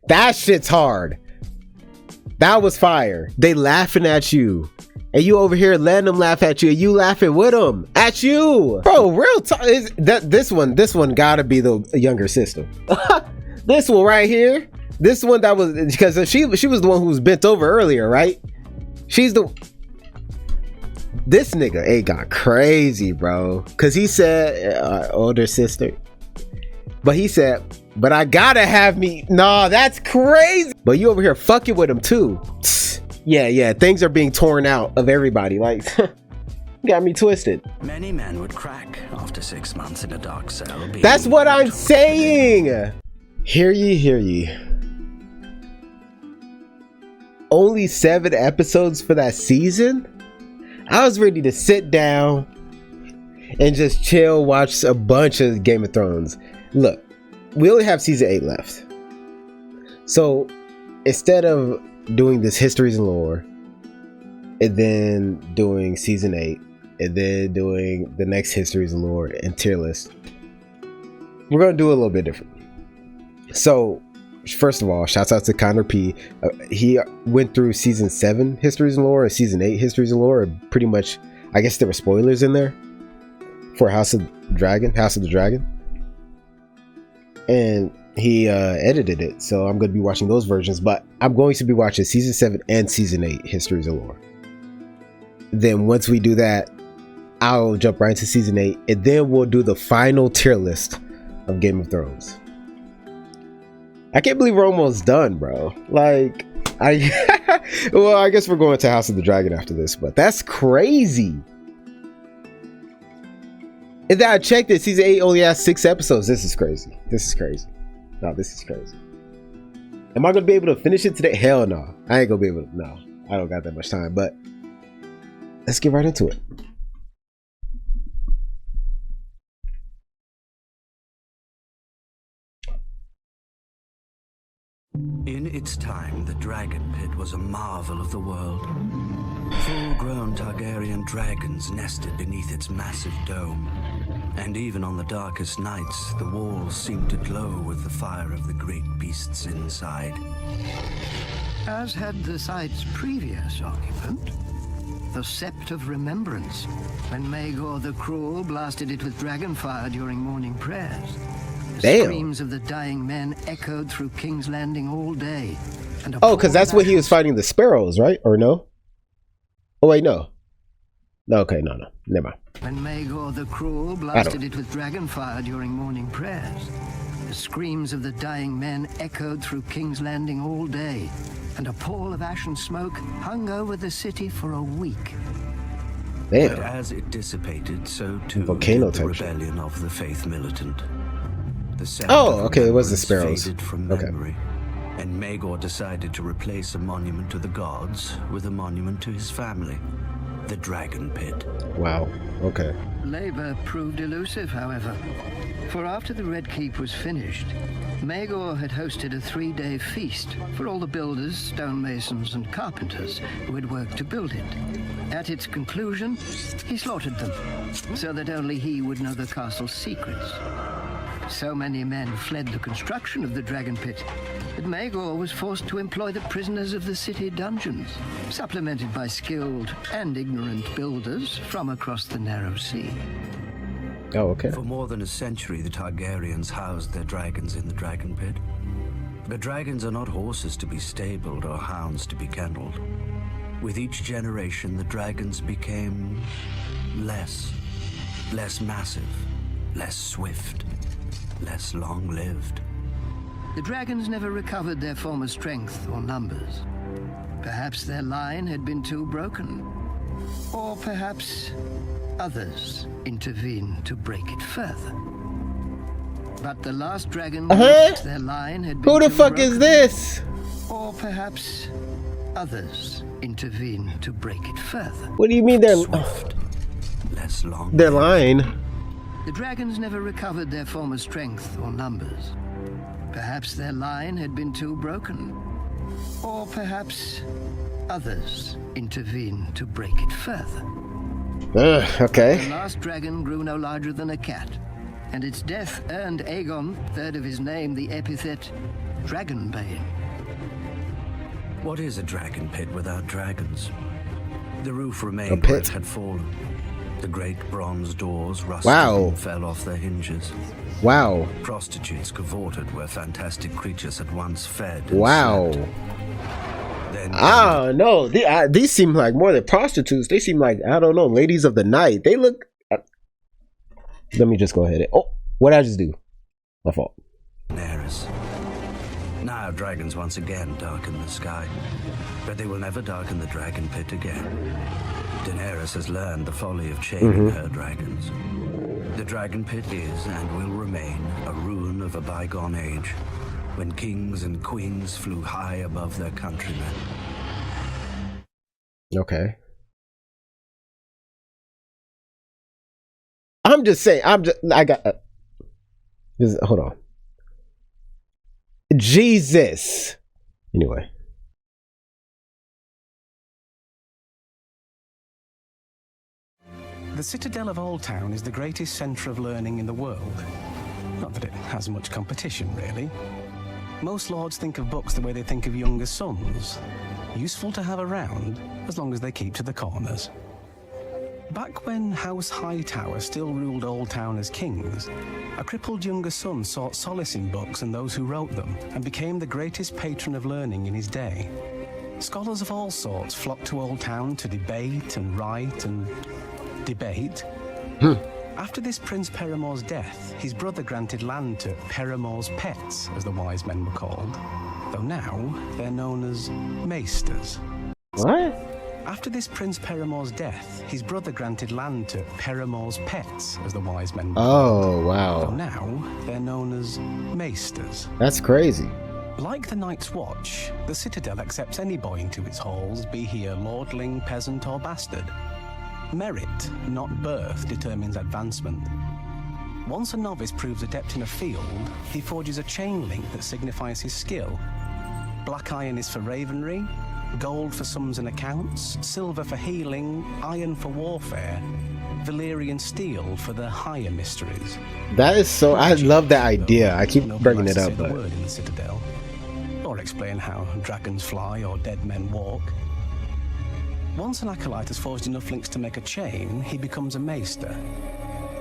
That shit's hard. That was fire. They laughing at you. And you over here letting them laugh at you, and you laughing with them at you, bro. Real talk. This one gotta be the younger sister. This one right here. This one that was, because she was the one who was bent over earlier, right? She's the. This nigga got crazy, bro. Cause he said older sister, but he said, but I gotta have me. Nah, that's crazy. But you over here fucking with him too. Yeah, things are being torn out of everybody. Like, got me twisted. Many men would crack after 6 months in a dark cell. That's what I'm saying. Hear ye. Only 7 episodes for that season? I was ready to sit down and just chill, watch a bunch of Game of Thrones. Look, we only have season 8 left. So, instead of doing this Histories Lore, and then doing season 8, and then doing the next Histories Lore and tier list, we're gonna do it a little bit different. So first of all, shouts out to Connor P. He went through season 7 Histories Lore and season 8 Histories Lore. Pretty much, I guess there were spoilers in there for House of the Dragon, and he edited it, so I'm going to be watching those versions, but I'm going to be watching season 7 and season 8 Histories Lore. Then once we do that, I'll jump right into season 8, and then we'll do the final tier list of Game of Thrones. I can't believe we're almost done, bro. Like, well, I guess we're going to House of the Dragon after this, but that's crazy. And then I checked it, season 8 only has 6 episodes. This is crazy. No, this is crazy. Am I gonna be able to finish it today? Hell no. I ain't gonna be able to. No, I don't got that much time, but let's get right into it. In its time, the Dragon Pit was a marvel of the world. Full-grown Targaryen dragons nested beneath its massive dome. And even on the darkest nights, the walls seemed to glow with the fire of the great beasts inside. As had the site's previous occupant, the Sept of Remembrance, when Maegor the Cruel blasted it with dragon fire during morning prayers. The screams of the dying men echoed through King's Landing all day. And because that's what he was fighting the sparrows, right? Or no? Oh wait, no. Okay, no, never mind. When Maegor the Cruel blasted it with dragon fire during morning prayers, the screams of the dying men echoed through King's Landing all day, and a pall of ash and smoke hung over the city for a week. Damn. But as it dissipated, so too Volcano did the type rebellion of the Faith Militant. The okay, it was the sparrows. Faded from memory, and Maegor decided to replace a monument to the gods with a monument to his family. The Dragon Pit. Wow, okay. Labor proved elusive, however, for after the Red Keep was finished, Maegor had hosted a 3-day feast for all the builders, stonemasons, and carpenters who had worked to build it. At its conclusion, he slaughtered them, so that only he would know the castle's secrets. So many men fled the construction of the Dragon Pit that Maegor was forced to employ the prisoners of the city dungeons, supplemented by skilled and ignorant builders from across the narrow sea. Oh, okay. For more than a century, the Targaryens housed their dragons in the Dragon Pit. But dragons are not horses to be stabled or hounds to be kenneled. With each generation, the dragons became less massive, less swift, less long-lived. The dragons never recovered their former strength or numbers. Perhaps their line had been too broken. Or perhaps others intervened to break it further. But the last dragon their line had been Who the too fuck broken. is this? Or perhaps others intervened to break it further. What do you mean they're Swift, less long. They're lying? The dragons never recovered their former strength or numbers. Perhaps their line had been too broken. Or perhaps others intervened to break it further. Okay. The last dragon grew no larger than a cat, and its death earned Aegon, third of his name, the epithet Dragonbane. What is a dragon pit without dragons? The roof A remained pit? where it had fallen. The great bronze doors rusted Wow. and fell off their hinges. Wow. Prostitutes cavorted where fantastic creatures had once fed and Wow. slept. Then I don't know. These seem like more than prostitutes. They seem like, I don't know, ladies of the night. They look. Let me just go ahead. Oh, what did I just do? My fault. Daenerys. Now dragons once again darken the sky, but they will never darken the dragon pit again. Daenerys has learned the folly of chaining her dragons. The dragon pit is and will remain a ruin of a bygone age, when kings and queens flew high above their countrymen. Okay. I'm just saying. Hold on. Jesus. Anyway. The Citadel of Old Town is the greatest centre of learning in the world. Not that it has much competition, really. Most lords think of books the way they think of younger sons. Useful to have around, as long as they keep to the corners. Back when House Hightower still ruled Old Town as kings, a crippled younger son sought solace in books and those who wrote them, and became the greatest patron of learning in his day. Scholars of all sorts flocked to Old Town to debate and write and debate. After this Prince Paramore's death, his brother granted land to Paramore's pets, as the wise men were called, though now they're known as maesters. What? After this Prince Paramore's death, his brother granted land to Paramore's pets, as the wise men were called, Oh, though wow. now they're known as maesters. That's crazy. Like the Night's Watch, the Citadel accepts any boy into its halls, be he a lordling, peasant or bastard. Merit, not birth, determines advancement. Once a novice proves adept in a field, he forges a chain link that signifies his skill. Black iron is for ravenry, gold for sums and accounts, silver for healing, iron for warfare, Valyrian steel for the higher mysteries. That is so. I love that idea. I keep Nobody bringing likes it to up, say the but word in the Citadel, or explain how dragons fly or dead men walk. Once an acolyte has forged enough links to make a chain, he becomes a maester.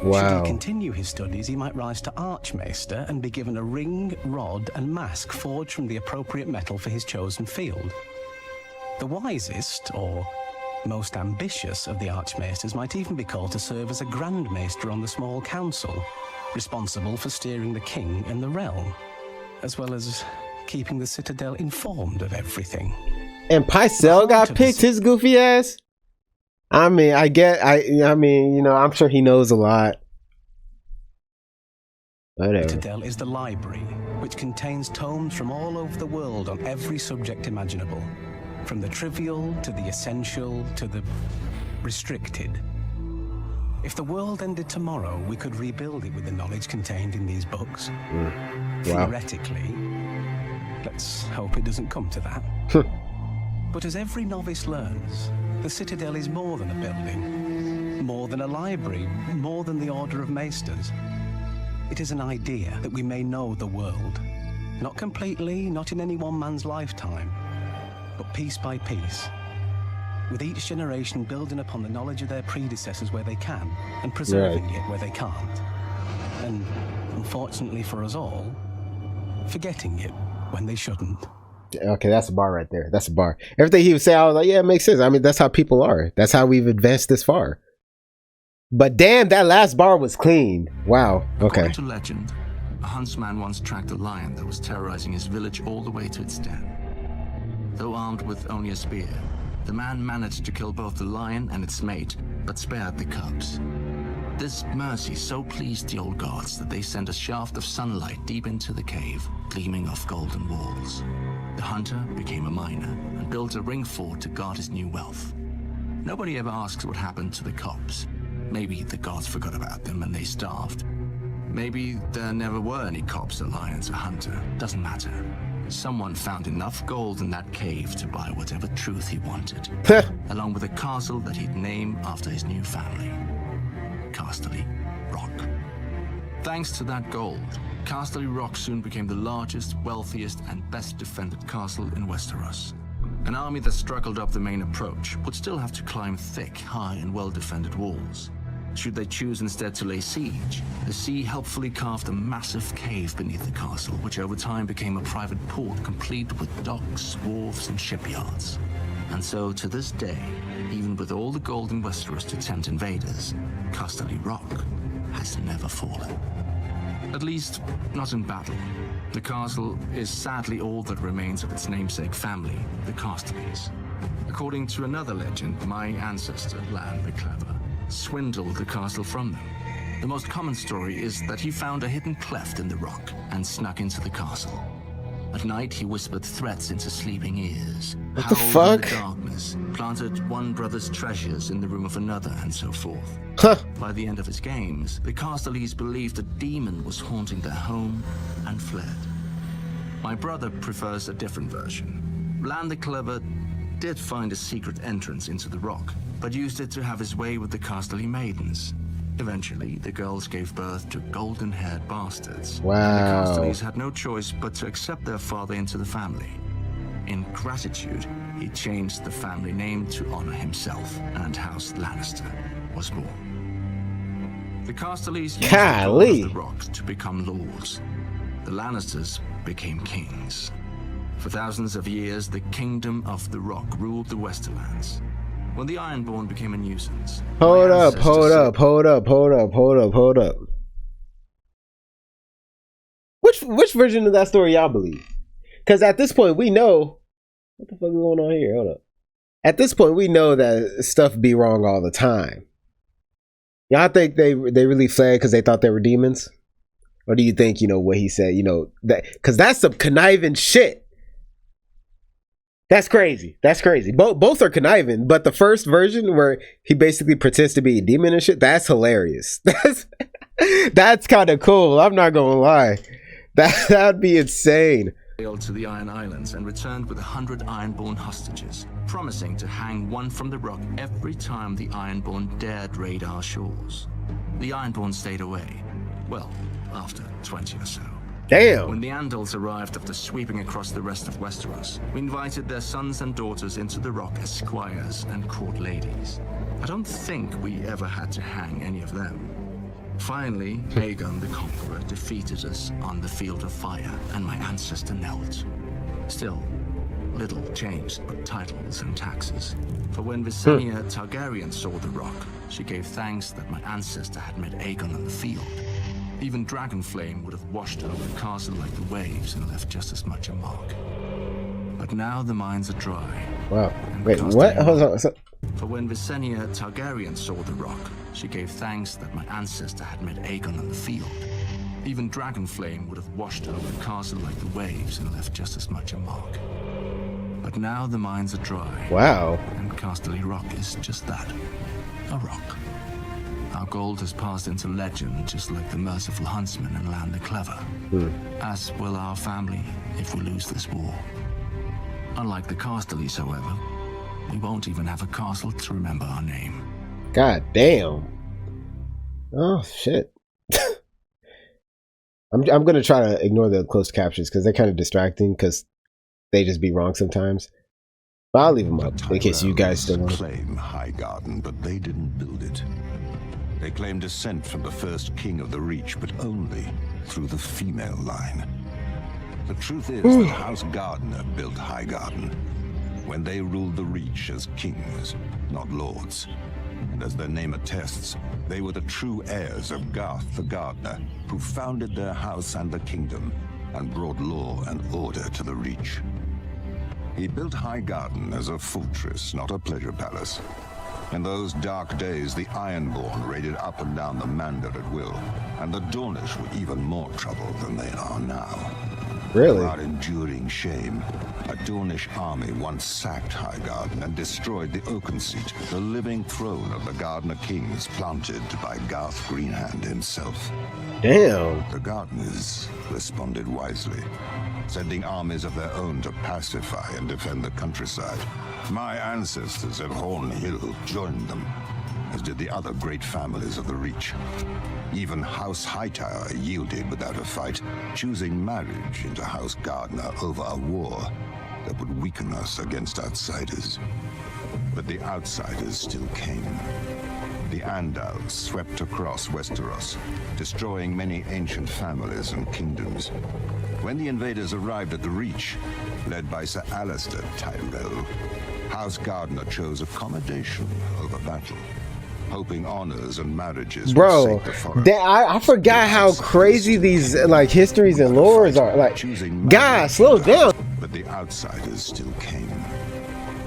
Should wow. he continue his studies, he might rise to archmaester and be given a ring, rod, and mask forged from the appropriate metal for his chosen field. The wisest, or most ambitious, of the archmaesters might even be called to serve as a grand maester on the small council, responsible for steering the king and the realm, as well as keeping the Citadel informed of everything. And Pycelle got picked, his goofy ass. I mean, I mean, you know, I'm sure he knows a lot. Whatever. Citadel is the library, which contains tomes from all over the world on every subject imaginable, from the trivial to the essential to the restricted. If the world ended tomorrow, we could rebuild it with the knowledge contained in these books. Wow. Theoretically. Let's hope it doesn't come to that. But as every novice learns, the Citadel is more than a building, more than a library, more than the Order of Maesters. It is an idea that we may know the world. Not completely, not in any one man's lifetime, but piece by piece, with each generation building upon the knowledge of their predecessors where they can, and preserving it where they can't. And, unfortunately for us all, forgetting it when they shouldn't. Okay, that's a bar right there. That's a bar. Everything he was saying, I was like, yeah, it makes sense. I mean, that's how people are. That's how we've advanced this far. But damn, that last bar was clean. Wow. Okay. According to legend, a huntsman once tracked a lion that was terrorizing his village all the way to its den. Though armed with only a spear, the man managed to kill both the lion and its mate, but spared the cubs. This mercy so pleased the old gods that they sent a shaft of sunlight deep into the cave, gleaming off golden walls. The hunter became a miner and built a ring fort to guard his new wealth. Nobody ever asks what happened to the cops. Maybe the gods forgot about them and they starved. Maybe there never were any cops, a lions, a hunter. Doesn't matter. Someone found enough gold in that cave to buy whatever truth he wanted, along with a castle that he'd name after his new family. Casterly Rock. Thanks to that gold, Casterly Rock soon became the largest, wealthiest, and best defended castle in Westeros. An army that struggled up the main approach would still have to climb thick, high, and well-defended walls. Should they choose instead to lay siege, the sea helpfully carved a massive cave beneath the castle, which over time became a private port complete with docks, wharves, and shipyards. And so, to this day, even with all the gold in Westeros to tempt invaders, Casterly Rock has never fallen. At least, not in battle. The castle is sadly all that remains of its namesake family, the Casterlys. According to another legend, my ancestor, Lan the Clever, swindled the castle from them. The most common story is that he found a hidden cleft in the rock and snuck into the castle. At night, he whispered threats into sleeping ears. What the fuck? In the darkness, planted one brother's treasures in the room of another, and so forth. Huh. By the end of his games, the Casterlys believed a demon was haunting their home and fled. My brother prefers a different version. Lan the Clever did find a secret entrance into the rock, but used it to have his way with the Casterly maidens. Eventually, the girls gave birth to golden-haired bastards. Wow. And the Casterlys had no choice but to accept their father into the family. In gratitude, he changed the family name to honor himself, and House Lannister was born. The Casterlys used the gold of the rock to become lords. The Lannisters became kings. For thousands of years, the Kingdom of the Rock ruled the Westerlands. When the Ironborn became a nuisance... Hold up. Which version of that story y'all believe? Because at this point, we know... What the fuck is going on here? Hold up. At this point, we know that stuff be wrong all the time. Y'all think they really fled because they thought they were demons? Or do you think, what he said, that... Because that's some conniving shit. That's crazy. Both are conniving, but the first version where he basically pretends to be a demon and shit, that's hilarious. That's kind of cool. I'm not gonna lie. That'd be insane. Sailed to the Iron Islands and returned with 100 Ironborn hostages, promising to hang one from the rock every time the Ironborn dared raid our shores. The Ironborn stayed away. Well, after 20 or so. Damn. When the Andals arrived after sweeping across the rest of Westeros, we invited their sons and daughters into the rock as squires and court ladies. I don't think we ever had to hang any of them. Finally, Aegon the Conqueror defeated us on the Field of Fire, and my ancestor knelt. Still, little changed but titles and taxes. For when Visenya Targaryen saw the rock, she gave thanks that my ancestor had met Aegon on the field. Even Dragonflame would have washed over the castle like the waves and left just as much a mark. But now the mines are dry. Wow. Wait, what? Hold on. For when Visenya Targaryen saw the rock, she gave thanks that my ancestor had met Aegon on the field. Even Dragonflame would have washed over the castle like the waves and left just as much a mark. But now the mines are dry. Wow. And Casterly Rock is just that. A rock. Our gold has passed into legend, just like the merciful huntsman and Lan the Clever. As will our family if we lose this war. Unlike the Casterlys, however, we won't even have a castle to remember our name. God damn. Oh, shit. I'm going to try to ignore the closed captions because they're kind of distracting because they just be wrong sometimes. But I'll leave them up in case you guys still want to claim Highgarden, but they didn't build it. They claim descent from the first king of the Reach, but only through the female line. The truth is that House Gardner built Highgarden when they ruled the Reach as kings, not lords. And as their name attests, they were the true heirs of Garth the Gardener, who founded their house and the kingdom, and brought law and order to the Reach. He built Highgarden as a fortress, not a pleasure palace. In those dark days, the Ironborn raided up and down the Mander at will, and the Dornish were even more trouble than they are now. Really? Without enduring shame, a Dornish army once sacked Highgarden and destroyed the Oakenseat, the living throne of the Gardener kings planted by Garth Greenhand himself. Damn. The Gardeners responded wisely, sending armies of their own to pacify and defend the countryside. My ancestors at Horn Hill joined them, as did the other great families of the Reach. Even House Hightower yielded without a fight, choosing marriage into House Gardner over a war that would weaken us against outsiders. But the outsiders still came. The Andals swept across Westeros, destroying many ancient families and kingdoms. When the invaders arrived at the Reach, led by Sir Alistair Tyrell, House Gardner chose accommodation over battle, hoping honors and marriages would save the forest. I forgot how crazy these like histories and lores are. Like, guys, slow down. But the outsiders still came.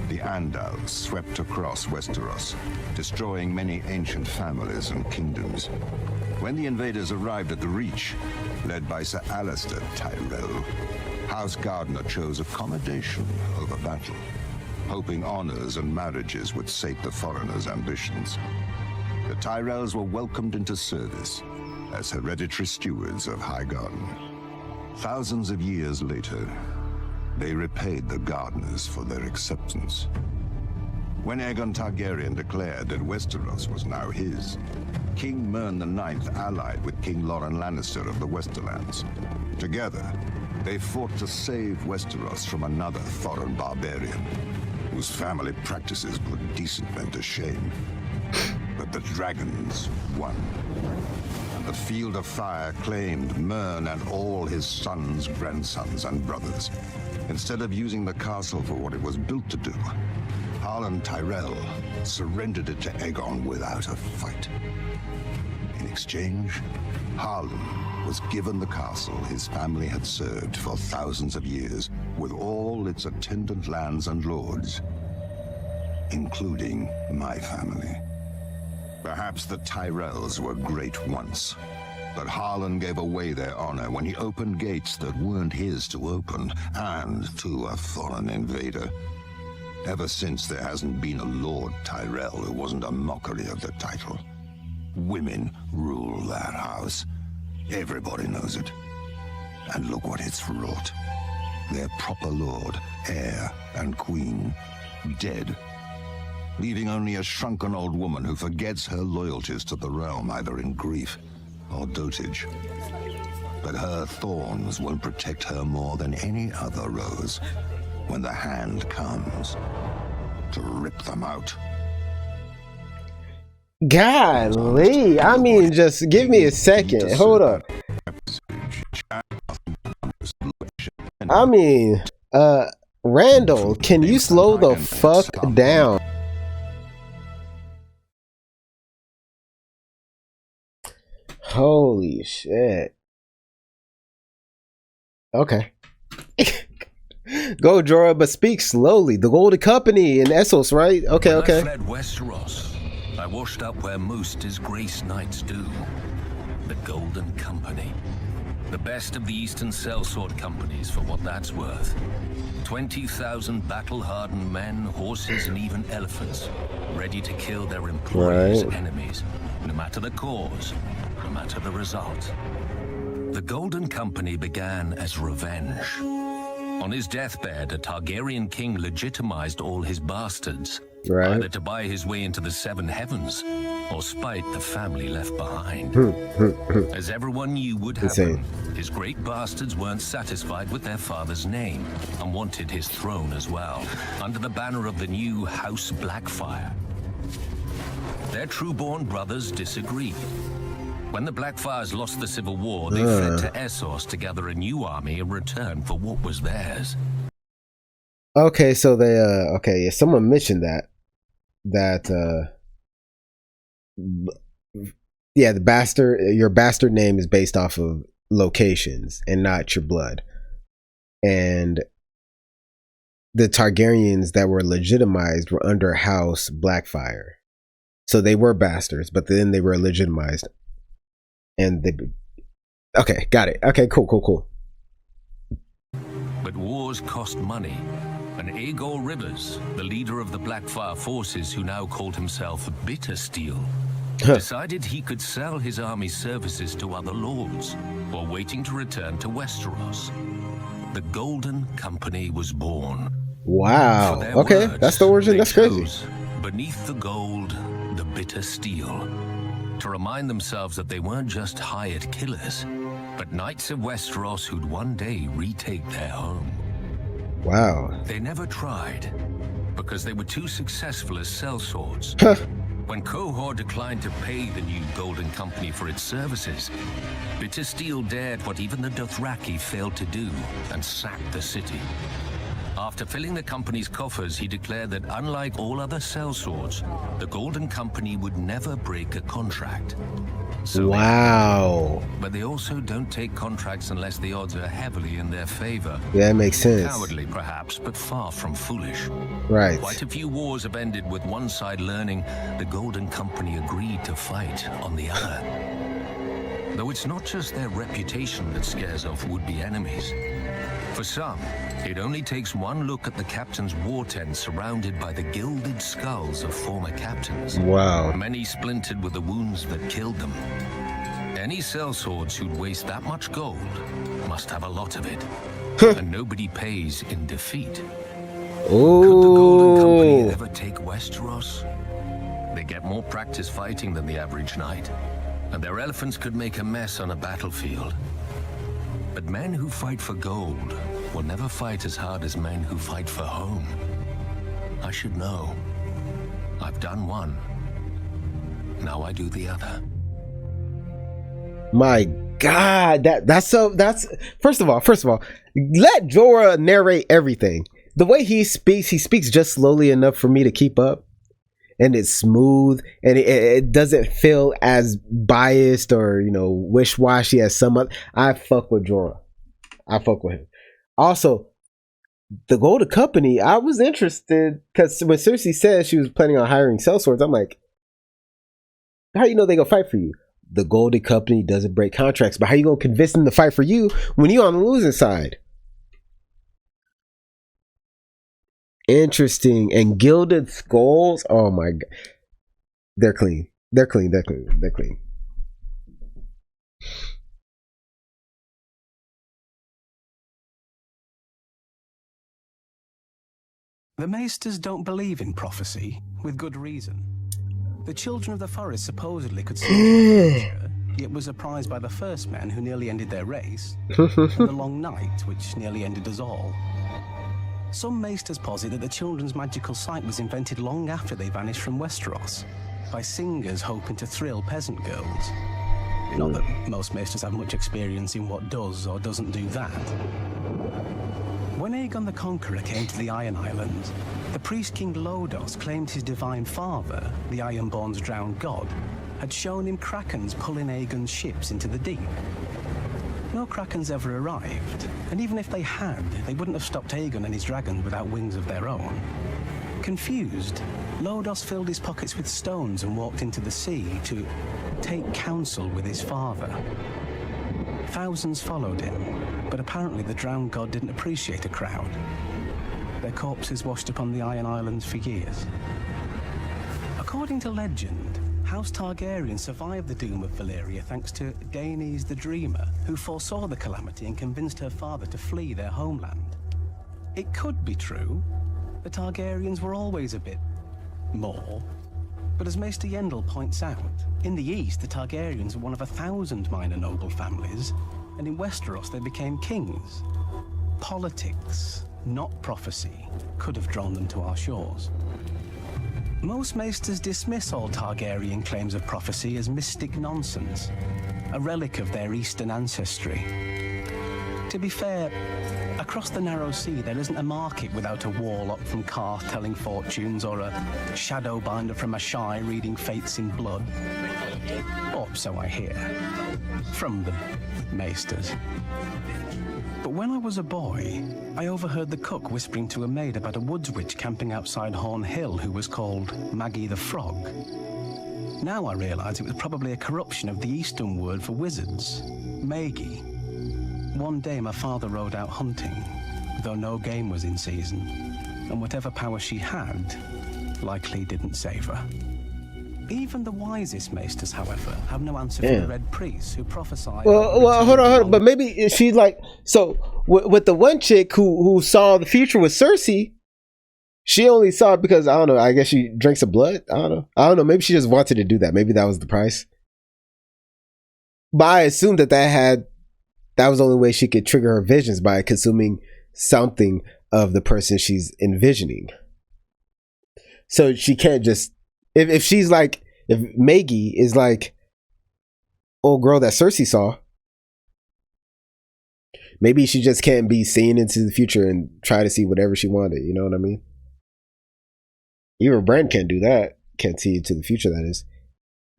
The Andals swept across Westeros, destroying many ancient families and kingdoms. When the invaders arrived at the Reach, led by Sir Alistair Tyrell, House Gardner chose accommodation over battle, hoping honors and marriages would sate the foreigners' ambitions. The Tyrells were welcomed into service as hereditary stewards of High Garden. Thousands of years later, they repaid the Gardners for their acceptance. When Aegon Targaryen declared that Westeros was now his, King Mern IX allied with King Loren Lannister of the Westerlands. Together, they fought to save Westeros from another foreign barbarian, whose family practices put decent men to shame. But the dragons won. And the Field of Fire claimed Mern and all his sons, grandsons, and brothers. Instead of using the castle for what it was built to do, Harlan Tyrell surrendered it to Aegon without a fight. In exchange, Harlan was given the castle his family had served for thousands of years, with all its attendant lands and lords, including my family. Perhaps the Tyrells were great once, but Harlan gave away their honor when he opened gates that weren't his to open, and to a foreign invader. Ever since, there hasn't been a Lord Tyrell who wasn't a mockery of the title. Women rule that house. Everybody knows it. And look what it's wrought. Their proper lord, heir, and queen, dead, leaving only a shrunken old woman who forgets her loyalties to the realm either in grief or dotage. But her thorns won't protect her more than any other rose when the hand comes to rip them out. Golly, I mean, just give me a second. Hold up. I mean, Randall, can you slow the fuck down? Holy shit. Okay. Go, Jorah, but speak slowly. The Golden Company in Essos, right? Okay, okay. I fled Westeros. I washed up where most his grace knights do. The Golden Company. The best of the Eastern Sellsword companies, for what that's worth. 20,000 battle-hardened men, horses, and even elephants, ready to kill their employers' enemies, no matter the cause, no matter the result. The Golden Company began as revenge. On his deathbed, a Targaryen king legitimized all his bastards, either to buy his way into the Seven Heavens or spite the family left behind. As everyone knew would happen, his great bastards weren't satisfied with their father's name and wanted his throne as well, under the banner of the new House Blackfyre. Their true-born brothers disagreed. When the Blackfyres lost the Civil War, they fled to Essos to gather a new army in return for what was theirs. Okay, so they someone mentioned that the bastard, your bastard name is based off of locations and not your blood. And the Targaryens that were legitimized were under House Blackfyre. So they were bastards, but then they were legitimized. And they... Okay, got it. Okay, cool. But wars cost money. And Aegor Rivers, the leader of the Blackfyre forces who now called himself Bittersteel, decided he could sell his army's services to other lords while waiting to return to Westeros. The Golden Company was born. Wow. Okay, that's the origin. That's crazy. Beneath the gold, the bitter steel, to remind themselves that they weren't just hired killers, but knights of Westeros who'd one day retake their home. Wow. They never tried, because they were too successful as sellswords. When Qohor declined to pay the new Golden Company for its services, Bitter Steel dared what even the Dothraki failed to do, and sacked the city. After filling the company's coffers, he declared that unlike all other sellswords, the Golden Company would never break a contract. So Wow. but they also don't take contracts unless the odds are heavily in their favor. Yeah, that makes sense. Cowardly, perhaps, but far from foolish. Right. Quite a few wars have ended with one side learning the Golden Company agreed to fight on the other. Though it's not just their reputation that scares off would-be enemies. For some, it only takes one look at the captain's war tent surrounded by the gilded skulls of former captains. Wow. Many splintered with the wounds that killed them. Any sellswords who'd waste that much gold must have a lot of it. And nobody pays in defeat. Could the Golden Company Oh. ever take Westeros? They get more practice fighting than the average knight, and their elephants could make a mess on a battlefield. But men who fight for gold will never fight as hard as men who fight for home. I should know. I've done one. Now I do the other. My God, that's first of all, let Jorah narrate everything. The way he speaks just slowly enough for me to keep up, and it's smooth, and it doesn't feel as biased or wish-washy as some other. I fuck with Jorah. I fuck with him. Also, the Golden Company, I was interested because when Cersei said she was planning on hiring sellswords, I'm like, how you know they gonna fight for you? The Golden Company doesn't break contracts, but how you gonna convince them to fight for you when you're on the losing side? Interesting. And gilded skulls, oh my God, they're clean. They're clean. The Maesters don't believe in prophecy, with good reason. The children of the forest supposedly could see the future, yet were surprised by the first men who nearly ended their race, and the long night which nearly ended us all. Some Maesters posit that the children's magical sight was invented long after they vanished from Westeros, by singers hoping to thrill peasant girls. Not that most Maesters have much experience in what does or doesn't do that. When Aegon the Conqueror came to the Iron Islands, the priest King Lodos claimed his divine father, the Ironborn's drowned god, had shown him krakens pulling Aegon's ships into the deep. No krakens ever arrived, and even if they had, they wouldn't have stopped Aegon and his dragons without wings of their own. Confused, Lodos filled his pockets with stones and walked into the sea to take counsel with his father. Thousands followed him, but apparently the drowned god didn't appreciate a crowd. Their corpses washed upon the Iron Islands for years. According to legend, House Targaryen survived the doom of Valyria thanks to Daenys the Dreamer, who foresaw the calamity and convinced her father to flee their homeland. It could be true. The Targaryens were always a bit more. But as Maester Yendel points out, in the east, the Targaryens were one of 1,000 minor noble families, and in Westeros they became kings. Politics, not prophecy, could have drawn them to our shores. Most Maesters dismiss all Targaryen claims of prophecy as mystic nonsense, a relic of their eastern ancestry. To be fair, across the narrow sea there isn't a market without a warlock from Karth telling fortunes or a shadowbinder from Ashai reading fates in blood. Or so I hear. From the Maesters. But when I was a boy, I overheard the cook whispering to a maid about a woods witch camping outside Horn Hill who was called Maggie the Frog. Now I realise it was probably a corruption of the eastern word for wizards, Maggie. One day my father rode out hunting, though no game was in season, and whatever power she had likely didn't save her. Even the wisest Maesters, however, have no answer for the Red Priests who prophesy. Well, hold on. But maybe she's like, so with the one chick who saw the future with Cersei, she only saw it because, I don't know, I guess she drank some blood. I don't know. Maybe she just wanted to do that. Maybe that was the price. But I assumed that was the only way she could trigger her visions, by consuming something of the person she's envisioning. So she can't just, if she's like, if Maggie is like old girl that Cersei saw, maybe she just can't be seeing into the future and try to see whatever she wanted. You know what I mean? Even Bran can't do that. Can't see into the future, that is.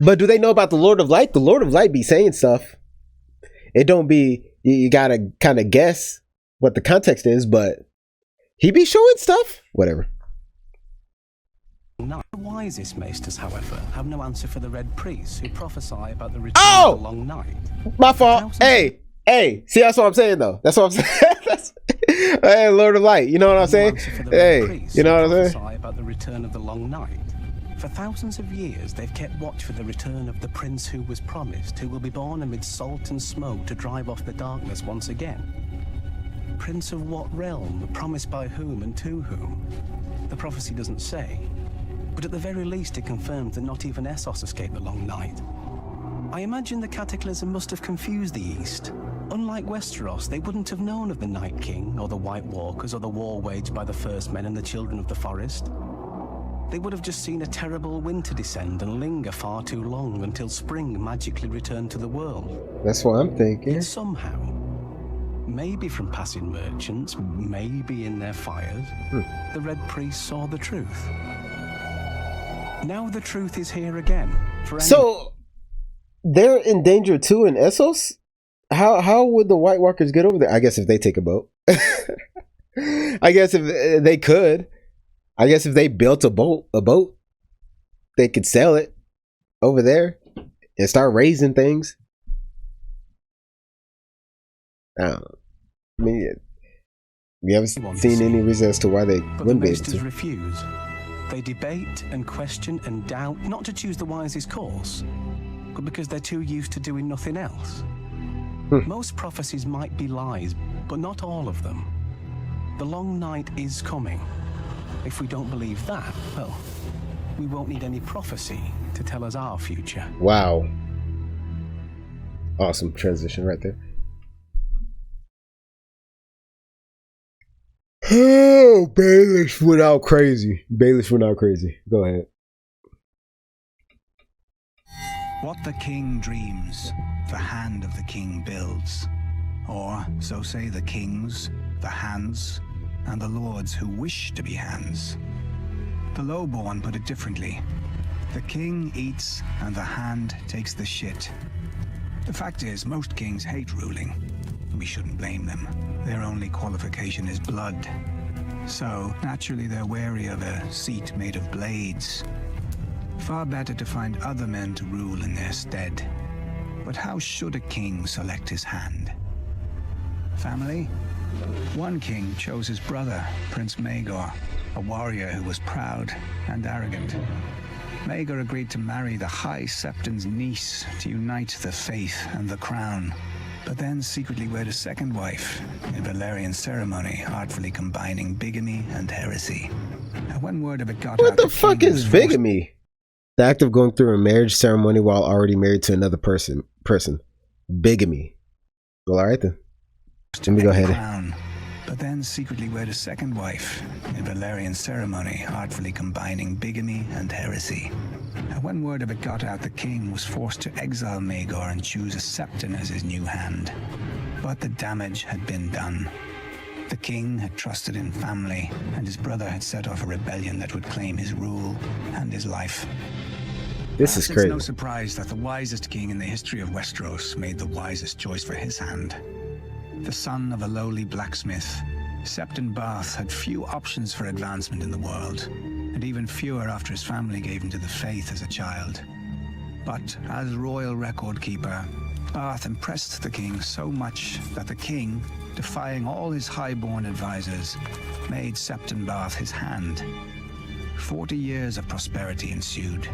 But do they know about the Lord of Light? The Lord of Light be saying stuff. It don't be, you gotta kind of guess what the context is, but he be showing stuff. Whatever. Not the wisest maesters, however, have no answer for the Red Priests who prophesy about the return of the long night. My fault. Hey, see, that's what I'm saying, though. That's what I'm saying. Hey, Lord of Light, you know what I'm saying? Hey, you know what I'm saying? Prophesy about the return of the long night. For thousands of years, they've kept watch for the return of the prince who was promised, who will be born amid salt and smoke to drive off the darkness once again. Prince of what realm, promised by whom and to whom? The prophecy doesn't say, but at the very least it confirms that not even Essos escaped the long night. I imagine the cataclysm must have confused the East. Unlike Westeros, they wouldn't have known of the Night King, or the White Walkers, or the war waged by the First Men and the Children of the Forest. They would have just seen a terrible winter descend and linger far too long until spring magically returned to the world. That's what I'm thinking. Yet somehow, maybe from passing merchants, maybe in their fires, the Red Priests saw the truth. Now the truth is here again. So they're in danger too in Essos? How would the White Walkers get over there? I guess if they take a boat. I guess if they could. I guess if they built a boat, they could sell it over there and start raising things. I don't know. I mean, we haven't seen any reason as to why they wouldn't be able to. Refuse. They debate and question and doubt, not to choose the wisest course, but because they're too used to doing nothing else. Most prophecies might be lies, but not all of them. The long night is coming. If we don't believe that, well, we won't need any prophecy to tell us our future. Wow. Awesome transition right there. Oh, Baelish went out crazy. Go ahead. What the king dreams, the hand of the king builds. Or, so say the kings, the hands, and the lords who wish to be hands. The lowborn put it differently. The king eats, and the hand takes the shit. The fact is, most kings hate ruling. We shouldn't blame them. Their only qualification is blood. So, naturally, they're wary of a seat made of blades. Far better to find other men to rule in their stead. But how should a king select his hand? Family? One king chose his brother, Prince Maegor, a warrior who was proud and arrogant. Maegor agreed to marry the High Septon's niece to unite the faith and the crown, but then secretly wed a second wife in Valerian ceremony, artfully combining bigamy and heresy. And when word of it got out, what the fuck is bigamy? The act of going through a marriage ceremony while already married to another person. Bigamy. Well, all right then. Let me go ahead. But then secretly wed a second wife in Valerian ceremony, artfully combining bigamy and heresy. And when word of it got out, the king was forced to exile Maegor and choose a Septon as his new hand. But the damage had been done. The king had trusted in family, and his brother had set off a rebellion that would claim his rule and his life. This is crazy. It's no surprise that the wisest king in the history of Westeros made the wisest choice for his hand. The son of a lowly blacksmith, Septon Barth had few options for advancement in the world, and even fewer after his family gave him to the faith as a child. But as royal record keeper, Barth impressed the king so much that the king, defying all his highborn advisors, made Septon Barth his hand. 40 years of prosperity ensued.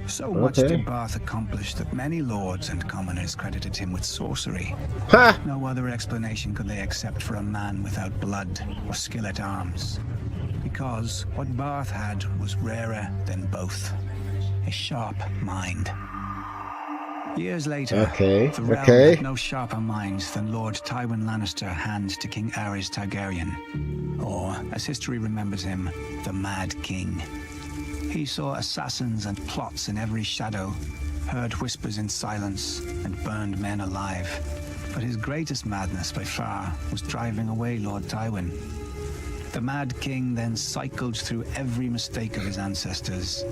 So much did Barth accomplish that many lords and commoners credited him with sorcery. No other explanation could they accept for a man without blood or skill at arms. because what Barth had was rarer than both. A sharp mind. Years later, the realm had no sharper minds than Lord Tywin Lannister, hand to King Aerys Targaryen, or, as history remembers him, the Mad King. He saw assassins and plots in every shadow, heard whispers in silence, and burned men alive. But his greatest madness by far was driving away Lord Tywin. The Mad King then cycled through every mistake of his ancestors.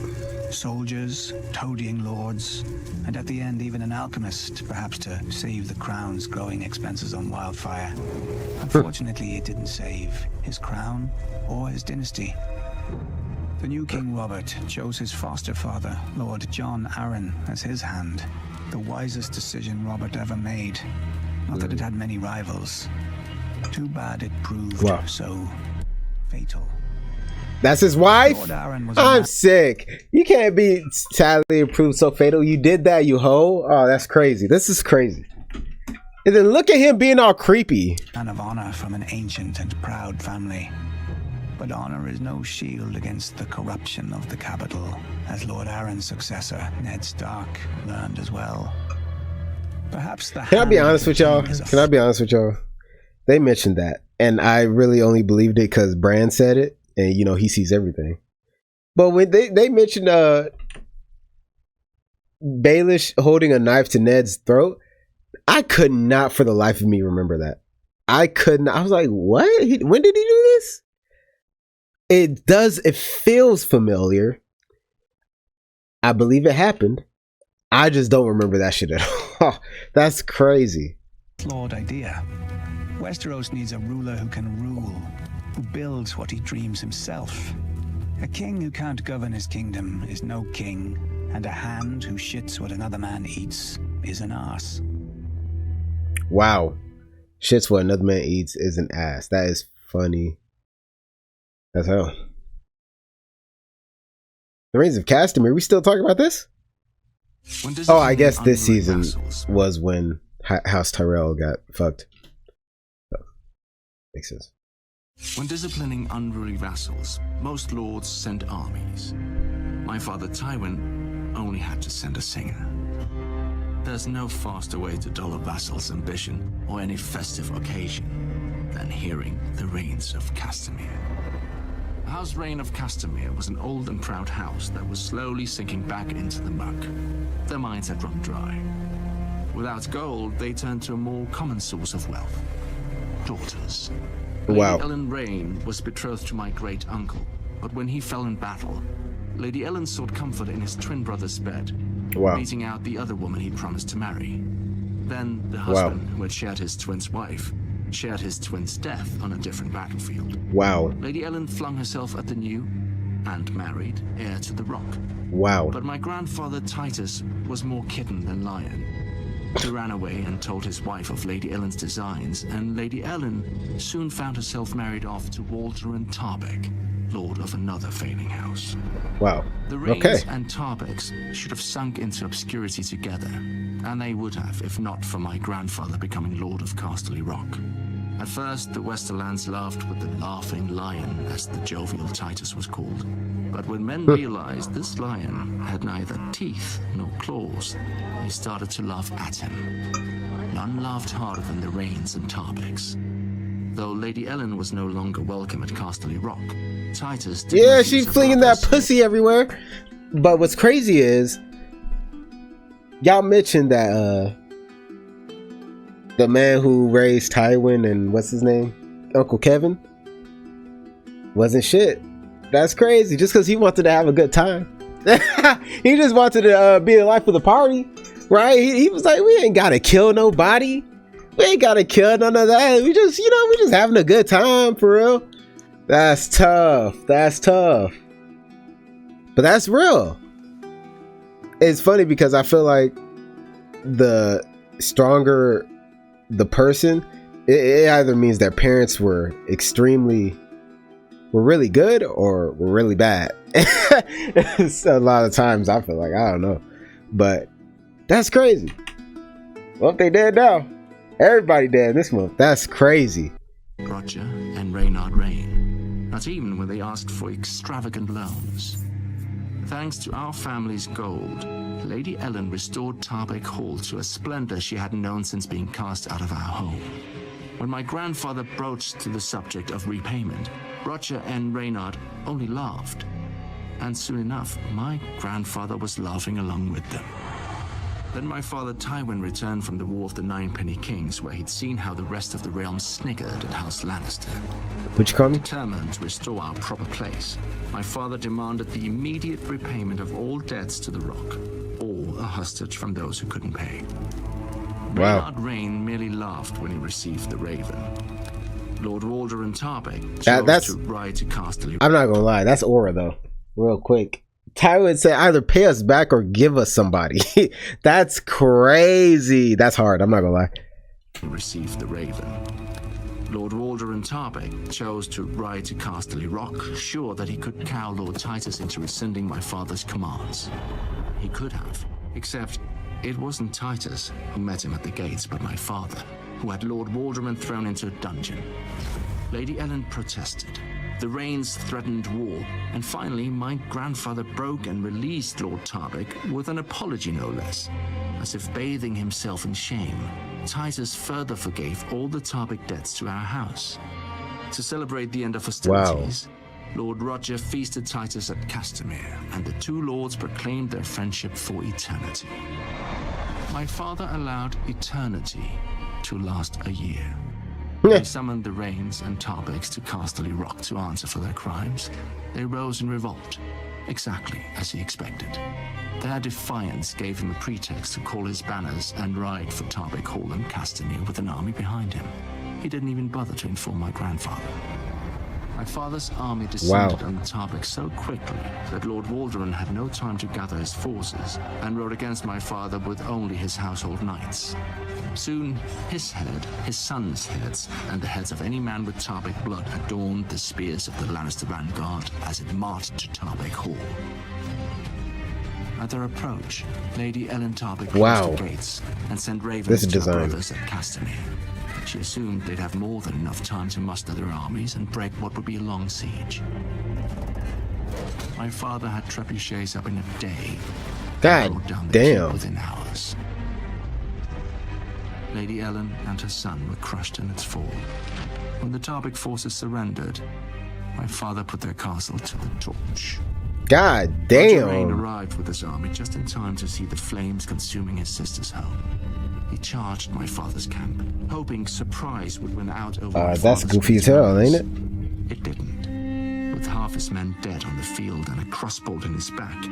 Soldiers, toadying lords, and at the end even an alchemist, perhaps to save the crown's growing expenses on wildfire. Unfortunately, it didn't save his crown or his dynasty. The new King Robert chose his foster father, Lord Jon Arryn, as his hand. The wisest decision Robert ever made. Not that it had many rivals. Too bad it proved so fatal. That's his wife? I'm sick. You can't be sadly approved so fatal. You did that, you hoe. Oh, that's crazy. This is crazy. And then look at him being all creepy. Man of honor from an ancient and proud family. But honor is no shield against the corruption of the capital, as Lord Arryn's successor, Ned Stark, learned as well. Perhaps the Can I be honest with y'all? They mentioned that, and I really only believed it because Bran said it, and you know he sees everything. But when they mentioned Baelish holding a knife to Ned's throat, I could not for the life of me remember that. I couldn't. I was like, what? When did he do this? It feels familiar. I believe it happened. I just don't remember that shit at all. That's crazy. Flawed idea. Westeros needs a ruler who can rule, who builds what he dreams himself. A king who can't govern his kingdom is no king, and a hand who shits what another man eats is an ass. Wow. Shits what another man eats is an ass. That is funny. That's hell. The Reigns of Castamere. We still talking about this? Oh, I guess this season was when House Tyrell got fucked. So, makes sense. When disciplining unruly vassals, most lords sent armies. My father Tywin only had to send a singer. There's no faster way to dull a vassal's ambition or any festive occasion than hearing the Reigns of Castamere. The House Reign of Castamere was an old and proud house that was slowly sinking back into the muck. Their mines had run dry. Without gold, they turned to a more common source of wealth: daughters. Wow. Lady Ellen Rain was betrothed to my great uncle, but when he fell in battle, Lady Ellen sought comfort in his twin brother's bed, beating out the other woman he'd promised to marry. Then the husband, who had shared his twin's wife, shared his twin's death on a different battlefield. Wow. Lady Ellen flung herself at the new and married heir to the Rock. Wow. But my grandfather Titus was more kitten than lion. He ran away and told his wife of Lady Ellen's designs, and Lady Ellen soon found herself married off to Waldron Tarbeck, lord of another failing house. Wow. The Rains and Tarbecks should have sunk into obscurity together, and they would have if not for my grandfather becoming Lord of Casterly Rock. At first, the Westerlands laughed with the Laughing Lion, as the jovial Titus was called. But when men realized this lion had neither teeth nor claws, they started to laugh at him. None laughed harder than the Rains and Tarbecks. Though Lady Ellen was no longer welcome at Casterly Rock, Titus did yeah, she's flinging that pussy everywhere. But what's crazy is, y'all mentioned that the man who raised Tywin and what's his name, Uncle Kevin, wasn't shit. That's crazy. Just because he wanted to have a good time. He just wanted to be the life of the party, right? He was like, we ain't gotta kill nobody. We ain't gotta kill none of that. We just, we just having a good time, for real. That's tough. That's tough. But that's real. It's funny because I feel like the stronger the person, it either means their parents were really good or were really bad. It's a lot of times I feel like, I don't know, but that's crazy. Well, they dead now. Everybody dead this month. That's crazy. Roger and Reynard Rain. not even when they asked for extravagant loans. Thanks to our family's gold, Lady Ellen restored Tarbeck Hall to a splendor she hadn't known since being cast out of our home. When my grandfather broached to the subject of repayment, Roger and Reynard only laughed. And soon enough, my grandfather was laughing along with them. Then my father Tywin returned from the War of the Ninepenny Kings, where he'd seen how the rest of the realm sniggered at House Lannister. Which come? Determined to restore our proper place, my father demanded the immediate repayment of all debts to the Rock, or a hostage from those who couldn't pay. Wow. Reynard Rain merely laughed when he received the raven. Lord Walder and Tarbeck that's chose to ride to Casterly. I'm not gonna lie, that's aura though. Real quick. Tywin said either pay us back or give us somebody. That's crazy. That's hard. I'm not gonna lie. Received the raven. Lord Walder and Tarbeck chose to ride to Casterly Rock, sure that he could cow Lord Titus into rescinding my father's commands. He could have, except it wasn't Titus who met him at the gates, but my father, who had Lord Walderman thrown into a dungeon. Lady Ellen protested. The Rains threatened war, and finally my grandfather broke and released Lord Tarbeck with an apology no less. As if bathing himself in shame, Titus further forgave all the Tarbeck debts to our house. To celebrate the end of hostilities, Lord Roger feasted Titus at Castamere, and the two lords proclaimed their friendship for eternity. My father allowed eternity to last a year. They summoned the Rains and Tarbecks to Casterly Rock to answer for their crimes. They rose in revolt, exactly as he expected. Their defiance gave him a pretext to call his banners and ride for Tarbeck Hall and Castamere with an army behind him. He didn't even bother to inform my grandfather. My father's army descended on Tarbeck so quickly that Lord Walderan had no time to gather his forces and rode against my father with only his household knights. Soon, his head, his sons' heads, and the heads of any man with Tarbeck blood adorned the spears of the Lannister vanguard as it marched to Tarbeck Hall. At their approach, Lady Ellen Tarbeck closed the gates and sent ravens to her brothers at Castamere. She assumed they'd have more than enough time to muster their armies and break what would be a long siege. My father had trebuchets up in a day. God down the damn. within hours. Lady Ellen and her son were crushed in its fall. When the Tarbeck forces surrendered, my father put their castle to the torch. God Roger Rain damn. arrived with his army just in time to see the flames consuming his sister's home. He charged my father's camp, hoping surprise would win out over my That's father's goofy as hell, ain't it? It didn't. With half his men dead on the field and a crossbow in his back,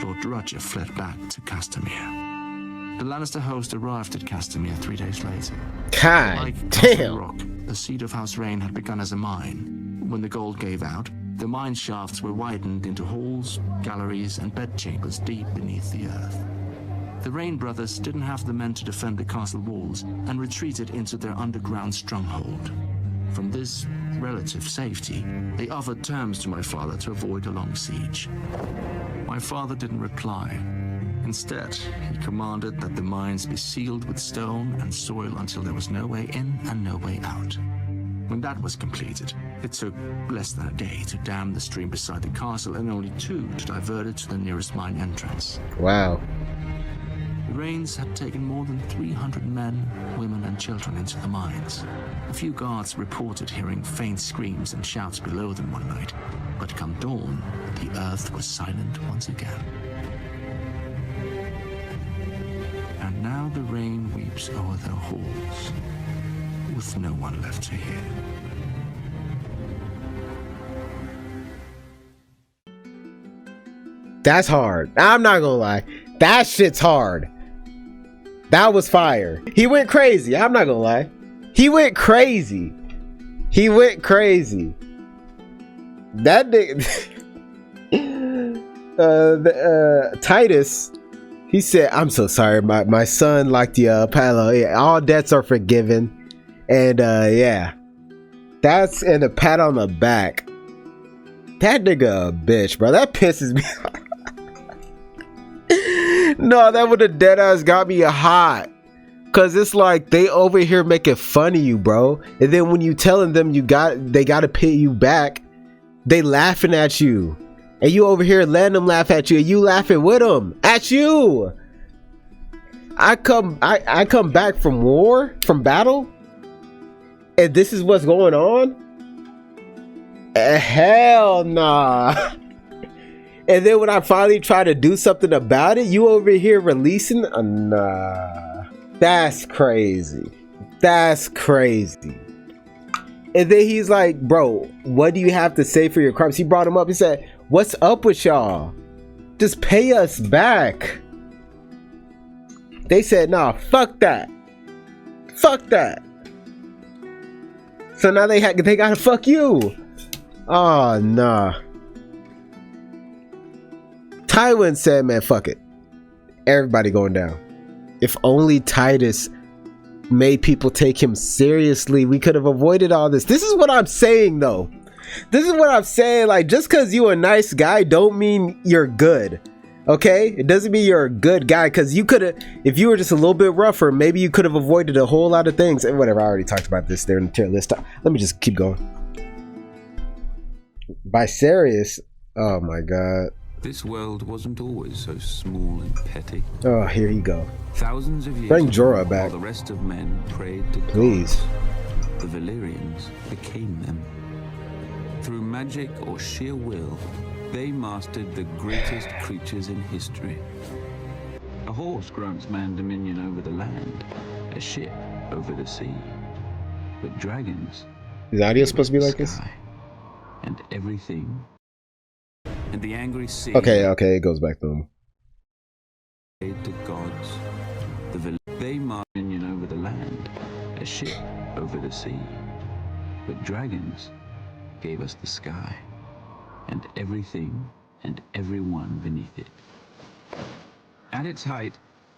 Lord Roger fled back to Castamere. The Lannister host arrived at Castamere 3 days later. God Like Castle damn. Rock, the seat of House Rain had begun as a mine. When the gold gave out, the mine shafts were widened into halls, galleries, and bedchambers deep beneath the earth. The Rain brothers didn't have the men to defend the castle walls and retreated into their underground stronghold. From this relative safety, they offered terms to my father to avoid a long siege. My father didn't reply. Instead, he commanded that the mines be sealed with stone and soil until there was no way in and no way out. When that was completed, it took less than a day to dam the stream beside the castle and only 2 to divert it to the nearest mine entrance. Wow. The Rains had taken more than 300 men, women, and children into the mines. A few guards reported hearing faint screams and shouts below them one night, but come dawn, the earth was silent once again. And now the rain weeps over their halls, with no one left to hear. That's hard. I'm not gonna lie. That shit's hard. That was fire. He went crazy. I'm not gonna lie. He went crazy. He went crazy. That nigga. Titus, he said, "I'm so sorry. My son locked you up. Hello. Yeah, all debts are forgiven." And yeah. That's and a pat on the back. That nigga a bitch, bro. That pisses me off. No, that would have dead ass got me hot. Cause it's like they over here making fun of you, bro. And then when you telling them they gotta pay you back, They laughing at you. And you over here letting them laugh at you. And you laughing with them. At you. I come back from war, from battle. And this is what's going on? Hell nah. And then when I finally try to do something about it, you over here releasing? Nah. That's crazy. That's crazy. And then he's like, bro, what do you have to say for your crimes? He brought him up. He said, what's up with y'all? Just pay us back. They said, nah, fuck that. Fuck that. So now they gotta fuck you. Oh, nah. Tywin said, man, fuck it. Everybody going down. If only Titus made people take him seriously, we could have avoided all this. This is what I'm saying, though. This is what I'm saying. Like, just because you a nice guy don't mean you're good. Okay? It doesn't mean you're a good guy, because you could have, if you were just a little bit rougher, maybe you could have avoided a whole lot of things. And whatever, I already talked about this there in the tier list. Let me just keep going. Viserys. Oh my god. This world wasn't always so small and petty. Oh, here you go. Thousands of years Bring Jorah ago, back. while the rest of men prayed to Please. gods, the Valyrians became them. Through magic or sheer will, they mastered the greatest creatures in history. A horse grants man dominion over the land, a ship over the sea. But dragons... Is the audio supposed to be like this? And everything. And the angry sea... Okay, it goes back to them. To gods, they march dominion over the land, a ship over the sea. But dragons gave us the sky, and everything and everyone beneath it. At its height,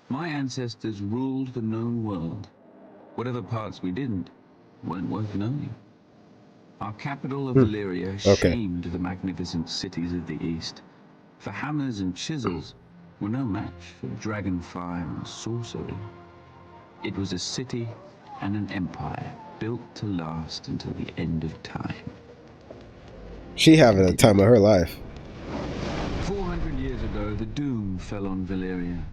my ancestors ruled the known world. Whatever parts we didn't weren't worth knowing. Our capital of Valyria shamed the magnificent cities of the east. For hammers and chisels were no match for dragon fire and sorcery. It was a city and an empire built to last until the end of time. She having the time of her life. 400 years ago, the doom fell on Valyria.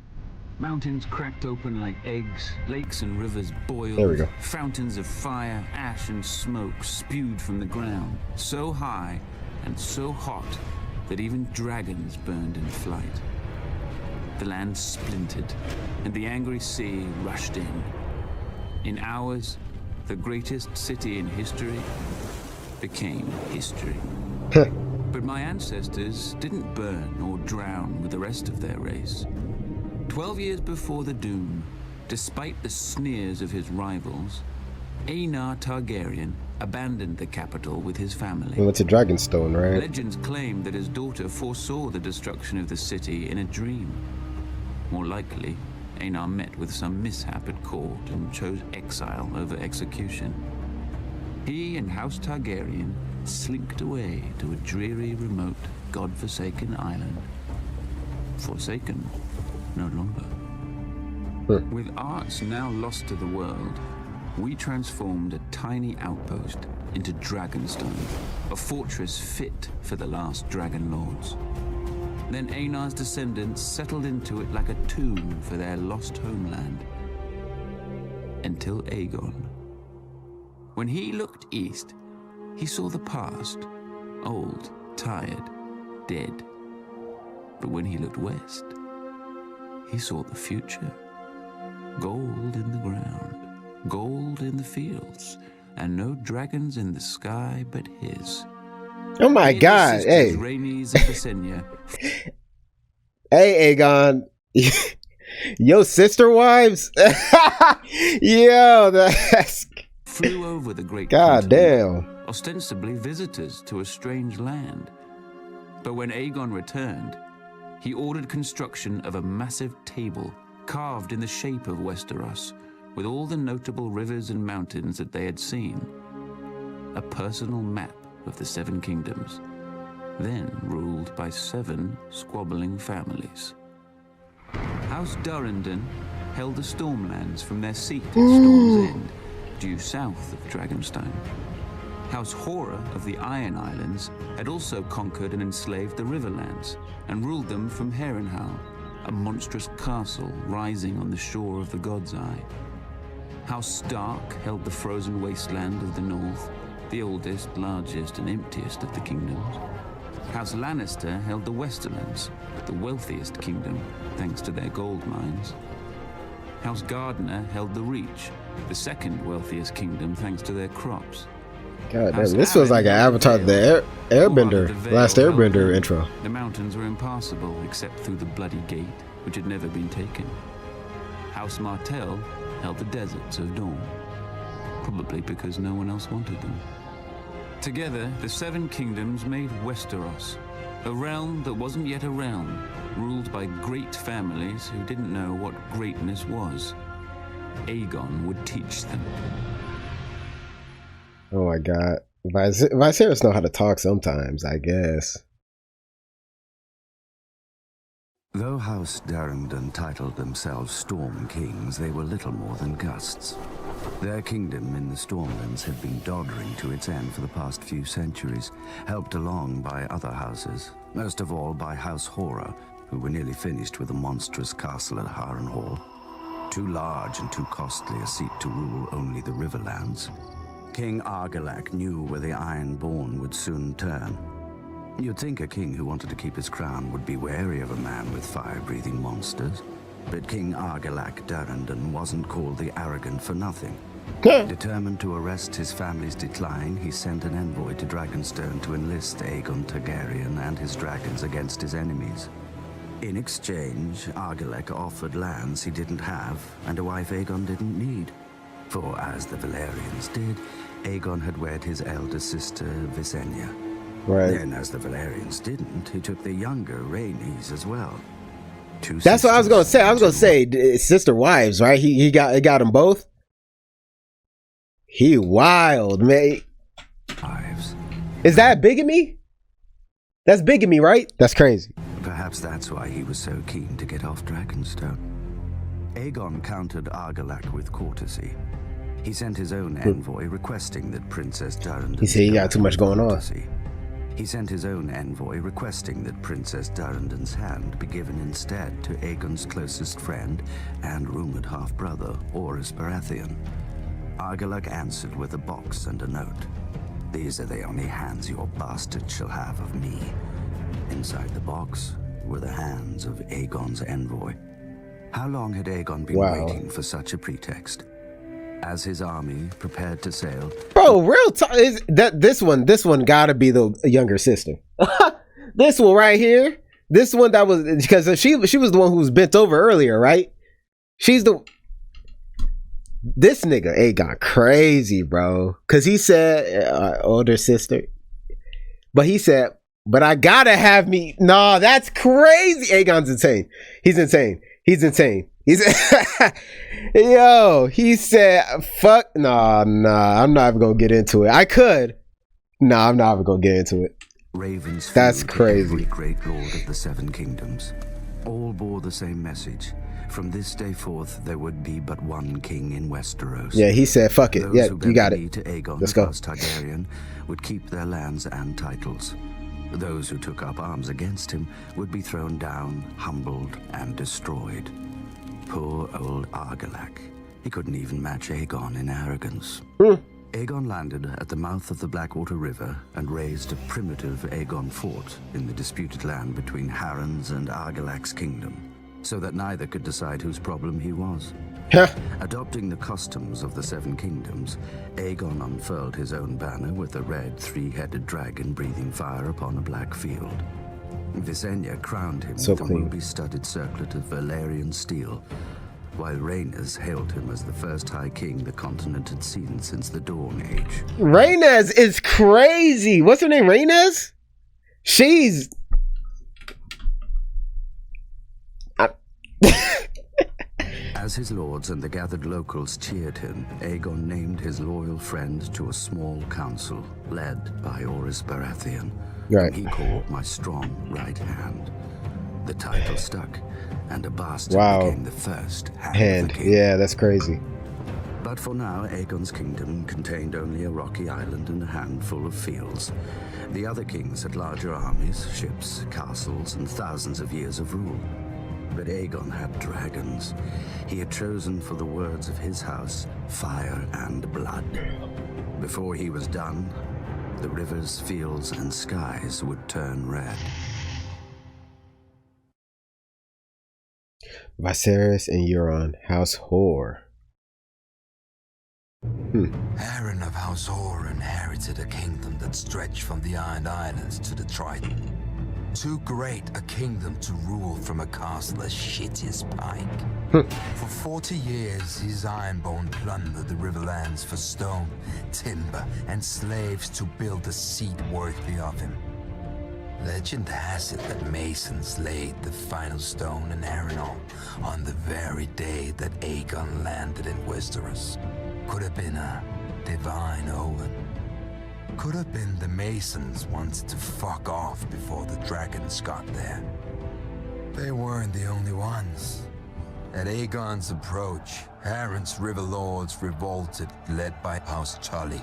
Mountains cracked open like eggs, lakes and rivers boiled. There we go. Fountains of fire, ash and smoke spewed from the ground, so high and so hot that even dragons burned in flight. The land splintered, and the angry sea rushed in. In hours, the greatest city in history became history. But my ancestors didn't burn or drown with the rest of their race. 12 years before the Doom, despite the sneers of his rivals, Aenar Targaryen abandoned the capital with his family. Well, it's a Dragonstone, right? Legends claim that his daughter foresaw the destruction of the city in a dream. More likely, Aenar met with some mishap at court and chose exile over execution. He and House Targaryen slinked away to a dreary, remote, god-forsaken island. Forsaken no longer. With arts now lost to the world, we transformed a tiny outpost into Dragonstone, a fortress fit for the last dragon lords. Then Aenar's descendants settled into it like a tomb for their lost homeland. Until Aegon. When he looked east, he saw the past, old, tired, dead. But when he looked west, he saw the future. Gold in the ground, gold in the fields, and no dragons in the sky but his. Oh my God! Hey, hey, Aegon, yo, sister wives, yo, that's flew over the great. God damn! Ostensibly visitors to a strange land, but when Aegon returned, he ordered construction of a massive table carved in the shape of Westeros, with all the notable rivers and mountains that they had seen. A personal map of the Seven Kingdoms, then ruled by 7 squabbling families. House Durrandon held the Stormlands from their seat at Storm's End, due south of Dragonstone. House Horror of the Iron Islands had also conquered and enslaved the Riverlands and ruled them from Harrenhal, a monstrous castle rising on the shore of the God's Eye. House Stark held the frozen wasteland of the north, the oldest, largest, and emptiest of the kingdoms. House Lannister held the Westerlands, the wealthiest kingdom, thanks to their gold mines. House Gardner held the Reach, the second wealthiest kingdom, thanks to their crops. God damn, this was like an Avatar the Airbender, Last Airbender intro. The mountains were impassable except through the Bloody Gate, which had never been taken. House Martell held the deserts of Dawn, probably because no one else wanted them. Together, the Seven Kingdoms made Westeros, a realm that wasn't yet a realm, ruled by great families who didn't know what greatness was. Aegon would teach them. Oh my god. Viserys know how to talk sometimes, I guess. Though House Darrington titled themselves Storm Kings, they were little more than gusts. Their kingdom in the Stormlands had been doddering to its end for the past few centuries, helped along by other houses, most of all by House Horror, who were nearly finished with a monstrous castle at Harrenhal. Too large and too costly a seat to rule only the Riverlands. King Argilac knew where the Ironborn would soon turn. You'd think a king who wanted to keep his crown would be wary of a man with fire-breathing monsters. But King Argilac Durrandon wasn't called the Arrogant for nothing. Determined to arrest his family's decline, he sent an envoy to Dragonstone to enlist Aegon Targaryen and his dragons against his enemies. In exchange, Argilac offered lands he didn't have and a wife Aegon didn't need. For as the Valerians did, Aegon had wed his elder sister, Visenya. Right. Then, as the Valerians didn't, he took the younger Rhaenys as well. That's what I was gonna say. I was gonna say sister wives, right? He got them both. He wild, man. Wives. Is that bigamy? That's bigamy, right? That's crazy. Perhaps that's why he was so keen to get off Dragonstone. Aegon countered Argilac with courtesy. He sent his own envoy requesting that Princess Durrandon... He said he got too much going on. He sent his own envoy requesting that Princess Durrandon's hand be given instead to Aegon's closest friend and rumored half-brother, Orys Baratheon. Argilac answered with a box and a note. These are the only hands your bastard shall have of me. Inside the box were the hands of Aegon's envoy. How long had Aegon been waiting for such a pretext? As his army prepared to sail... Bro, real talk is that this one gotta be the younger sister. This one right here. This one that was, because she was the one who was bent over earlier, right? She's the... This nigga Aegon crazy, bro. Cause he said older sister. But he said, but I gotta have me. No, that's crazy. Aegon's insane. He's insane. He's insane. He's yo, he said, fuck, nah, I'm not even gonna get into it. I could. Nah, I'm not even gonna get into it. Ravens. That's crazy. Great Lord of the Seven Kingdoms. All bore the same message. From this day forth, there would be but one king in Westeros. Yeah, he said, fuck it. Those yeah, you got it. To Aegon, let's go. Targaryen would keep their lands and titles. Those who took up arms against him would be thrown down, humbled, and destroyed. Poor old Argilac. He couldn't even match Aegon in arrogance. Aegon landed at the mouth of the Blackwater River and raised a primitive Aegon fort in the disputed land between Harren's and Argilac's kingdom, so that neither could decide whose problem he was. Adopting the customs of the Seven Kingdoms, Aegon unfurled his own banner with a red three-headed dragon breathing fire upon a black field. Visenya crowned him with a ruby-studded circlet of Valyrian steel, while Rhaenys hailed him as the first High King the continent had seen since the Dawn Age. Rhaenys is crazy. What's her name? Rhaenys? She's... As his lords and the gathered locals cheered him, Aegon named his loyal friend to a small council led by Orys Baratheon, whom he called my strong right hand. The title stuck, and a bastard became the first hand of the king. Yeah, that's crazy. But for now, Aegon's kingdom contained only a rocky island and a handful of fields. The other kings had larger armies, ships, castles, and thousands of years of rule. But Aegon had dragons. He had chosen for the words of his house, fire and blood. Before he was done, the rivers, fields, and skies would turn red. Viserys and Euron, House Hoare. Harren of House Hoare inherited a kingdom that stretched from the Iron Islands to the Trident. Too great a kingdom to rule from a castle as shitty as Pike. For 40 years, his Ironborn plundered the Riverlands for stone, timber, and slaves to build a seat worthy of him. Legend has it that masons laid the final stone in Harrenhal on the very day that Aegon landed in Westeros. Could have been a divine omen. Could have been the masons wanted to fuck off before the dragons got there. They weren't the only ones. At Aegon's approach, Harren's river lords revolted, led by House Tully.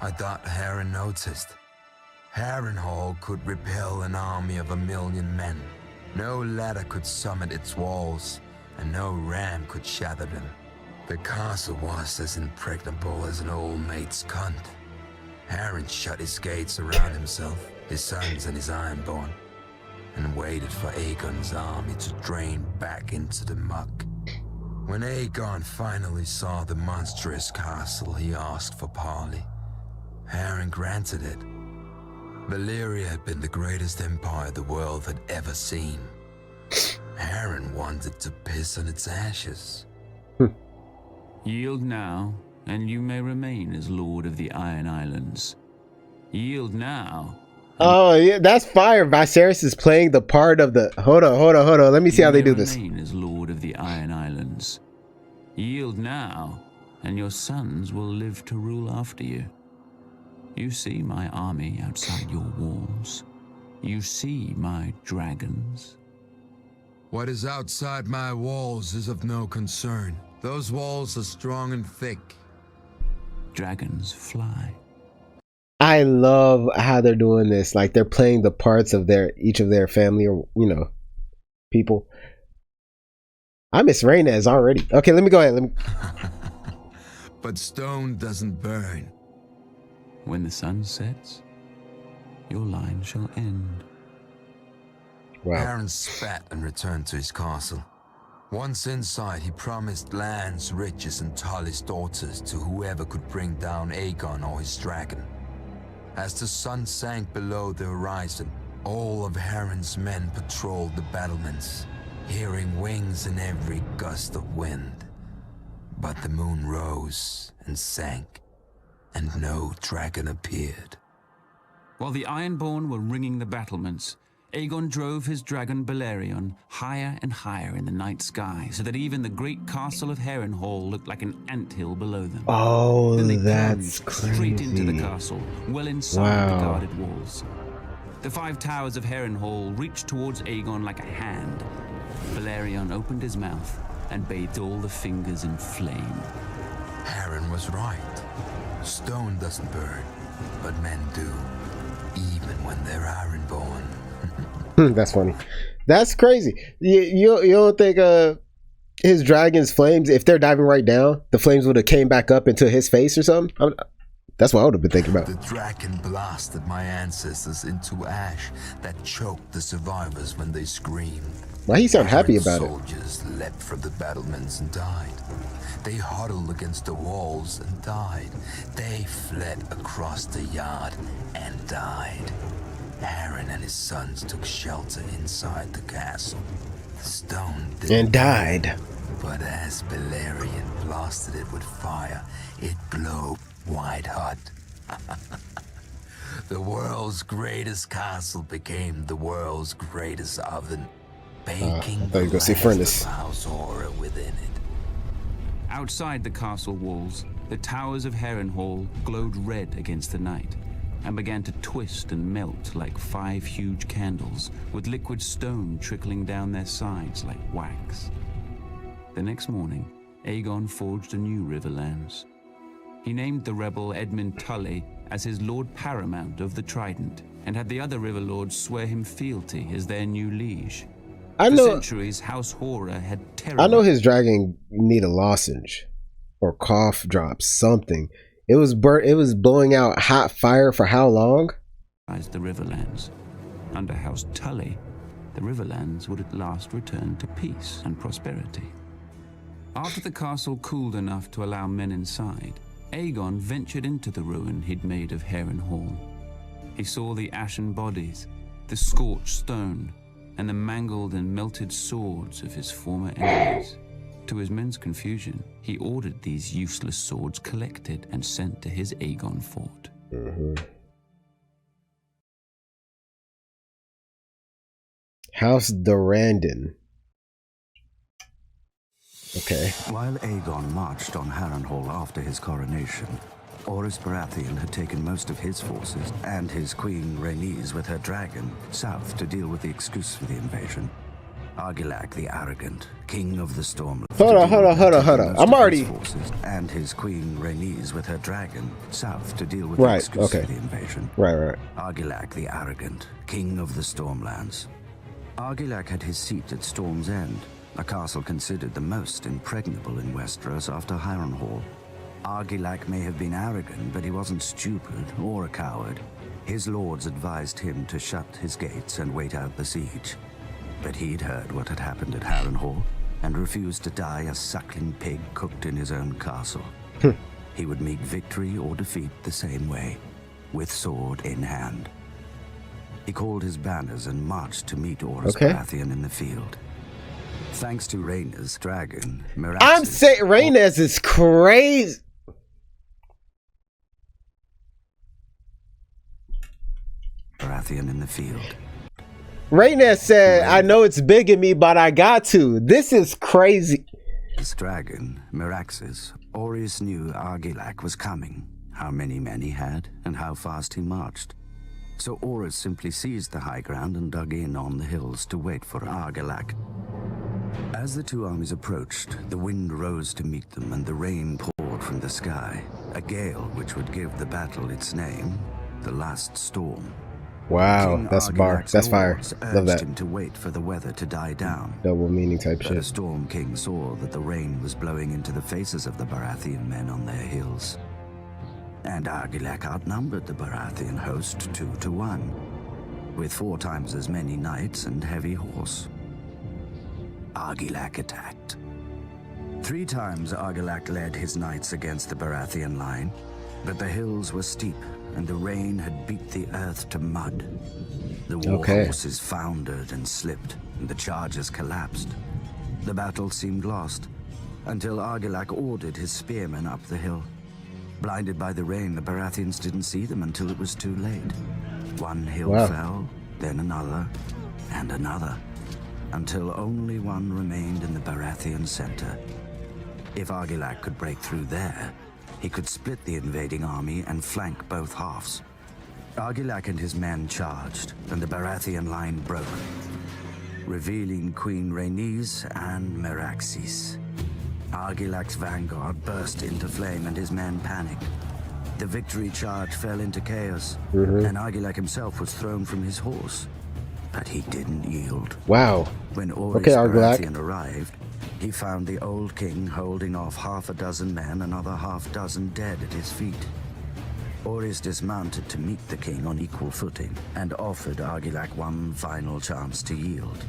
I thought Harren noticed. Harrenhal could repel an army of 1,000,000 men. No ladder could summit its walls, and no ram could shatter them. The castle was as impregnable as an old mate's cunt. Harren shut his gates around himself, his sons, and his Ironborn, and waited for Aegon's army to drain back into the muck. When Aegon finally saw the monstrous castle, he asked for parley. Harren granted it. Valyria had been the greatest empire the world had ever seen. Harren wanted to piss on its ashes. Yield now, and you may remain as Lord of the Iron Islands. Yield now. Oh, yeah, that's fire. Viserys is playing the part of the... Hold on. Let me see how they do this. Remain as Lord of the Iron Islands. Yield now, and your sons will live to rule after you. You see my army outside your walls. You see my dragons. What is outside my walls is of no concern. Those walls are strong and thick. Dragons fly. I love how they're doing this. Like, they're playing the parts of each of their family, or, people. I miss Rhaenys already. Okay, let me go ahead. But stone doesn't burn. When the sun sets, your line shall end. Wow. Harren spat and returned to his castle. Once inside, he promised lands, riches, and Tully's daughters to whoever could bring down Aegon or his dragon. As the sun sank below the horizon, all of Harren's men patrolled the battlements, hearing wings in every gust of wind. But the moon rose and sank, and no dragon appeared. While the Ironborn were ringing the battlements, Aegon drove his dragon Balerion higher and higher in the night sky, so that even the great castle of Harrenhal looked like an anthill below them. Oh, then they that's plunged straight into the castle, well inside the guarded walls. The 5 towers of Harrenhal reached towards Aegon like a hand. Balerion opened his mouth and bathed all the fingers in flame. Harren was right. Stone doesn't burn, but men do, even when they're Ironborn. That's funny. That's crazy. You don't think his dragon's flames, if they're diving right down, the flames would have came back up into his face or something? That's what I would have been thinking about. The dragon blasted my ancestors into ash that choked the survivors when they screamed. Why he sound happy about it? Soldiers leapt from the battlements and died. They huddled against the walls and died. They fled across the yard and died. Harren and his sons took shelter inside the castle. The stone and died. But as Balerion blasted it with fire, it glowed white hot. The world's greatest castle became the world's greatest oven, baking the last of House Hoare within it. Outside the castle walls, the towers of Harrenhal glowed red against the night, and began to twist and melt like 5 huge candles, with liquid stone trickling down their sides like wax. The next morning, Aegon forged a new Riverlands. He named the rebel Edmund Tully as his Lord Paramount of the Trident, and had the other river lords swear him fealty as their new liege. For centuries, House Horror had terror. I know his dragon need a lozenge or cough drops, something. It was blowing out hot fire for how long? The Riverlands. Under House Tully, the Riverlands would at last return to peace and prosperity. After the castle cooled enough to allow men inside, Aegon ventured into the ruin he'd made of Harrenhal. He saw the ashen bodies, the scorched stone, and the mangled and melted swords of his former enemies. To his men's confusion, he ordered these useless swords collected and sent to his Aegon fort. House Durrandon. Okay. While Aegon marched on Harrenhal after his coronation, Orys Baratheon had taken most of his forces and his queen Rhaenys with her dragon south to deal with the excuse for the invasion. Argilac the Arrogant, king of the Stormlands. Hold on. I'm already. Forces and his queen Rhaenys with her dragon south to deal with the excuse for the invasion. Right. Argilac the Arrogant, king of the Stormlands. Argilac had his seat at Storm's End, a castle considered the most impregnable in Westeros after Harrenhal. Argilac may have been arrogant, but he wasn't stupid or a coward. His lords advised him to shut his gates and wait out the siege. But he'd heard what had happened at Harrenhal and refused to die a suckling pig cooked in his own castle. He would meet victory or defeat the same way, with sword in hand. He called his banners and marched to meet Orys Baratheon in the field. Thanks to Rhaenyra's dragon, Meraxes... I'm saying Rhaenys is crazy. Baratheon in the field. Rhaenys said, I know it's big in me, but I got to. This is crazy. His dragon, Meraxes, Orys knew Argilac was coming, how many men he had, and how fast he marched. So Orys simply seized the high ground and dug in on the hills to wait for Argilac. As the two armies approached, the wind rose to meet them and the rain poured from the sky, a gale which would give the battle its name, the Last Storm. Wow, that's fire. Love that. Him to wait for the weather to die down. Double meaning type shit. The Storm King saw that the rain was blowing into the faces of the Baratheon men on their hills. And Argilac outnumbered the Baratheon host 2-1, with 4 times as many knights and heavy horse. Argilac attacked. 3 times Argilac led his knights against the Baratheon line, but the hills were steep and the rain had beat the earth to mud. The war horses foundered and slipped, and the chargers collapsed. The battle seemed lost, until Argilac ordered his spearmen up the hill. Blinded by the rain, the Baratheons didn't see them until it was too late. One hill fell, then another, and another, until only one remained in the Baratheon center. If Argilac could break through there, he could split the invading army and flank both halves. Argilac and his men charged, and the Baratheon line broke, revealing Queen Rhaenys and Meraxes. Argilac's vanguard burst into flame and his men panicked. The victory charge fell into chaos, and Argilac himself was thrown from his horse. But he didn't yield. Wow. When Orys Baratheon arrived, he found the old king holding off half a dozen men, another half dozen dead at his feet. Orys dismounted to meet the king on equal footing and offered Argilac one final chance to yield.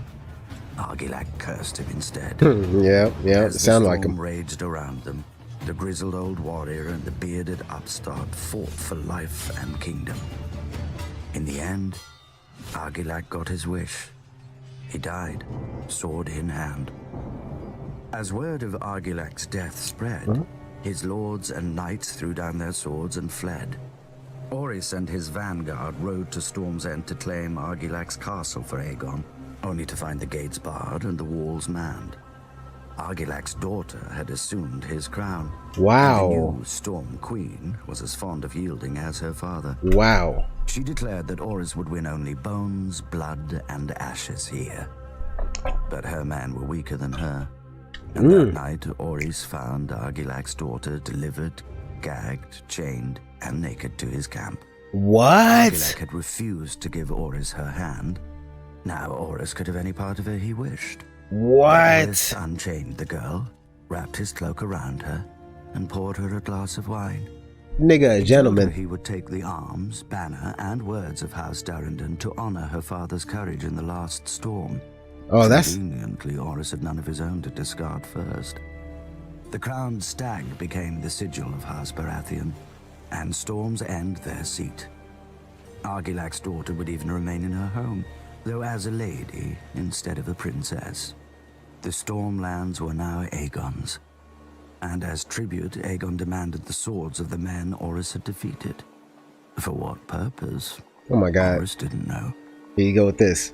Argilac cursed him instead. It sounded like him. Raged around them. The grizzled old warrior and the bearded upstart fought for life and kingdom. In the end, Argilac got his wish. He died, sword in hand. As word of Argilac's death spread, his lords and knights threw down their swords and fled. Orys and his vanguard rode to Storm's End to claim Argilac's castle for Aegon, only to find the gates barred and the walls manned. Argilac's daughter had assumed his crown. Wow. And the new Storm Queen was as fond of yielding as her father. Wow. She declared that Orys would win only bones, blood, and ashes here. But her men were weaker than her. And that night, Oris found Argilac's daughter delivered, gagged, chained, and naked to his camp. What? Argilac had refused to give Oris her hand. Now Oris could have any part of her he wished. What? Oris unchained the girl, wrapped his cloak around her, and poured her a glass of wine. Nigga, a gentleman. He would take the arms, banner, and words of House Durrandon to honor her father's courage in the last storm. Oh, that's... Conveniently, Oris had none of his own to discard first. The crowned stag became the sigil of House Baratheon, and Storm's End their seat. Argilac's daughter would even remain in her home, though as a lady instead of a princess. The Stormlands were now Aegon's, and as tribute, Aegon demanded the swords of the men Oris had defeated. For what purpose? Oh my God. Oris didn't know. Here you go with this.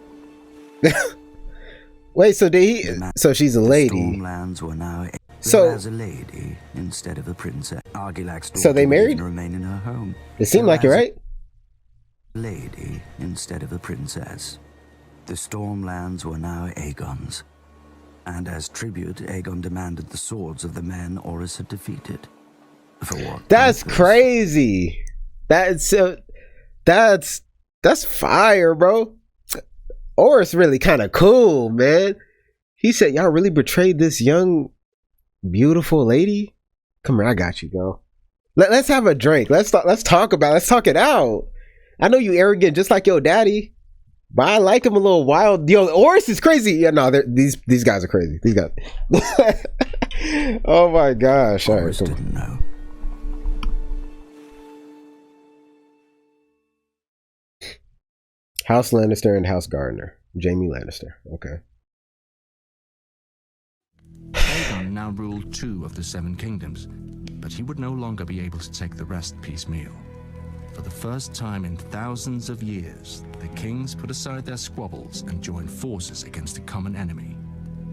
Wait, so did he... So she's a lady. Stormlands were now... So... as a lady instead of a princess. Argilac's daughter so they married? would remain in her home. It seemed like it, right? Lady instead of a princess. The Stormlands were now Aegon's, and as tribute, Aegon demanded the swords of the men Oris had defeated. For what? That's purpose? crazy. That's fire, bro. Oris really kind of cool, man. He said, "Y'all really betrayed this young, beautiful lady." Come here, I got you, bro. Let's have a drink. Let's talk it out. I know you arrogant, just like your daddy, but I like him a little wild. Yo, Oris is crazy. Yeah, no, these guys are crazy. These guys. Oh my gosh! All right, didn't know. House Lannister and House Gardner. Jaime Lannister. Okay. Aegon now ruled 2 of the 7 kingdoms, but he would no longer be able to take the rest piecemeal. For the first time in thousands of years, the kings put aside their squabbles and joined forces against a common enemy.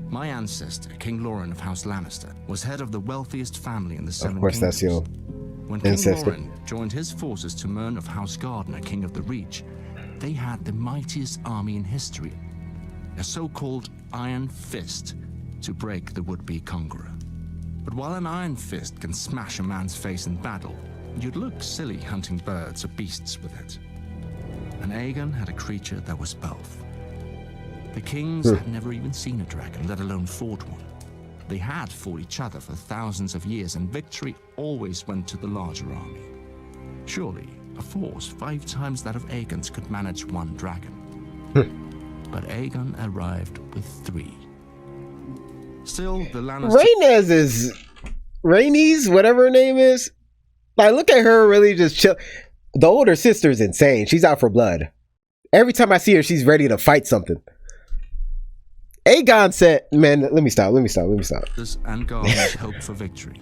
My ancestor, King Loren of House Lannister, was head of the wealthiest family in the 7 kingdoms. Of course, that's your When ancestor. King Loren joined his forces to Mern of House Gardner, King of the Reach, they had the mightiest army in history, a so-called Iron Fist, to break the would-be conqueror. But while an iron fist can smash a man's face in battle, you'd look silly hunting birds or beasts with it. And Aegon had a creature that was both. The kings had never even seen a dragon, let alone fought one. They had fought each other for thousands of years, and victory always went to the larger army. Surely, a force 5 times that of Aegon's could manage 1 dragon. But Aegon arrived with 3. Still, the Lannisters... Rhaenys, whatever her name is. Like, look at her really just chill. The older sister's insane. She's out for blood. Every time I see her, she's ready to fight something. Aegon said, man, let me stop. And Gardens hoped for victory.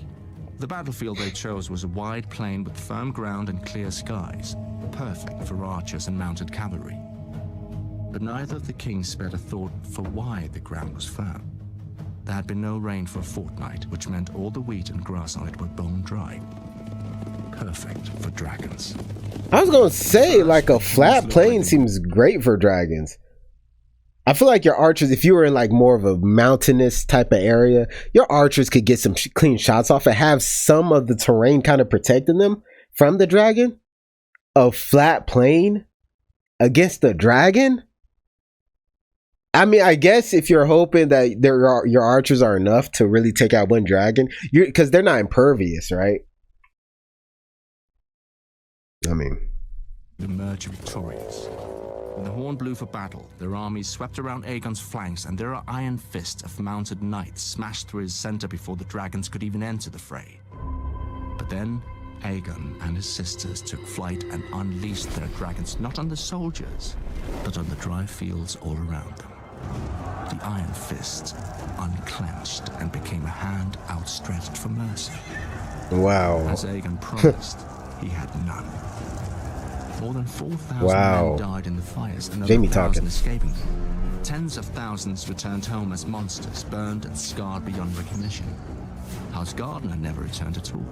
The battlefield they chose was a wide plain with firm ground and clear skies, perfect for archers and mounted cavalry. But neither of the kings spared a thought for why the ground was firm. There had been no rain for a fortnight, which meant all the wheat and grass on it were bone dry. Perfect for dragons. I was gonna say, like, a flat plain seems great for dragons. I feel like your archers, if you were in like more of a mountainous type of area, your archers could get some clean shots off and have some of the terrain kind of protecting them from the dragon. A flat plain against the dragon? I mean, I guess if you're hoping that your archers are enough to really take out one dragon, because they're not impervious, right? I mean, emerged victorious. When the horn blew for battle, their armies swept around Aegon's flanks, and their iron fists of mounted knights smashed through his center before the dragons could even enter the fray. But then, Aegon and his sisters took flight and unleashed their dragons not on the soldiers, but on the dry fields all around them. The iron fist unclenched and became a hand outstretched for mercy. Wow. As Aegon promised, he had none. More than 4,000 men died in the fires, and over 1,000 escaping them. Tens of thousands returned home as monsters, burned and scarred beyond recognition. House Gardner never returned at all.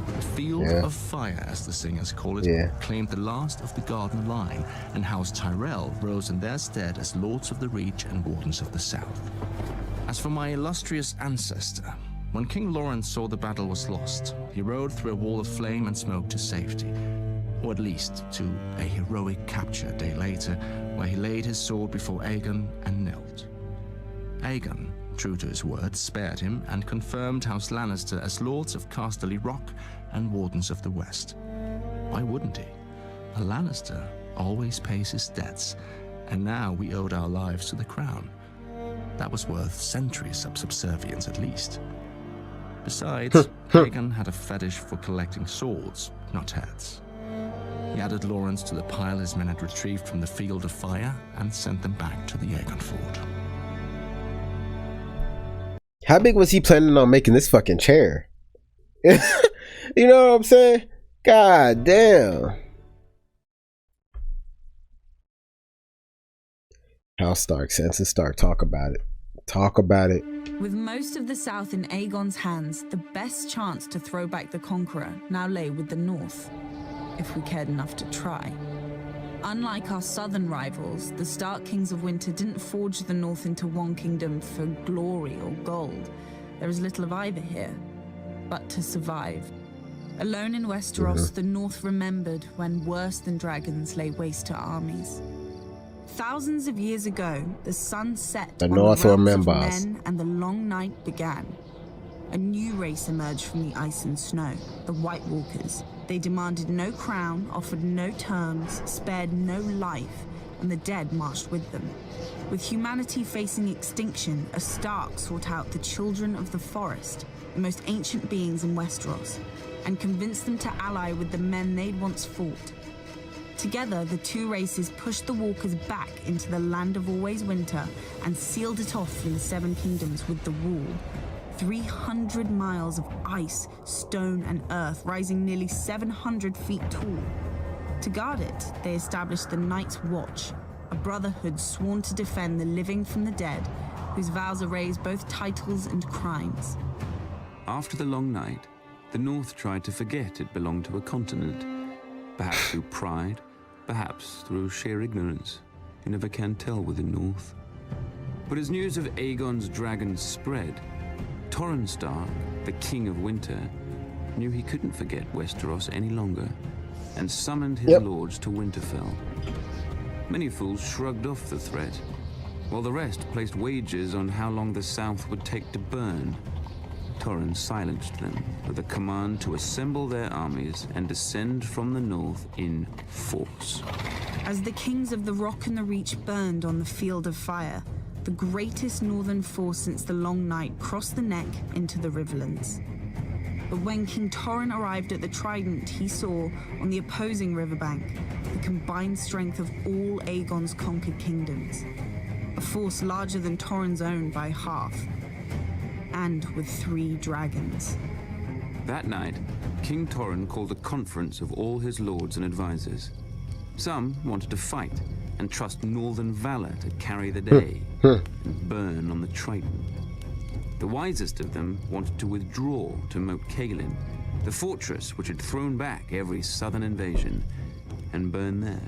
The Field of Fire, as the singers call it, claimed the last of the Gardner line, and House Tyrell rose in their stead as Lords of the Reach and Wardens of the South. As for my illustrious ancestor, when King Lawrence saw the battle was lost, he rode through a wall of flame and smoke to safety, or at least to a heroic capture a day later, where he laid his sword before Aegon and knelt. Aegon, true to his word, spared him and confirmed House Lannister as Lords of Casterly Rock and Wardens of the West. Why wouldn't he? A Lannister always pays his debts, and now we owed our lives to the crown. That was worth centuries of subservience at least. Besides, Aegon had a fetish for collecting swords, not heads. He added Lawrence to the pile his men had retrieved from the Field of Fire and sent them back to the Aegon Fort. How big was he planning on making this fucking chair? You know what I'm saying? God damn. House Stark, Sansa Stark, talk about it. Talk about it. With most of the south in Aegon's hands, the best chance to throw back the Conqueror now lay with the north, if we cared enough to try. Unlike our southern rivals, the Stark Kings of Winter didn't forge the north into one kingdom for glory or gold. There is little of either here, but to survive. Alone in Westeros, the north remembered when worse than dragons lay waste to armies. Thousands of years ago, the sun set on the realms of men and the long night began. A new race emerged from the ice and snow, the White Walkers. They demanded no crown, offered no terms, spared no life, and the dead marched with them. With humanity facing extinction, a Stark sought out the children of the forest, the most ancient beings in Westeros, and convinced them to ally with the men they'd once fought. Together, the two races pushed the Walkers back into the land of always winter and sealed it off from the Seven Kingdoms with the Wall. 300 miles of ice, stone, and earth, rising nearly 700 feet tall. To guard it, they established the Night's Watch, a brotherhood sworn to defend the living from the dead, whose vows erase both titles and crimes. After the long night, the North tried to forget it belonged to a continent. Perhaps through pride, perhaps through sheer ignorance. You never can tell with the North. But as news of Aegon's dragons spread, Torrhen Stark, the King of Winter, knew he couldn't forget Westeros any longer, and summoned his lords to Winterfell. Many fools shrugged off the threat, while the rest placed wagers on how long the South would take to burn. Torrhen silenced them with a command to assemble their armies and descend from the north in force. As the kings of the Rock and the Reach burned on the Field of Fire, the greatest northern force since the Long Night crossed the neck into the Riverlands. But when King Torrhen arrived at the Trident, he saw, on the opposing riverbank, the combined strength of all Aegon's conquered kingdoms. A force larger than Torrhen's own by half, and with 3 dragons. That night, King Torrhen called a conference of all his lords and advisors. Some wanted to fight and trust northern valor to carry the day and burn on the Trident. The wisest of them wanted to withdraw to Moat Cailin, the fortress which had thrown back every southern invasion, and burn there.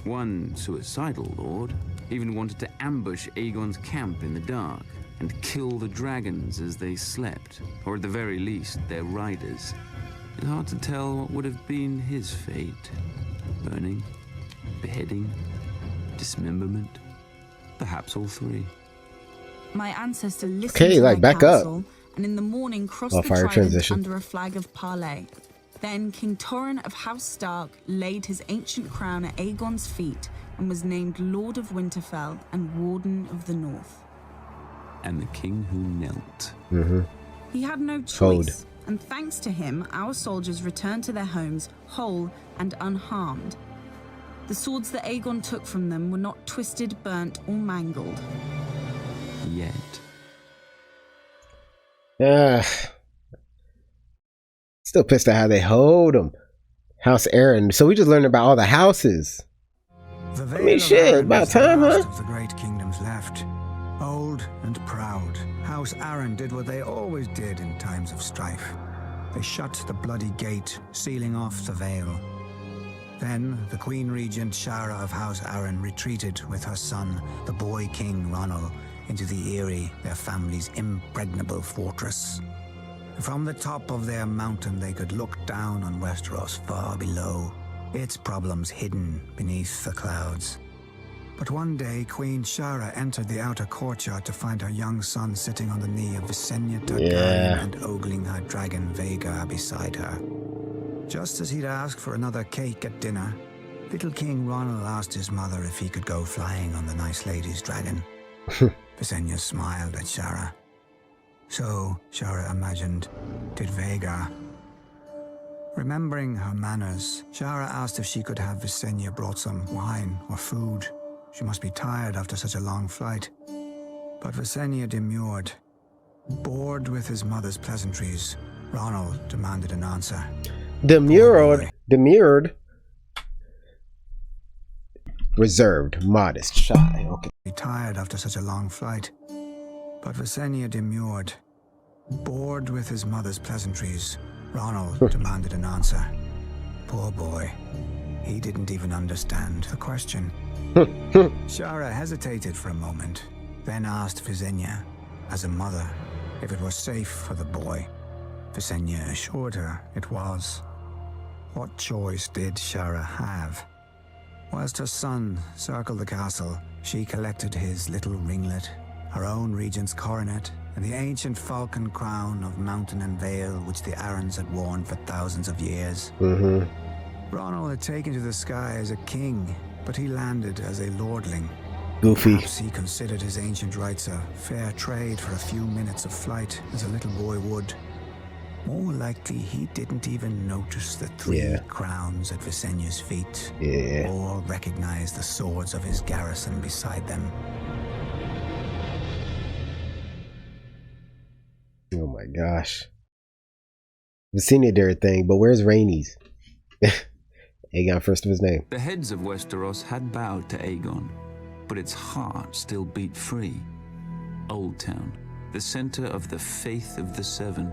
One suicidal lord even wanted to ambush Aegon's camp in the dark and kill the dragons as they slept, or at the very least, their riders. It's hard to tell what would have been his fate. Burning, beheading, dismemberment, perhaps all 3. My ancestor listened to like, my back counsel, up. and in the morning crossed the Fire Trident transition. under a flag of parley. Then King Torrhen of House Stark laid his ancient crown at Aegon's feet and was named Lord of Winterfell and Warden of the North. And the king who knelt. He had no choice, and thanks to him, our soldiers returned to their homes whole and unharmed. The swords that Aegon took from them were not twisted, burnt, or mangled. Yet. Still pissed at how they hold them. House Aaron. So we just learned about all the houses. The I mean, shit, about time, huh? Of the great kingdoms left. Old and proud, House Aaron did what they always did in times of strife. They shut the bloody gate, sealing off the Vale. Then the Queen Regent Shara of House Aaron retreated with her son, the boy King Ronald, into the Eyrie, their family's impregnable fortress. From the top of their mountain, they could look down on Westeros far below, its problems hidden beneath the clouds. But one day, Queen Shara entered the outer courtyard to find her young son sitting on the knee of Visenya Targaryen and ogling her dragon Vhagar beside her. Just as he'd asked for another cake at dinner, little King Ronald asked his mother if he could go flying on the nice lady's dragon. Visenya smiled at Shara. So, Shara imagined, did Vhagar. Remembering her manners, Shara asked if she could have Visenya brought some wine or food. She must be tired after such a long flight. But Visenya demurred. Bored with his mother's pleasantries, Ronald demanded an answer. Demurred. Reserved, modest, shy. Okay. Tired after such a long flight. But Visenya demurred. Bored with his mother's pleasantries, Ronald demanded an answer. Poor boy. He didn't even understand the question. Shara hesitated for a moment, then asked Visenya, as a mother, if it was safe for the boy. Visenya assured her it was. What choice did Shara have? Whilst her son circled the castle, she collected his little ringlet, her own regent's coronet, and the ancient falcon crown of mountain and vale which the Arryns had worn for thousands of years. Ronald had taken to the sky as a king, but he landed as a lordling. Goofy. Perhaps he considered his ancient rights a fair trade for a few minutes of flight, as a little boy would. More likely, he didn't even notice the three crowns at Visenya's feet, or recognize the swords of his garrison beside them. Oh my gosh. Visenya did her thing, but where's Rhaenys? Aegon first of his name. The heads of Westeros had bowed to Aegon, but its heart still beat free. Old Town, the center of the faith of the Seven.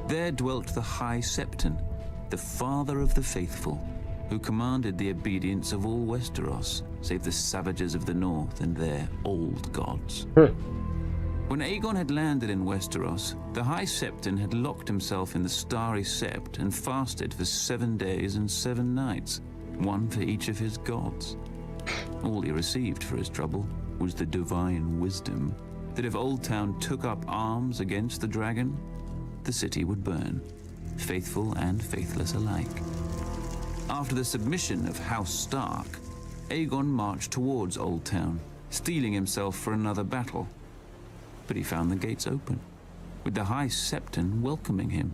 There dwelt the High Septon, the father of the faithful, who commanded the obedience of all Westeros, save the savages of the north and their old gods. When Aegon had landed in Westeros, the High Septon had locked himself in the Starry Sept and fasted for 7 days and 7 nights, one for each of his gods. All he received for his trouble was the divine wisdom that if Old Town took up arms against the dragon, the city would burn, faithful and faithless alike. After the submission of House Stark, Aegon marched towards Old Town, steeling himself for another battle. But he found the gates open, with the High Septon welcoming him.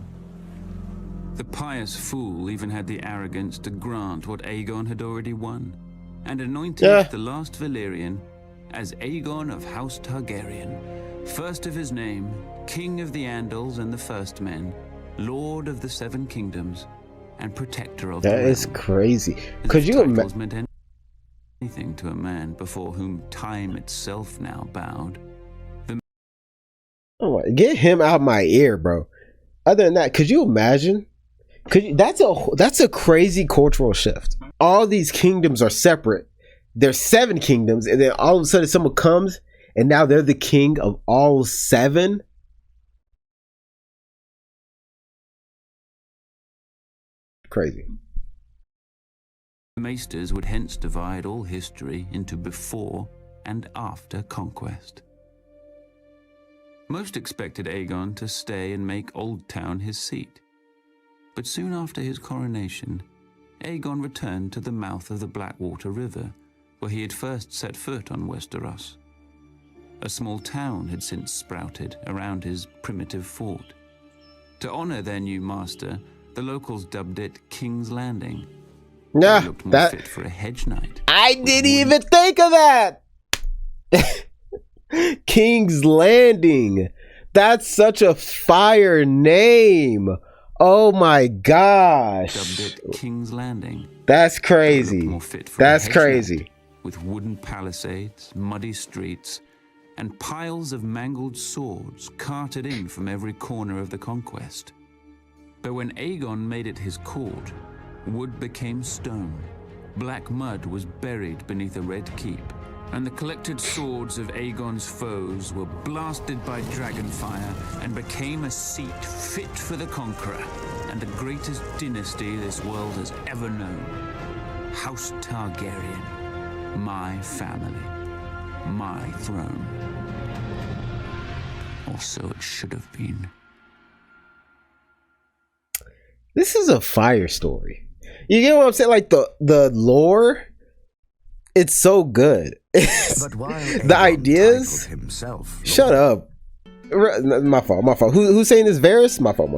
The pious fool even had the arrogance to grant what Aegon had already won, and anointed the last Valyrian as Aegon of House Targaryen, first of his name, King of the Andals and the First Men, Lord of the Seven Kingdoms, and Protector of the realm. That is crazy. Could you imagine? Meant anything to a man before whom time itself now bowed. Oh, get him out my ear, bro. Other than that, could you imagine? That's a crazy cultural shift. All these kingdoms are separate. There's 7 kingdoms, and then all of a sudden someone comes and now they're the king of all 7. Crazy. The Maesters would hence divide all history into before and after conquest. Most expected Aegon to stay and make Old Town his seat. But soon after his coronation, Aegon returned to the mouth of the Blackwater River, where he had first set foot on Westeros. A small town had since sprouted around his primitive fort. To honor their new master, the locals dubbed it King's Landing. Nah, it looked more fit for a hedge knight. I didn't even think of that. King's Landing. That's such a fire name. Oh my gosh. Dubbed it King's Landing. That's crazy. That's crazy. Knight, with wooden palisades, muddy streets, and piles of mangled swords carted in from every corner of the conquest. But when Aegon made it his court, wood became stone. Black mud was buried beneath a red keep, and the collected swords of Aegon's foes were blasted by dragonfire and became a seat fit for the conqueror and the greatest dynasty this world has ever known. House Targaryen, my family, my throne. Or so it should have been. This is a fire story. You get what I'm saying? Like the lore, it's so good. But while the ideas himself, shut up. My fault. Who's saying this? Varys? My fault.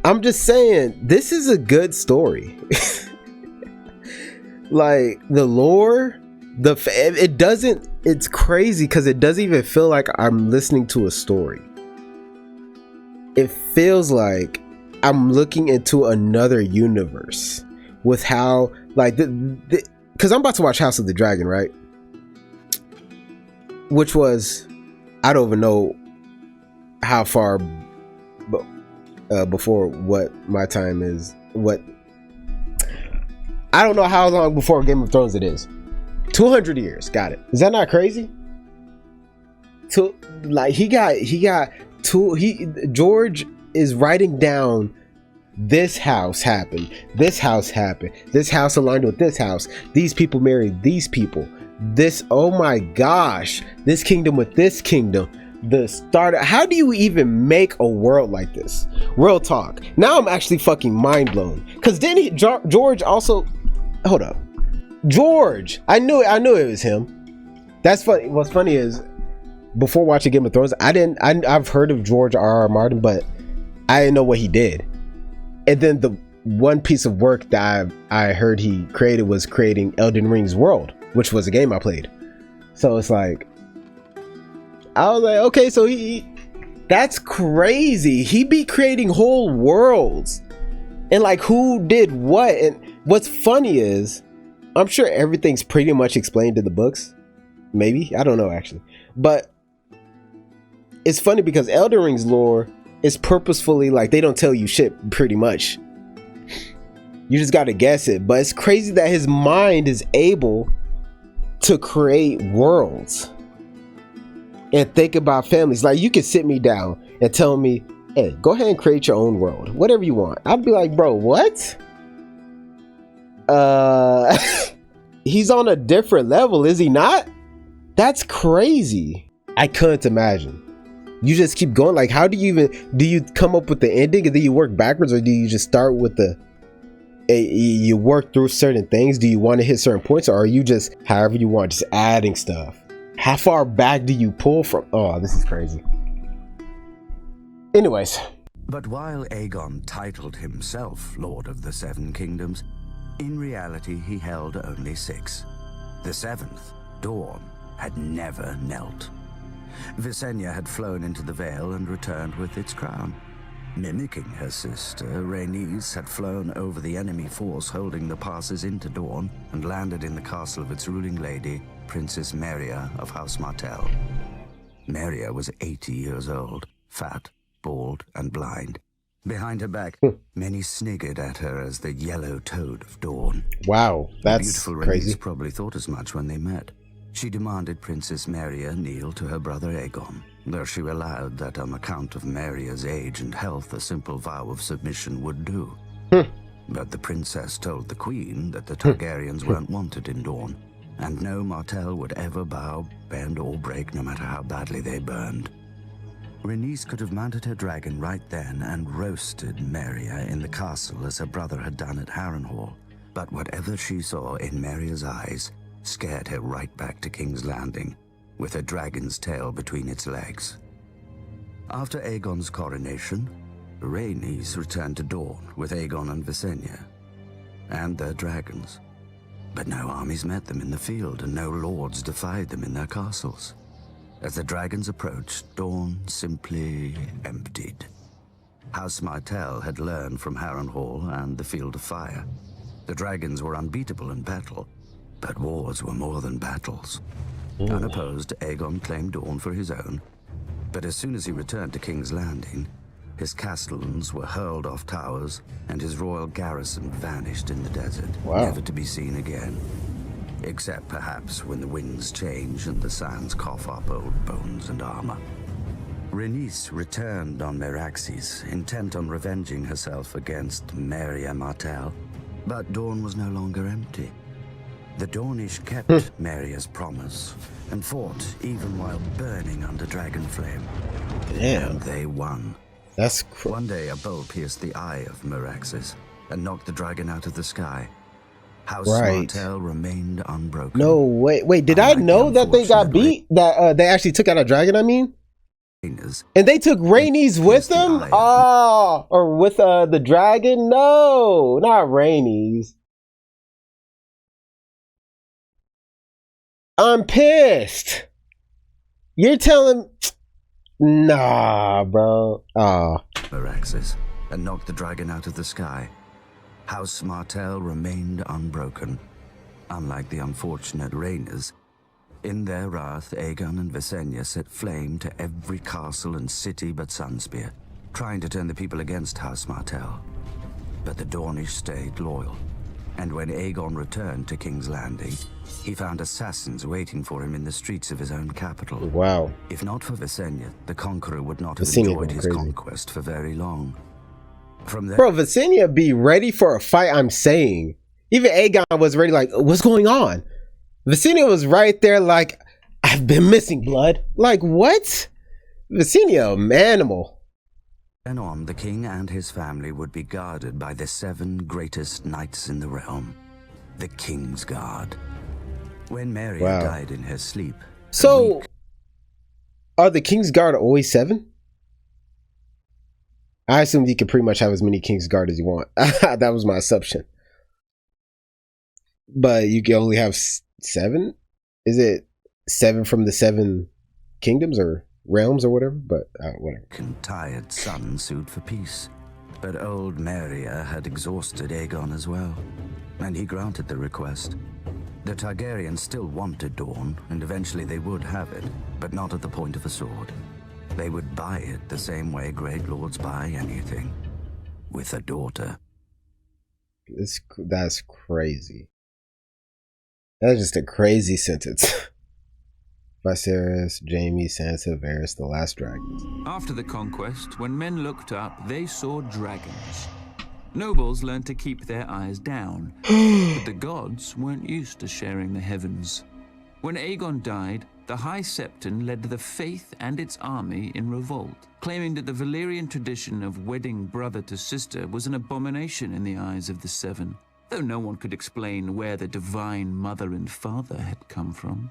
I'm just saying this is a good story. Like the lore, it's crazy because it doesn't even feel like I'm listening to a story. It feels like I'm looking into another universe with how, like, because I'm about to watch House of the Dragon, right? Which was, I don't even know how far before what my time is. I don't know how long before Game of Thrones it is. 200 years. Got it. Is that not crazy? George is writing down, this house happened, this house happened, this house aligned with this house, these people married these people, this, oh my gosh, this kingdom with this kingdom, the starter. How do you even make a world like this? Real talk. Now I'm actually fucking mind blown. Because then George also, hold up, George, I knew it was him. That's funny. What's funny is, before watching Game of Thrones, I've heard of George R.R. Martin, but I didn't know what he did. And then the one piece of work that I heard he created was creating Elden Ring's world, which was a game I played. So it's like, I was like, okay, so that's crazy. He be creating whole worlds. And like, who did what? And what's funny is, I'm sure everything's pretty much explained in the books. Maybe, I don't know actually. But it's funny because Elden Ring's lore is purposefully like, they don't tell you shit pretty much. You just gotta guess it. But it's crazy that his mind is able to create worlds and think about families. Like, you could sit me down and tell me, hey, go ahead and create your own world, whatever you want. I'd be like, bro, what? He's on a different level, is he not? That's crazy. I couldn't imagine. You just keep going. Like, how do you come up with the ending and then you work backwards, or do you just start with you work through certain things? Do you want to hit certain points, or are you just however you want, just adding stuff? How far back do you pull from? Oh, this is crazy. Anyways. But while Aegon titled himself Lord of the Seven Kingdoms, in reality he held only 6. The 7th, Dawn, had never knelt. Visenya had flown into the Vale and returned with its crown. Mimicking her sister, Rhaenys had flown over the enemy force holding the passes into Dawn and landed in the castle of its ruling lady, Princess Meria of House Martell. Meria was 80 years old, fat, bald, and blind. Behind her back, many sniggered at her as the yellow toad of Dawn. Wow, that's beautiful crazy. Rhaenys probably thought as much when they met. She demanded Princess Meria kneel to her brother Aegon, though she allowed that on account of Meria's age and health, a simple vow of submission would do. But the princess told the queen that the Targaryens weren't wanted in Dawn, and no Martell would ever bow, bend, or break, no matter how badly they burned. Rhaenys could have mounted her dragon right then and roasted Meria in the castle as her brother had done at Harrenhal, but whatever she saw in Meria's eyes scared her right back to King's Landing, with her dragon's tail between its legs. After Aegon's coronation, Rhaenys returned to Dawn with Aegon and Visenya, and their dragons. But no armies met them in the field, and no lords defied them in their castles. As the dragons approached, Dawn simply emptied. House Martell had learned from Harrenhal and the Field of Fire. The dragons were unbeatable in battle, but wars were more than battles. Unopposed, Aegon claimed Dawn for his own, but as soon as he returned to King's Landing, his castellans were hurled off towers, and his royal garrison vanished in the desert, never to be seen again. except perhaps when the winds change and the sands cough up old bones and armor. Renice returned on Meraxes, intent on revenging herself against Maria Martel, but Dawn was no longer empty. The Dornish kept Maria's promise and fought even while burning under dragon flame. Damn. And they won. That's One day a bolt pierced the eye of Meraxes and knocked the dragon out of the sky. House Martell remained unbroken. No, wait, did I know that they got beat? That they actually took out a dragon, I mean? And they took Rhaenys with them? Oh, or with the dragon? No, not Rhaenys. I'm pissed. You're telling... Nah, bro. Oh. Meraxes and knocked the dragon out of the sky. House Martell remained unbroken. Unlike the unfortunate Rhaenys, in their wrath, Aegon and Visenya set flame to every castle and city but Sunspear, trying to turn the people against House Martell. But the Dornish stayed loyal, and when Aegon returned to King's Landing, he found assassins waiting for him in the streets of his own capital. Wow. If not for Visenya, the Conqueror would not have enjoyed his conquest for very long. From there, bro, Visenya be ready for a fight, I'm saying. Even Aegon was ready, like, what's going on? Visenya was right there like, I've been missing blood. Like, what? Visenya, a manimal. Then on, the king and his family would be guarded by the 7 greatest knights in the realm, the King's Guard. When Mary died in her sleep... So, are the King's Guard always 7? I assumed you could pretty much have as many King's Guard as you want. That was my assumption. But you can only have 7? Is it 7 from the 7 kingdoms or realms or whatever? But whatever. Tired son sued for peace. But old Maria had exhausted Aegon as well, and he granted the request. The Targaryens still wanted Dawn, and eventually they would have it, but not at the point of a sword. They would buy it the same way great lords buy anything, with a daughter. That's crazy. That's just a crazy sentence. Viserys, Jaime, Sansa, Varys, the last dragons. After the conquest, when men looked up, they saw dragons. Nobles learned to keep their eyes down, but the gods weren't used to sharing the heavens. When Aegon died, the High Septon led the Faith and its army in revolt, claiming that the Valyrian tradition of wedding brother to sister was an abomination in the eyes of the Seven, though no one could explain where the divine mother and father had come from.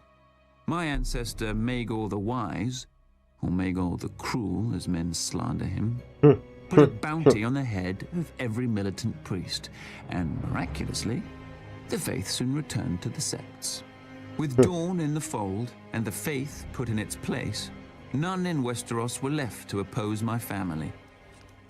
My ancestor Maegor the Wise, or Maegor the Cruel as men slander him, put a bounty on the head of every militant priest, and miraculously, the faith soon returned to the sects. With Dawn in the fold and the faith put in its place, none in Westeros were left to oppose my family.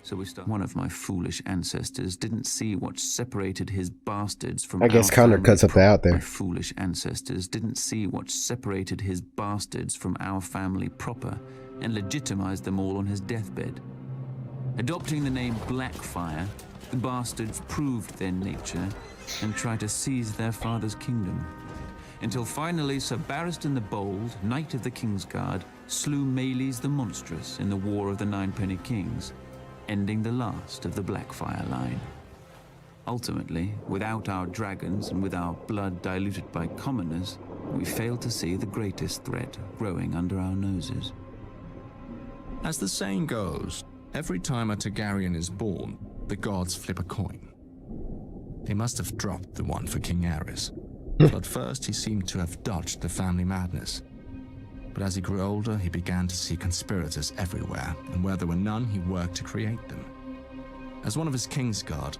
So we started. One of my foolish ancestors didn't see what separated his bastards from I guess Connor cuts up the out there. My foolish ancestors didn't see what separated his bastards from our family proper and legitimized them all on his deathbed. Adopting the name Blackfire, the bastards proved their nature and tried to seize their father's kingdom. Until finally Sir Barristan the Bold, Knight of the King's Guard, slew Meleys the Monstrous in the War of the Ninepenny Kings, ending the last of the Blackfire line. Ultimately, without our dragons and with our blood diluted by commoners, we failed to see the greatest threat growing under our noses. As the saying goes, every time a Targaryen is born, the gods flip a coin. They must have dropped the one for King Aerys. So at first he seemed to have dodged the family madness. But as he grew older, he began to see conspirators everywhere, and where there were none, he worked to create them. As one of his King's Guard,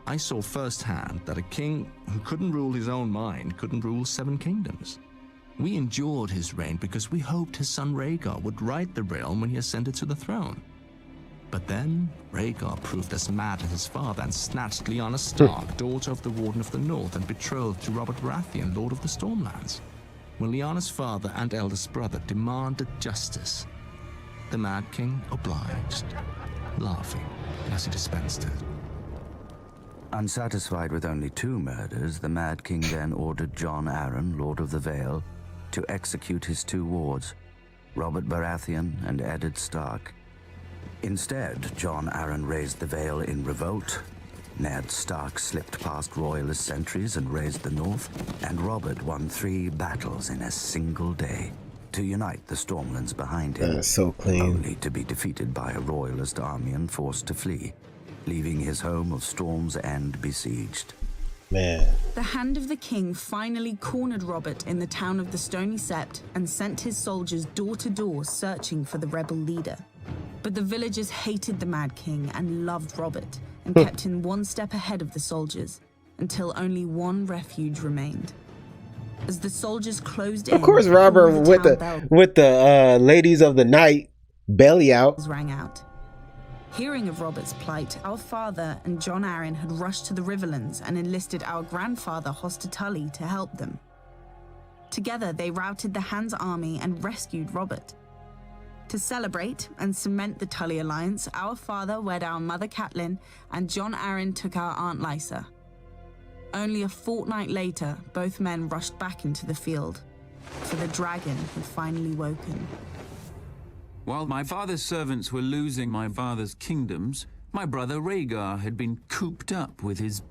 I saw firsthand that a king who couldn't rule his own mind couldn't rule 7 kingdoms. We endured his reign because we hoped his son Rhaegar would right the realm when he ascended to the throne. But then, Rhaegar proved as mad as his father and snatched Lyanna Stark, daughter of the Warden of the North and betrothed to Robert Baratheon, Lord of the Stormlands. When Lyanna's father and eldest brother demanded justice, the Mad King obliged, laughing as he dispensed it. Unsatisfied with only 2 murders, the Mad King then ordered Jon Arryn, Lord of the Vale, to execute his 2 wards, Robert Baratheon and Eddard Stark. Instead, Jon Arryn raised the Vale in revolt, Ned Stark slipped past royalist sentries and raised the north, and Robert won 3 battles in a single day to unite the Stormlands behind him, so clean. Only to be defeated by a royalist army and forced to flee, leaving his home of Storm's End besieged. Man. The Hand of the King finally cornered Robert in the town of the Stony Sept and sent his soldiers door to door searching for the rebel leader. But the villagers hated the Mad King and loved Robert and kept him one step ahead of the soldiers until only one refuge remained. As the soldiers closed in, of course, Robert with the ladies of the night belly out rang out. Hearing of Robert's plight, our father and Jon Arryn had rushed to the Riverlands and enlisted our grandfather Hoster Tully to help them. Together, they routed the Hand's army and rescued Robert. To celebrate and cement the Tully alliance, our father wed our mother Catelyn, and Jon Arryn took our aunt Lysa. Only a fortnight later, both men rushed back into the field, for the dragon had finally woken. While my father's servants were losing my father's kingdoms, my brother Rhaegar had been cooped up with his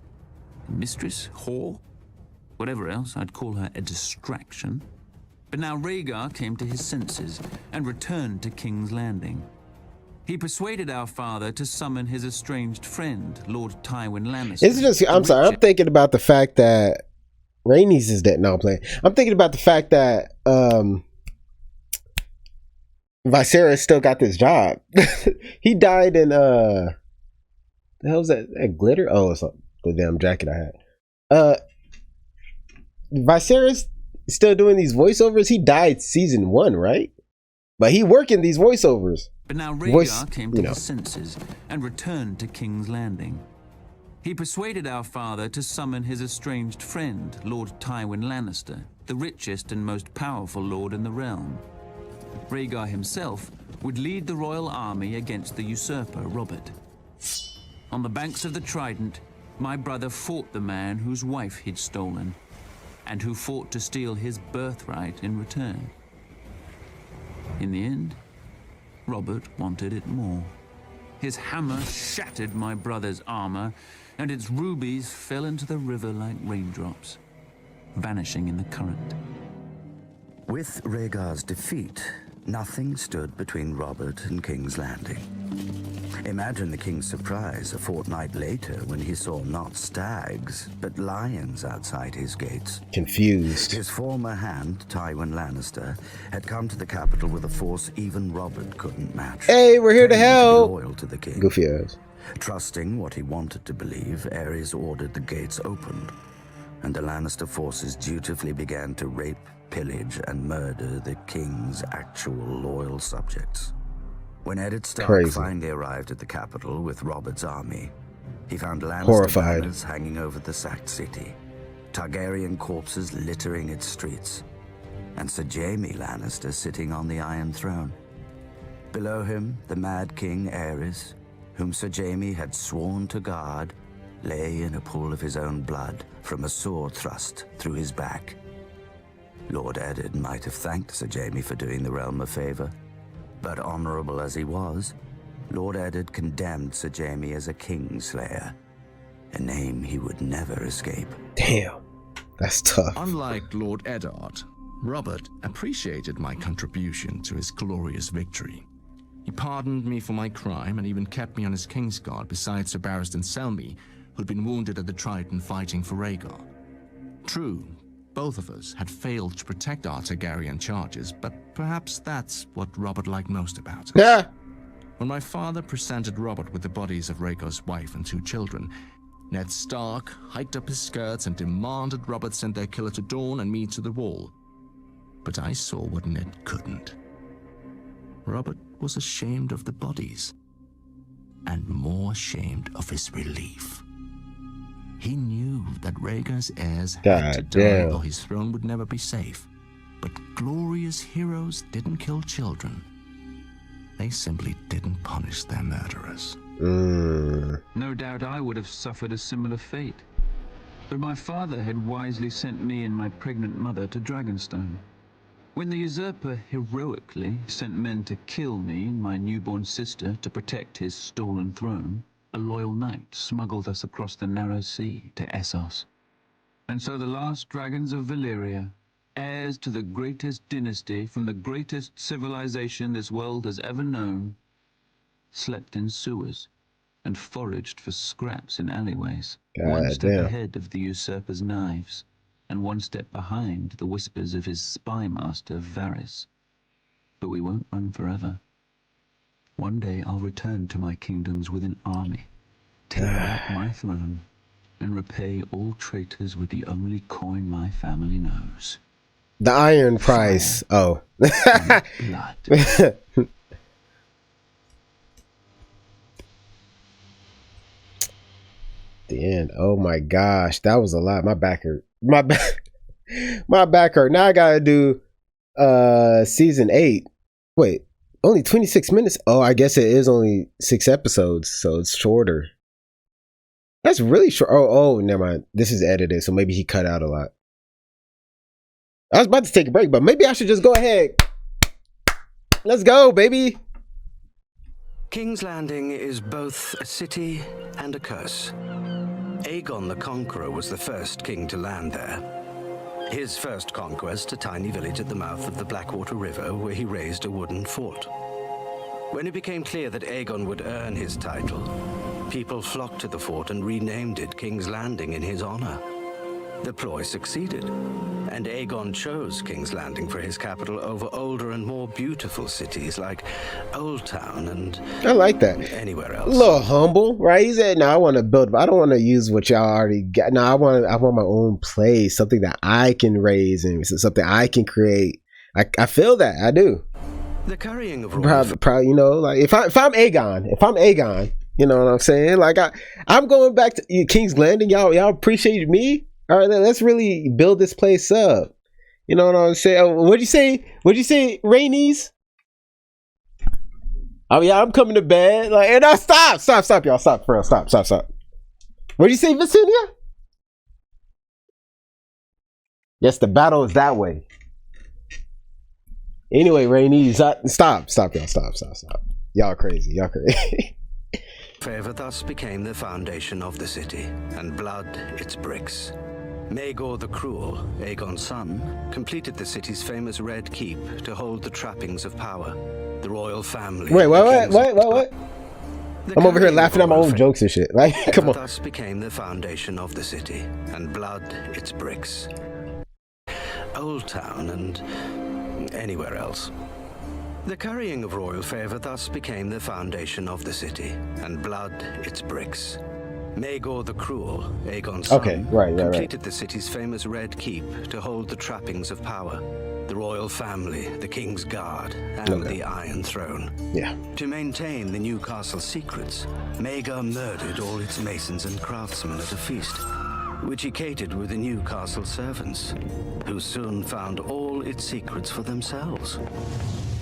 mistress, whore, whatever else, I'd call her a distraction. But now Rhaegar came to his senses and returned to King's Landing. He persuaded our father to summon his estranged friend, Lord Tywin Lannister. It's just, I'm sorry, I'm thinking about the fact that Rhaenys is dead. No, I'm playing. I'm thinking about the fact that Viserys still got this job. He died in the hell's that glitter? Oh, it's the damn jacket I had. Viserys still doing these voiceovers. He died season 1, right? But he working these voiceovers. But now Rhaegar came to his senses and returned to King's Landing. He persuaded our father to summon his estranged friend, Lord Tywin Lannister, the richest and most powerful lord in the realm. Rhaegar himself would lead the royal army against the usurper, Robert. On the banks of the Trident, my brother fought the man whose wife he'd stolen, and who fought to steal his birthright in return. In the end, Robert wanted it more. His hammer shattered my brother's armor, and its rubies fell into the river like raindrops, vanishing in the current. With Rhaegar's defeat, nothing stood between Robert and King's Landing. Imagine the king's surprise a fortnight later when he saw not stags, but lions outside his gates. Confused. His former hand, Tywin Lannister, had come to the capital with a force even Robert couldn't match. Hey, we're here to help! Loyal to the king. Goofy ass. Trusting what he wanted to believe, Aerys ordered the gates opened, and the Lannister forces dutifully began to rape, pillage, and murder the king's actual loyal subjects. When Eddard Stark finally arrived at the capital with Robert's army, he found Lannister banners hanging over the sacked city, Targaryen corpses littering its streets, and Sir Jaime Lannister sitting on the Iron Throne. Below him, the Mad King Aerys, whom Sir Jaime had sworn to guard, lay in a pool of his own blood from a sword thrust through his back. Lord Eddard might have thanked Sir Jaime for doing the realm a favor, but honorable as he was, Lord Eddard condemned Sir Jaime as a kingslayer, a name he would never escape. Damn, that's tough. Unlike Lord Eddard, Robert appreciated my contribution to his glorious victory. He pardoned me for my crime and even kept me on his Kingsguard beside Sir Barristan Selmy, who'd been wounded at the Trident fighting for Rhaegar. True, both of us had failed to protect our Targaryen charges, but perhaps that's what Robert liked most about us. Yeah. When my father presented Robert with the bodies of Rhaegar's wife and 2 children, Ned Stark hiked up his skirts and demanded Robert send their killer to Dorne and me to the Wall. But I saw what Ned couldn't. Robert was ashamed of the bodies, and more ashamed of his relief. He knew that Rhaegar's heirs had to die, or his throne would never be safe. But glorious heroes didn't kill children. They simply didn't punish their murderers. No doubt I would have suffered a similar fate. But my father had wisely sent me and my pregnant mother to Dragonstone. When the usurper heroically sent men to kill me and my newborn sister to protect his stolen throne, a loyal knight smuggled us across the narrow sea to Essos. And so the last dragons of Valyria, heirs to the greatest dynasty from the greatest civilization this world has ever known, slept in sewers and foraged for scraps in alleyways, one step ahead of the usurper's knives, and one step behind the whispers of his spy master Varys. But we won't run forever. One day I'll return to my kingdoms with an army, take back my throne, and repay all traitors with the only coin my family knows. The iron price. Oh. Blood. The end. Oh my gosh. That was a lot. My back hurt. My back hurt. Now I gotta do season 8. Wait, only 26 minutes? Oh, I guess it is only 6 episodes, so it's shorter. That's really short. Oh, never mind. This is edited, so maybe he cut out a lot. I was about to take a break, but maybe I should just go ahead. Let's go, baby. King's Landing is both a city and a curse. Aegon the Conqueror was the first king to land there. His first conquest, a tiny village at the mouth of the Blackwater River, where he raised a wooden fort. When it became clear that Aegon would earn his title, people flocked to the fort and renamed it King's Landing in his honor. The ploy succeeded, and Aegon chose King's Landing for his capital over older and more beautiful cities like Old Town and I like that. Anywhere else. A little humble, right? He said, "No, I want to build. I don't want to use what y'all already got. No, I want my own place, something that I can raise and something I can create." I feel that. I do. The carrying of probably, you know, like if I'm Aegon, you know what I'm saying? Like I'm going back to King's Landing. Y'all appreciate me. All right, let's really build this place up. You know what I'm saying? What'd you say? Rainies? Oh yeah, I'm coming to bed. Like, and stop, y'all, stop, for real, stop. What'd you say, Vicinia? Yes, the battle is that way. Anyway, Rainies, stop, y'all, stop. Y'all crazy. Favor thus became the foundation of the city, and blood its bricks. Maegor the Cruel, Aegon's son, completed the city's famous Red Keep to hold the trappings of power. The royal family. Wait, what? I'm over here laughing at my own jokes and shit. Like, come on. Thus became the foundation of the city, and blood its bricks. Old Town and anywhere else. The carrying of royal favor thus became the foundation of the city, and blood its bricks. Maegor the Cruel, Aegon's son, completed the city's famous Red Keep to hold the trappings of power. The royal family, the King's Guard, and the Iron Throne. Yeah. To maintain the new castle's secrets, Maegor murdered all its masons and craftsmen at a feast, which he catered with the new castle servants, who soon found all its secrets for themselves.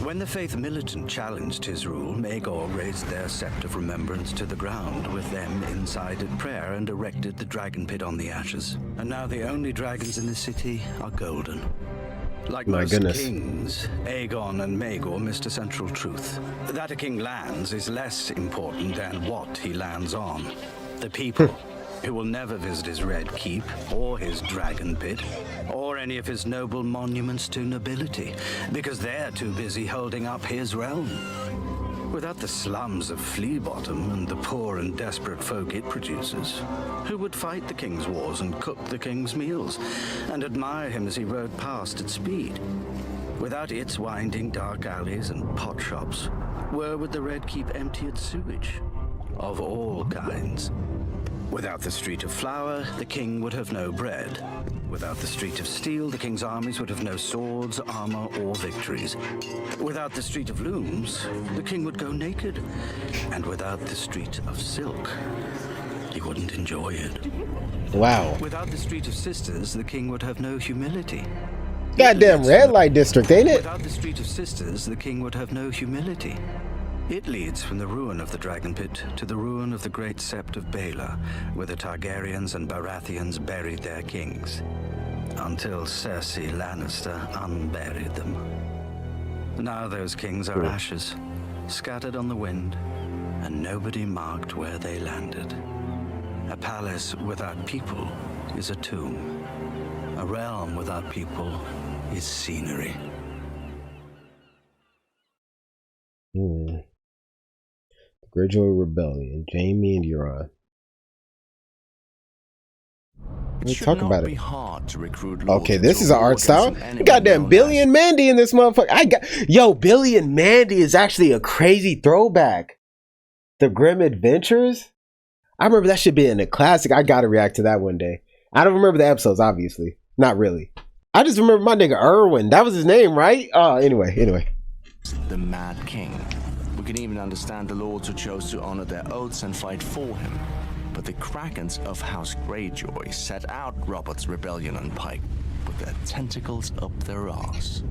When the Faith Militant challenged his rule, Maegor raised their sept of remembrance to the ground with them inside at prayer and erected the dragon pit on the ashes. And now the only dragons in the city are golden. Like most kings, Aegon and Maegor missed a central truth. That a king lands is less important than what he lands on. The people, who will never visit his Red Keep, or his Dragon Pit, or any of his noble monuments to nobility, because they're too busy holding up his realm. Without the slums of Flea Bottom and the poor and desperate folk it produces, who would fight the king's wars and cook the king's meals, and admire him as he rode past at speed? Without its winding dark alleys and pot shops, where would the Red Keep empty its sewage? Of all kinds. Without the Street of Flour, the king would have no bread. Without the Street of Steel, the king's armies would have no swords, armor, or victories. Without the Street of Looms, the king would go naked. And without the Street of Silk, he wouldn't enjoy it. Wow. Without the Street of Sisters, the king would have no humility. Goddamn red light district, ain't it? Without the Street of Sisters, the king would have no humility. It leads from the ruin of the Dragon Pit to the ruin of the great sept of Baela, where the Targaryens and Baratheons buried their kings, until Cersei Lannister unburied them. Now those kings are ashes, scattered on the wind, and nobody marked where they landed. A palace without people is a tomb. A realm without people is scenery. The Greyjoy Rebellion, Jaime and Euron. Let's talk about it. Hard to recruit okay, this is an art style. Goddamn Billy and Mandy in this motherfucker. Billy and Mandy is actually a crazy throwback. The Grim Adventures. I remember that should be in a classic. I gotta react to that one day. I don't remember the episodes, obviously. Not really. I just remember my nigga Erwin. That was his name, right? Anyway. The Mad King. We can even understand the lords who chose to honor their oaths and fight for him. But the Krakens of House Greyjoy set out Robert's rebellion on Pike with their tentacles up their arse.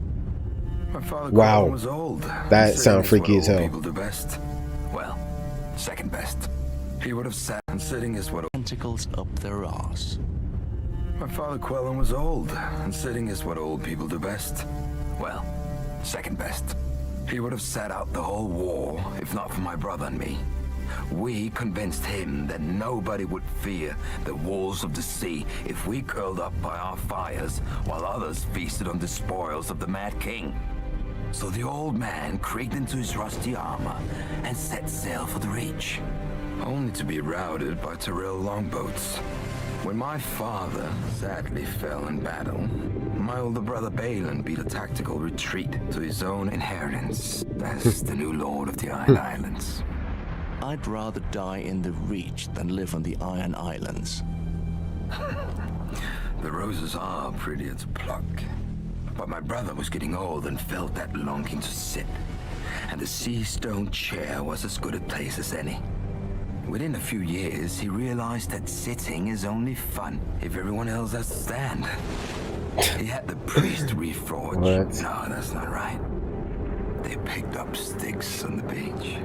My father wow. was old. That sounds freaky as hell. People do best. Well, second best. He would have sat and sitting is what tentacles up their arse. My father Quellen was old, and sitting is what old people do best. Well, second best. He would have sat out the whole war, if not for my brother and me. We convinced him that nobody would fear the walls of the sea if we curled up by our fires while others feasted on the spoils of the Mad King. So the old man creaked into his rusty armor and set sail for the Reach, only to be routed by Tyrell longboats. When my father sadly fell in battle, my older brother Balon beat a tactical retreat to his own inheritance as the new lord of the Iron Islands. I'd rather die in the Reach than live on the Iron Islands. The roses are prettier to pluck, but my brother was getting old and felt that longing to sit, and the sea stone chair was as good a place as any. Within a few years, he realized that sitting is only fun if everyone else has to stand. He had the priest reforge. What? No, that's not right. They picked up sticks on the beach,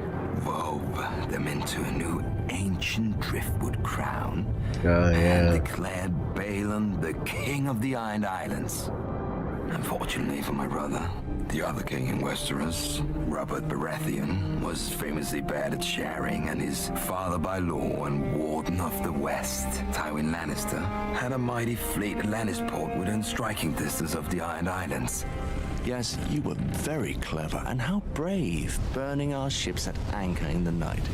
wove them into a new ancient driftwood crown, and declared Balon the king of the Iron Islands. Unfortunately for my brother, the other king in Westeros, Robert Baratheon, was famously bad at sharing, and his father by law and warden of the West, Tywin Lannister, had a mighty fleet at Lannisport within striking distance of the Iron Islands. Yes, you were very clever, and how brave, burning our ships at anchor in the night.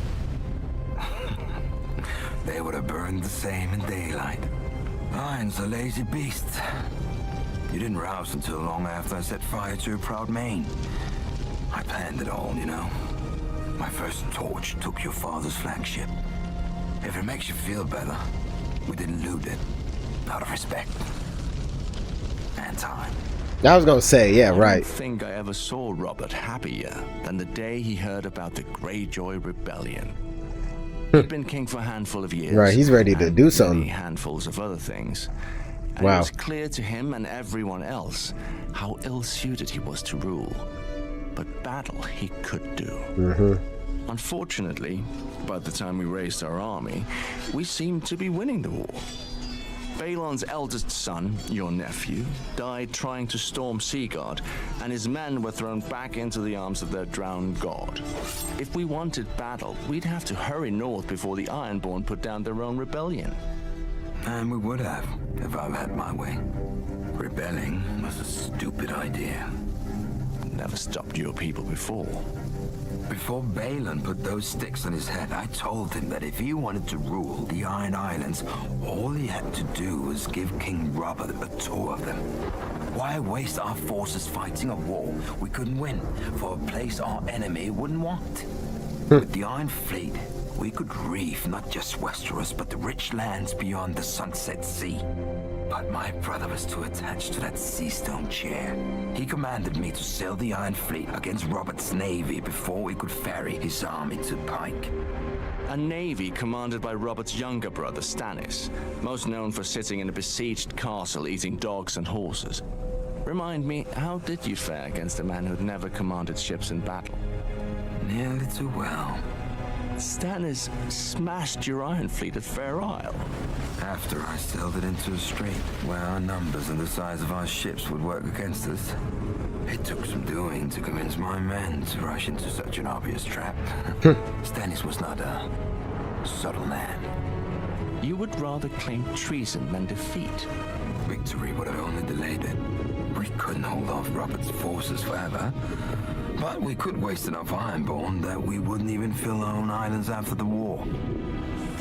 They would have burned the same in daylight. Iron's a lazy beast. You didn't rouse until long after I set fire to your proud mane. I planned it all, you know. My first torch took your father's flagship. If it makes you feel better, we didn't loot it. Out of respect. And time. I was gonna say, yeah, right. I don't think I ever saw Robert happier than the day he heard about the Greyjoy Rebellion. He'd been king for a handful of years. Right, he's ready to do something. Many handfuls of other things. And wow. It was clear to him and everyone else how ill-suited he was to rule. But battle he could do. Unfortunately, by the time we raised our army, we seemed to be winning the war. Balon's eldest son, your nephew, died trying to storm Seaguard, and his men were thrown back into the arms of their drowned god. If we wanted battle, we'd have to hurry north before the Ironborn put down their own rebellion. And we would have, if I had my way. Rebelling was a stupid idea. Never stopped your people before. Before Balon put those sticks on his head, I told him that if he wanted to rule the Iron Islands, all he had to do was give King Robert a tour of them. Why waste our forces fighting a war we couldn't win for a place our enemy wouldn't want? With the Iron Fleet, we could reef not just Westeros, but the rich lands beyond the Sunset Sea. But my brother was too attached to that sea stone chair. He commanded me to sail the Iron Fleet against Robert's navy before we could ferry his army to Pike. A navy commanded by Robert's younger brother, Stannis, most known for sitting in a besieged castle eating dogs and horses. Remind me, how did you fare against a man who'd never commanded ships in battle? Nearly too well. Stannis smashed your iron fleet at Fair Isle. After I sailed it into a strait where our numbers and the size of our ships would work against us. It took some doing to convince my men to rush into such an obvious trap. Stannis was not a subtle man. You would rather claim treason than defeat. Victory would have only delayed it. We couldn't hold off Robert's forces forever. But we could waste enough Ironborn that we wouldn't even fill our own islands after the war.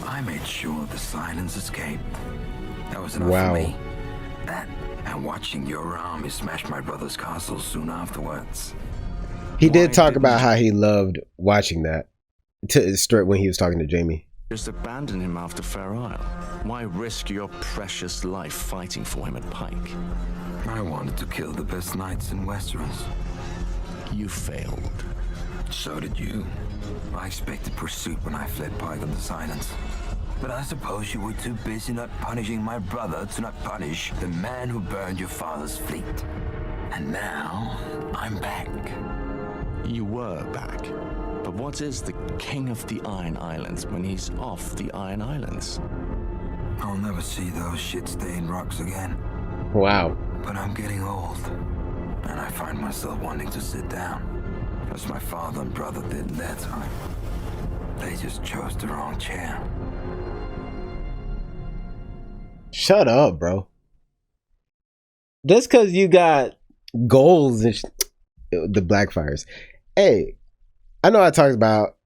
I made sure the silence escaped. That was enough for me. That, and watching your army smash my brother's castle soon afterwards. He did talk about how he loved watching that straight when he was talking to Jamie. Just abandon him after Fair Isle. Why risk your precious life fighting for him at Pike? I wanted to kill the best knights in Westeros. You failed. So did you. I expected pursuit when I fled Pike on the silence. But I suppose you were too busy not punishing my brother to not punish the man who burned your father's fleet. And now, I'm back. You were back. But what is the King of the Iron Islands when he's off the Iron Islands? I'll never see those shit-stained rocks again. Wow. But I'm getting old. And I find myself wanting to sit down. As my father and brother did in their time. They just chose the wrong chair. Shut up, bro. Just because you got goals and the Blackfires. Hey, I know I talked about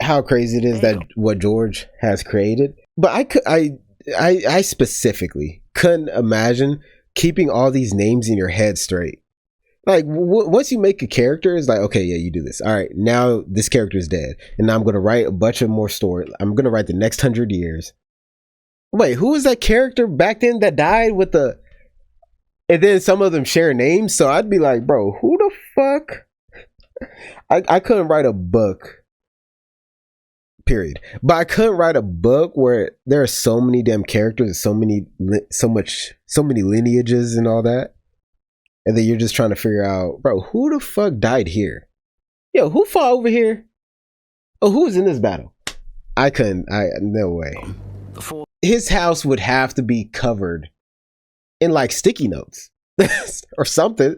how crazy it is that what George has created, but I specifically couldn't imagine keeping all these names in your head straight. Like, once you make a character, it's like, okay, yeah, you do this. All right, now this character is dead. And now I'm going to write a bunch of more story. I'm going to write the next 100 years. Wait, who was that character back then that died with the... And then some of them share names. So I'd be like, bro, who the fuck? I couldn't write a book. Period. But I couldn't write a book where there are so many damn characters, so many lineages and all that. And then you're just trying to figure out, bro, who the fuck died here? Yo, who fought over here? Oh, who was in this battle? No way. His house would have to be covered in like sticky notes or something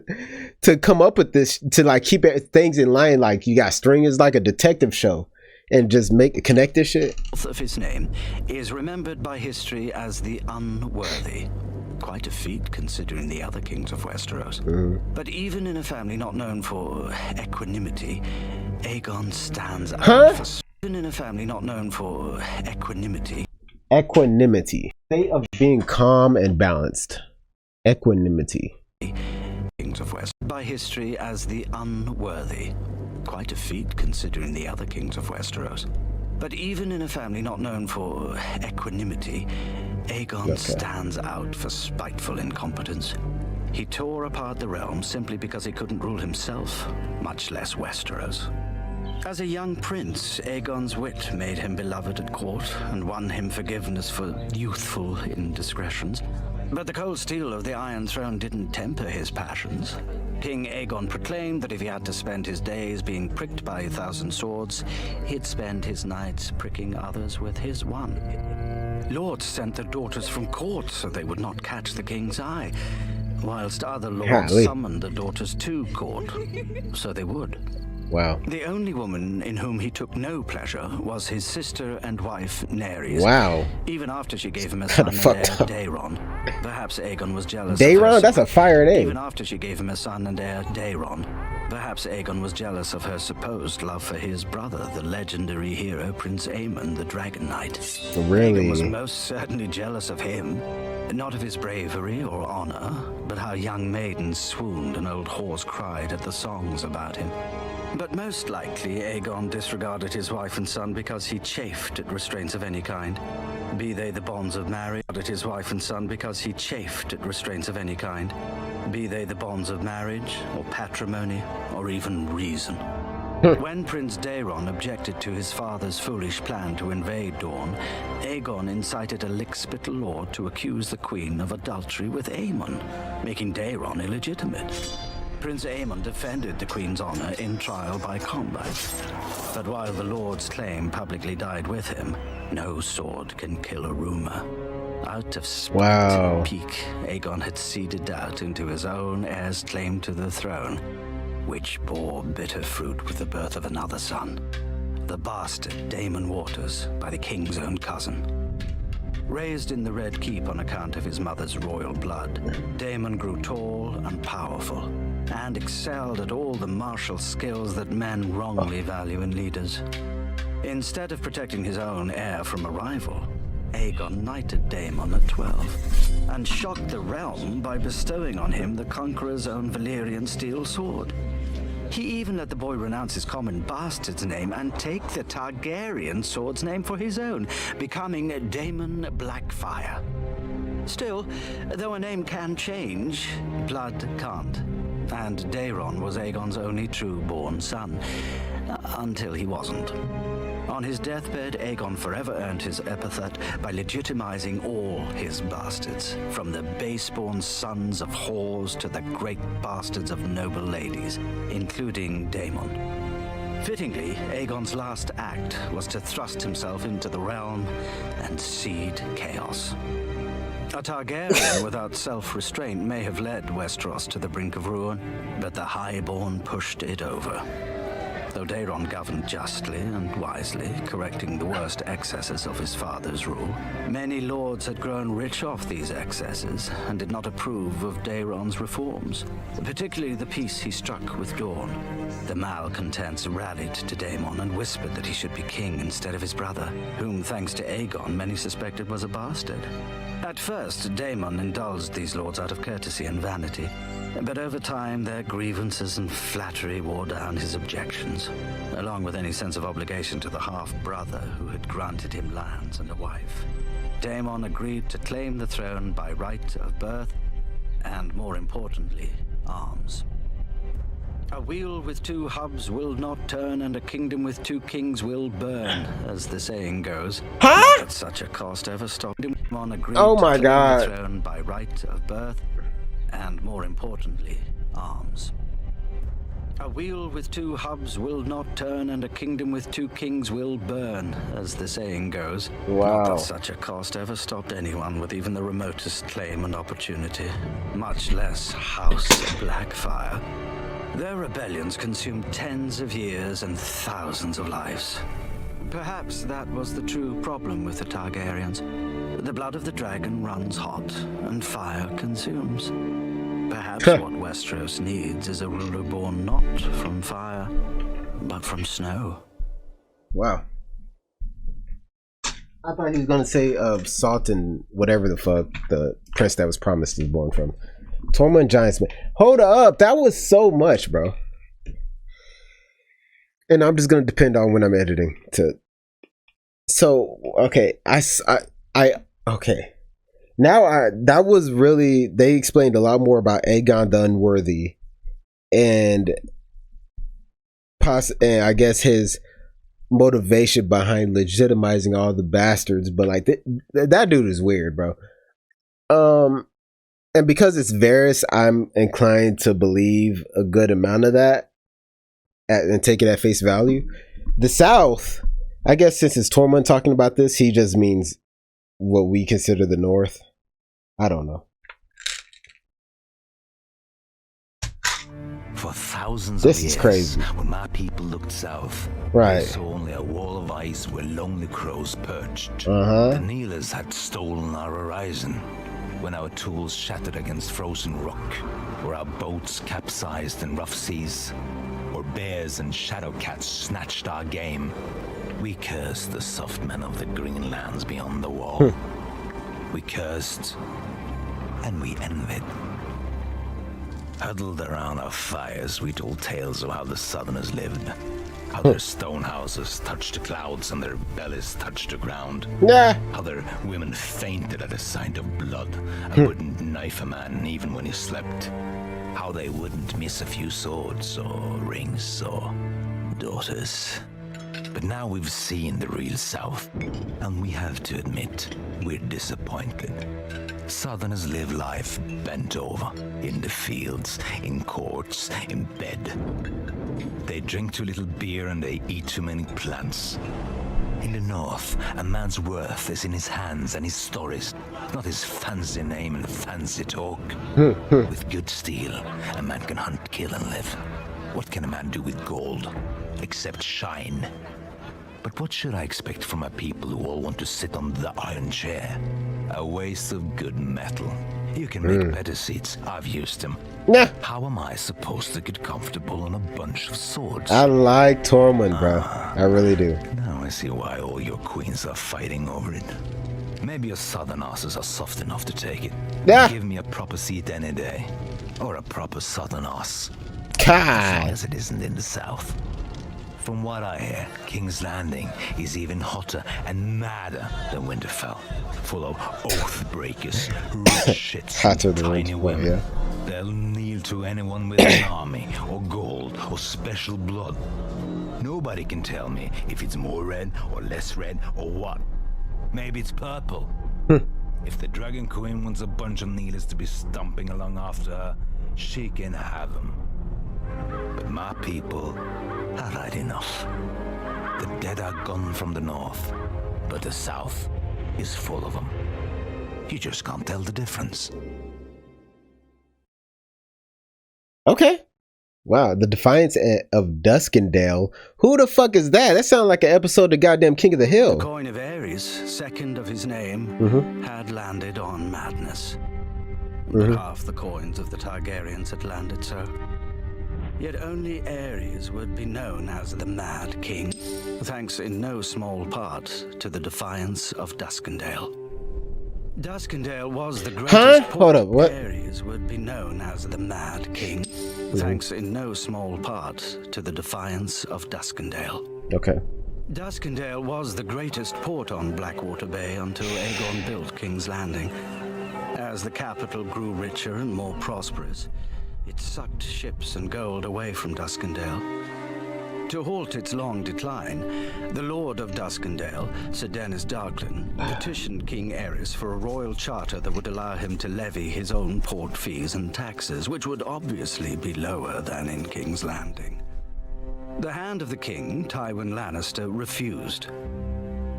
to come up with this, to like keep things in line. Like you got stringers, like a detective show, and just connect this shit. Of his name is remembered by history as the unworthy. Quite a feat considering the other kings of Westeros. But even in a family not known for equanimity, Aegon stands out. Even in a family not known for equanimity. Equanimity. State of being calm and balanced. Equanimity. Kings of West by history as the unworthy. Quite a feat considering the other kings of Westeros. But even in a family not known for equanimity, Aegon stands out for spiteful incompetence. He tore apart the realm simply because he couldn't rule himself, much less Westeros. As a young prince, Aegon's wit made him beloved at court and won him forgiveness for youthful indiscretions. But the cold steel of the Iron Throne didn't temper his passions. King Aegon proclaimed that if he had to spend his days being pricked by 1,000 swords, he'd spend his nights pricking others with his one. Lords sent their daughters from court so they would not catch the king's eye, whilst other lords summoned the daughters to court so they would. Wow. The only woman in whom he took no pleasure was his sister and wife, Nerys. Wow. Even after she gave him a son and heir, Daeron. Perhaps Aegon was jealous Daeron? of her. That's a fire name. Even after she gave him a son and heir, Daeron. Perhaps Aegon was jealous of her supposed love for his brother, the legendary hero Prince Aemon, the Dragon Knight. Really? Aegon was most certainly jealous of him. Not of his bravery or honor, but how young maidens swooned and old whores cried at the songs about him. But most likely, Aegon disregarded his wife and son because he chafed at restraints of any kind. Be they the bonds of marriage, at his wife and son because he chafed at restraints of any kind. Be they the bonds of marriage, or patrimony, or even reason. When Prince Daeron objected to his father's foolish plan to invade Dorne, Aegon incited a lickspittle lord to accuse the queen of adultery with Aemon, making Daeron illegitimate. Prince Aemon defended the Queen's honor in trial by combat. But while the Lord's claim publicly died with him, no sword can kill a rumor. Out of spite and pique, Aegon had seeded doubt into his own heir's claim to the throne, which bore bitter fruit with the birth of another son, the bastard Daemon Waters, by the king's own cousin. Raised in the Red Keep on account of his mother's royal blood, Daemon grew tall and powerful, and excelled at all the martial skills that men wrongly value in leaders. Instead of protecting his own heir from a rival, Aegon knighted Daemon at 12, and shocked the realm by bestowing on him the Conqueror's own Valyrian steel sword. He even let the boy renounce his common bastard's name and take the Targaryen sword's name for his own, becoming Daemon Blackfire. Still, though a name can change, blood can't. And Daeron was Aegon's only true-born son, until he wasn't. On his deathbed, Aegon forever earned his epithet by legitimizing all his bastards, from the base-born sons of whores to the great bastards of noble ladies, including Daemon. Fittingly, Aegon's last act was to thrust himself into the realm and seed chaos. A Targaryen without self-restraint may have led Westeros to the brink of ruin, but the Highborn pushed it over. Though Daeron governed justly and wisely, correcting the worst excesses of his father's rule, many lords had grown rich off these excesses and did not approve of Daeron's reforms, particularly the peace he struck with Dorne. The malcontents rallied to Daemon and whispered that he should be king instead of his brother, whom, thanks to Aegon, many suspected was a bastard. At first, Daemon indulged these lords out of courtesy and vanity, but over time their grievances and flattery wore down his objections, along with any sense of obligation to the half-brother who had granted him lands and a wife. Daemon agreed to claim the throne by right of birth, and more importantly, arms. A wheel with two hubs will not turn, and a kingdom with two kings will burn, as the saying goes. Not that such a cost ever stopped him. Daemon agreed to claim the throne by right of birth, and more importantly, arms. A wheel with two hubs will not turn, and a kingdom with two kings will burn, as the saying goes. Not that such a cost ever stopped anyone with even the remotest claim and opportunity, much less House Blackfire. Their rebellions consumed tens of years and thousands of lives. Perhaps that was the true problem with the Targaryens. The blood of the dragon runs hot, and fire consumes. Perhaps what Westeros needs is a ruler born not from fire, but from snow. Wow. I thought he was gonna say Salt and whatever the fuck the prince that was promised is born from. Tormund Giantsman. Hold up, that was so much, bro. And I'm just gonna depend on when I'm editing to. So okay, okay. Now that was really, they explained a lot more about Aegon the Unworthy, and I guess his motivation behind legitimizing all the bastards. But like that dude is weird, bro. And because it's Varys, I'm inclined to believe a good amount of that and take it at face value. The South, I guess, since it's Tormund talking about this, he just means what we consider the North. I don't know. For thousands this of years, is crazy. When my people looked south, right, they saw only a wall of ice where lonely crows perched. The Neelers had stolen our horizon. When our tools shattered against frozen rock, or our boats capsized in rough seas, or bears and shadow cats snatched our game, we cursed the soft men of the green lands beyond the wall. We cursed, and we envied. Huddled around our fires, we told tales of how the Southerners lived. How their stone houses touched the clouds and their bellies touched the ground. How their women fainted at the sight of blood and wouldn't knife a man even when he slept. How they wouldn't miss a few swords or rings or daughters. But now we've seen the real South, and we have to admit, we're disappointed. Southerners live life bent over, in the fields, in courts, in bed. They drink too little beer and they eat too many plants. In the North, a man's worth is in his hands and his stories, not his fancy name and fancy talk. With good steel, a man can hunt, kill, and live. What can a man do with gold, except shine? But what should I expect from a people who all want to sit on the iron chair? A waste of good metal. You can make better seats. I've used them. Nah. How am I supposed to get comfortable on a bunch of swords? I like Tormund, bro. I really do. Now I see why all your queens are fighting over it. Maybe your southern asses are soft enough to take it. Yeah. Give me a proper seat any day. Or a proper southern ass. God. As long as it isn't in the south. From what I hear, King's Landing is even hotter and madder than Winterfell. Full of oath breakers, rich shits, Hotter and than tiny Winterfell, women. yeah. They'll kneel to anyone with an army, or gold, or special blood. Nobody can tell me if it's more red, or less red, or what. Maybe it's purple. If the Dragon Queen wants a bunch of kneelers to be stomping along after her, she can have them. But my people have had enough. The dead are gone from the north, but the south is full of them. You just can't tell the difference. Okay. Wow, the Defiance of Duskendale. Who the fuck is that? That sounds like an episode of goddamn King of the Hill. The coin of Ares, second of his name, had landed on Madness. But half the coins of the Targaryens had landed so. Yet only Ares would be known as the Mad King, thanks in no small part to the Defiance of Duskendale. Duskendale was the greatest Hold up, what? Ares would be known as the Mad King, thanks in no small part to the Defiance of Duskendale. Okay. Duskendale was the greatest port on Blackwater Bay until Aegon built King's Landing. As the capital grew richer and more prosperous, it sucked ships and gold away from Duskendale. To halt its long decline, the Lord of Duskendale, Sir Dennis Darklin, petitioned King Aerys for a royal charter that would allow him to levy his own port fees and taxes, which would obviously be lower than in King's Landing. The Hand of the King, Tywin Lannister, refused.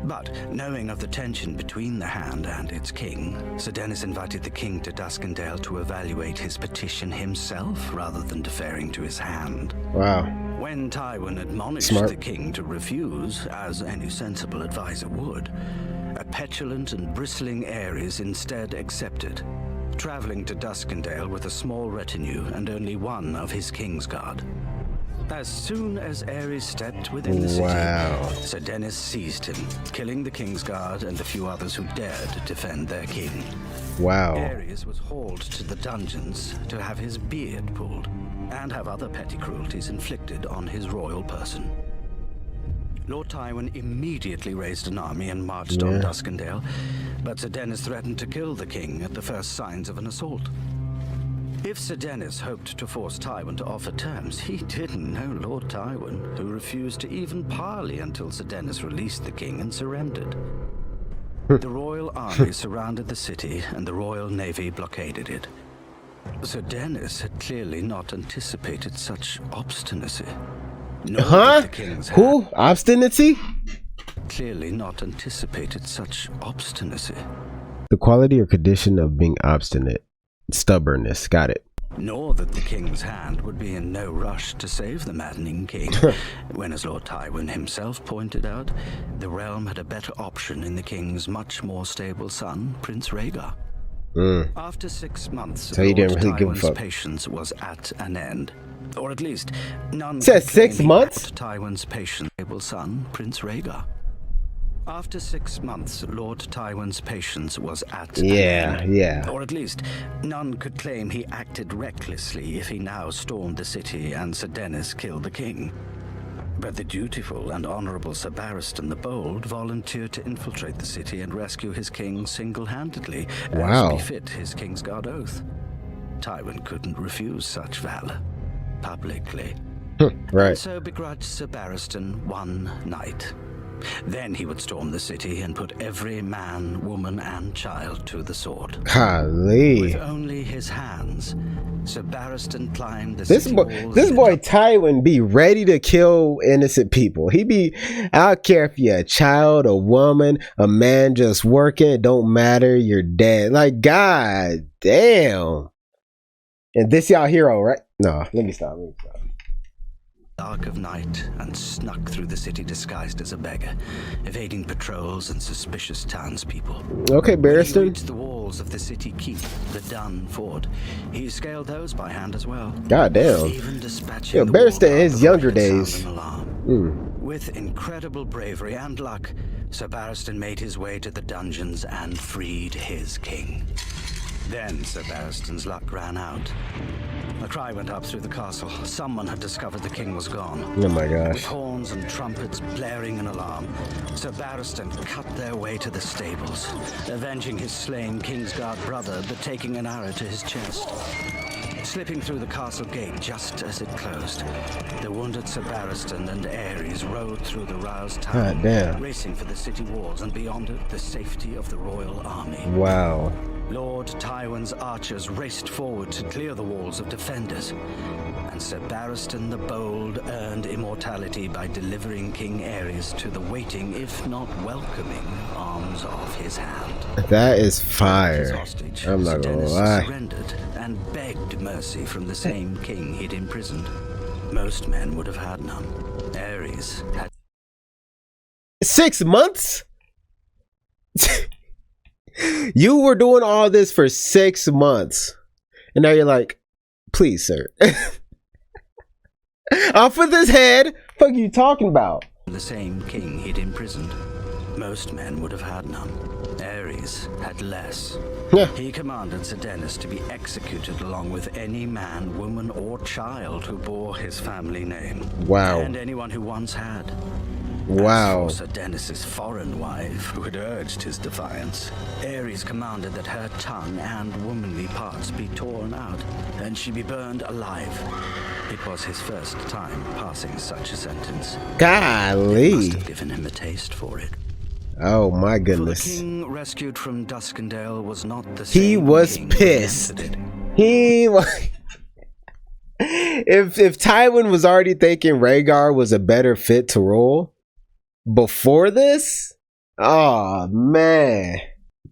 But, knowing of the tension between the Hand and its king, Sir Dennis invited the king to Duskendale to evaluate his petition himself rather than deferring to his hand. Wow. When Tywin admonished the king to refuse, as any sensible advisor would, a petulant and bristling Aerys instead accepted, traveling to Duskendale with a small retinue and only one of his Kingsguard. As soon as Aerys stepped within the city, Sir Dennis seized him, killing the Kingsguard and the few others who dared defend their king. Wow. Aerys was hauled to the dungeons to have his beard pulled and have other petty cruelties inflicted on his royal person. Lord Tywin immediately raised an army and marched on Duskendale, but Sir Dennis threatened to kill the king at the first signs of an assault. If Sir Dennis hoped to force Tywin to offer terms, he didn't know Lord Tywin, who refused to even parley until Sir Dennis released the king and surrendered. The royal army surrounded the city and the royal navy blockaded it. Sir Dennis had clearly not anticipated such obstinacy. Who? Obstinacy? Clearly not anticipated such obstinacy. The quality or condition of being obstinate. Stubbornness. Got it. Nor that the king's hand would be in no rush to save the maddening king, when, as Lord Tywin himself pointed out, the realm had a better option in the king's much more stable son, Prince Rhaegar. After 6 months, So you didn't really give a Tywin's fuck. patience was at an end. Or at least, none Said could 6 claim he months? lacked Tywin's patient stable son, Prince Rhaegar. After 6 months, Lord Tywin's patience was at an end. Or at least, none could claim he acted recklessly if he now stormed the city and Sir Dennis killed the king. But the dutiful and honorable Sir Barristan the Bold volunteered to infiltrate the city and rescue his king single-handedly, as befit his Kingsguard oath. Tywin couldn't refuse such valor, publicly. Right. And so begrudged Sir Barristan one night. Then he would storm the city and put every man, woman, and child to the sword. Golly. With only his hands, Sir Barristan climbed the This city boy, walls. this boy Tywin be ready to kill innocent people. He be, I don't care if you're a child, a woman, a man just working, it don't matter, you're dead. Like, god damn. And this y'all hero, right? No, let me stop. Dark of night and snuck through the city disguised as a beggar, evading patrols and suspicious townspeople. Okay, Barristan. When he reached the walls of the city keep, the Dun Ford, he scaled those by hand as well. God damn. Even dispatching Yo, the Barristan wall in his guard younger before he could days. sound an alarm. With incredible bravery and luck, Sir Barristan made his way to the dungeons and freed his king. Then Sir Barristan's luck ran out. A cry went up through the castle. Someone had discovered the king was gone. Oh my gosh. With horns and trumpets blaring an alarm, Sir Barristan cut their way to the stables, avenging his slain Kingsguard brother, but taking an arrow to his chest. Slipping through the castle gate just as it closed, the wounded Sir Barristan and Ares rode through the roused town, God damn. racing for the city walls and beyond it the safety of the royal army. Wow. Lord Tywin's archers raced forward to clear the walls of defenders, and Sir Barristan the Bold earned immortality by delivering King Ares to the waiting, if not welcoming, arms of his hand. That is His fire. hostage, I'm not Sir gonna Dennis lie. surrendered and begged mercy from the same king he'd imprisoned. Most men would have had none. Ares had 6 months? You were doing all this for 6 months. And now you're like, please, sir. Off with his head. Fuck you talking about? the same king he'd imprisoned. Most men would have had none. Ares had less. He commanded Sir Dennis to be executed along with any man, woman, or child who bore his family name. Wow. And anyone who once had. Wow. As for Sir Dennis's foreign wife, who had urged his defiance, Ares commanded that her tongue and womanly parts be torn out, and she be burned alive. It was his first time passing such a sentence. Golly. It must have given him a taste for it. Oh my For goodness. the king rescued from Duskendale was not the same. He was king who pissed. entered it. He was. If Tywin was already thinking Rhaegar was a better fit to rule before this, oh man,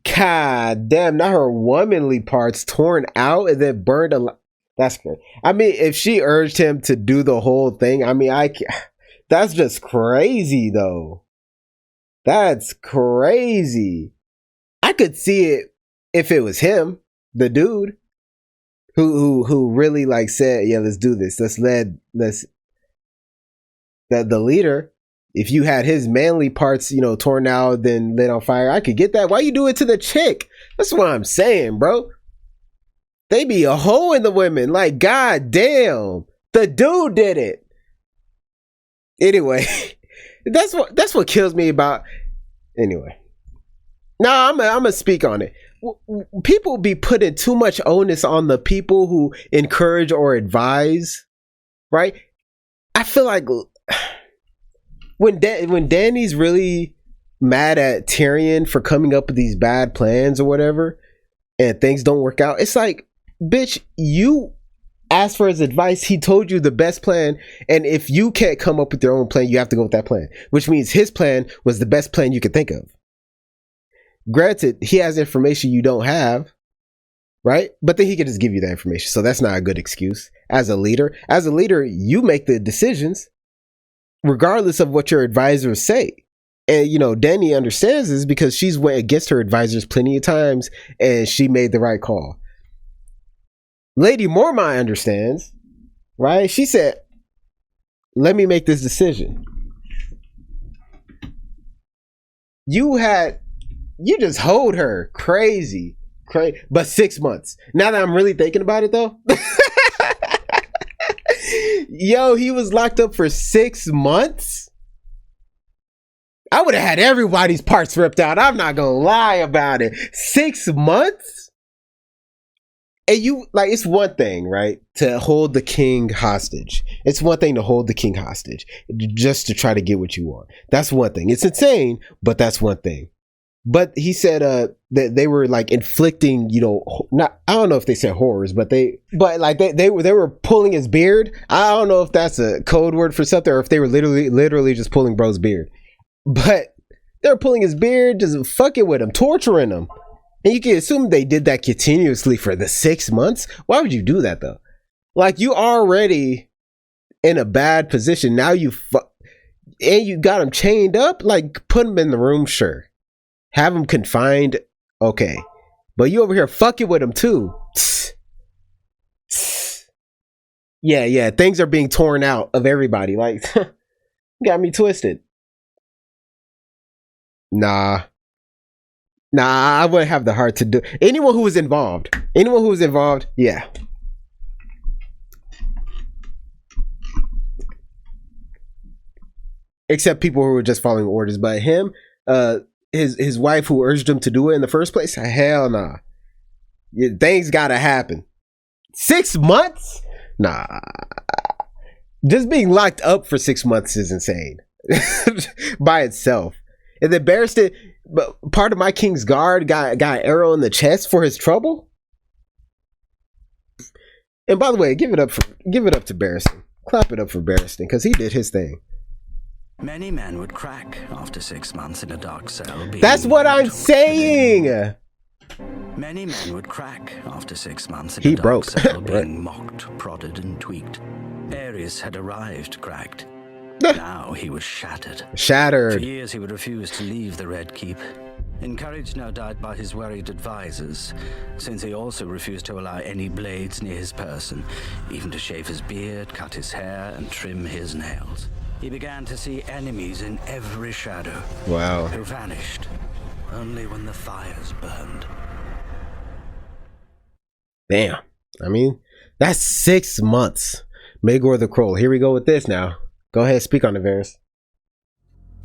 god damn! Now her womanly parts torn out and then burned alive. That's good. I mean, if she urged him to do the whole thing, I mean, that's just crazy though. That's crazy. I could see it if it was him, the dude, who really like said, yeah, let's do this. Let's the leader. If you had his manly parts, you know, torn out, then lit on fire, I could get that. Why you do it to the chick? That's what I'm saying, bro. They be a hoe in the women. Like, god damn. The dude did it. Anyway, that's what kills me about. Anyway. No, I'm gonna speak on it. People be putting too much onus on the people who encourage or advise, right? I feel like when Dany's really mad at Tyrion for coming up with these bad plans or whatever, and things don't work out, it's like, bitch, you asked for his advice. He told you the best plan, and if you can't come up with your own plan, you have to go with that plan, which means his plan was the best plan you could think of. Granted, he has information you don't have, right? But then he could just give you that information, so that's not a good excuse. As a leader, you make the decisions regardless of what your advisors say. And you know, Dany understands this because she's went against her advisors plenty of times and she made the right call. Lady Mormont understands, right? She said, let me make this decision. You just hold her crazy. But 6 months. Now that I'm really thinking about it though. Yo, he was locked up for 6 months. I would have had everybody's parts ripped out. I'm not gonna lie about it. 6 months? And you, like, it's one thing, right, to hold the king hostage. It's one thing to hold the king hostage just to try to get what you want. That's one thing. It's insane, but that's one thing. But he said that they were like inflicting, you know, not, I don't know if they said horrors, but they were pulling his beard. I don't know if that's a code word for something or if they were literally just pulling bro's beard. But they were pulling his beard, just fucking with him, torturing him. And you can assume they did that continuously for the 6 months. Why would you do that though? Like, you already in a bad position. Now you got him chained up. Like, put him in the room, sure. Have him confined, okay. But you over here fucking with him too. Yeah, things are being torn out of everybody. Like, got me twisted. Nah, I wouldn't have the heart to do. Anyone who was involved, yeah. Except people who were just following orders. But him, his wife who urged him to do it in the first place, hell nah. Things gotta happen. 6 months? Nah. Just being locked up for 6 months is insane. By itself. And then Barristan, but part of my king's guard got an arrow in the chest for his trouble. And by the way, give it up to Barristan. Clap it up for Barristan, because he did his thing. Many men would crack after 6 months in a dark cell. That's what I'm saying. Many men would crack after 6 months in a dark cell, being mocked, prodded, and tweaked. Ares had arrived cracked. Now he was shattered. For years he would refuse to leave the Red Keep. Encouraged, no doubt, by his worried advisors, since he also refused to allow any blades near his person, even to shave his beard, cut his hair, and trim his nails. He began to see enemies in every shadow. Wow. Who vanished only when the fires burned. Damn. I mean, that's 6 months. Maegor the Kroll. Here we go with this now. Go ahead, speak on it, Varys.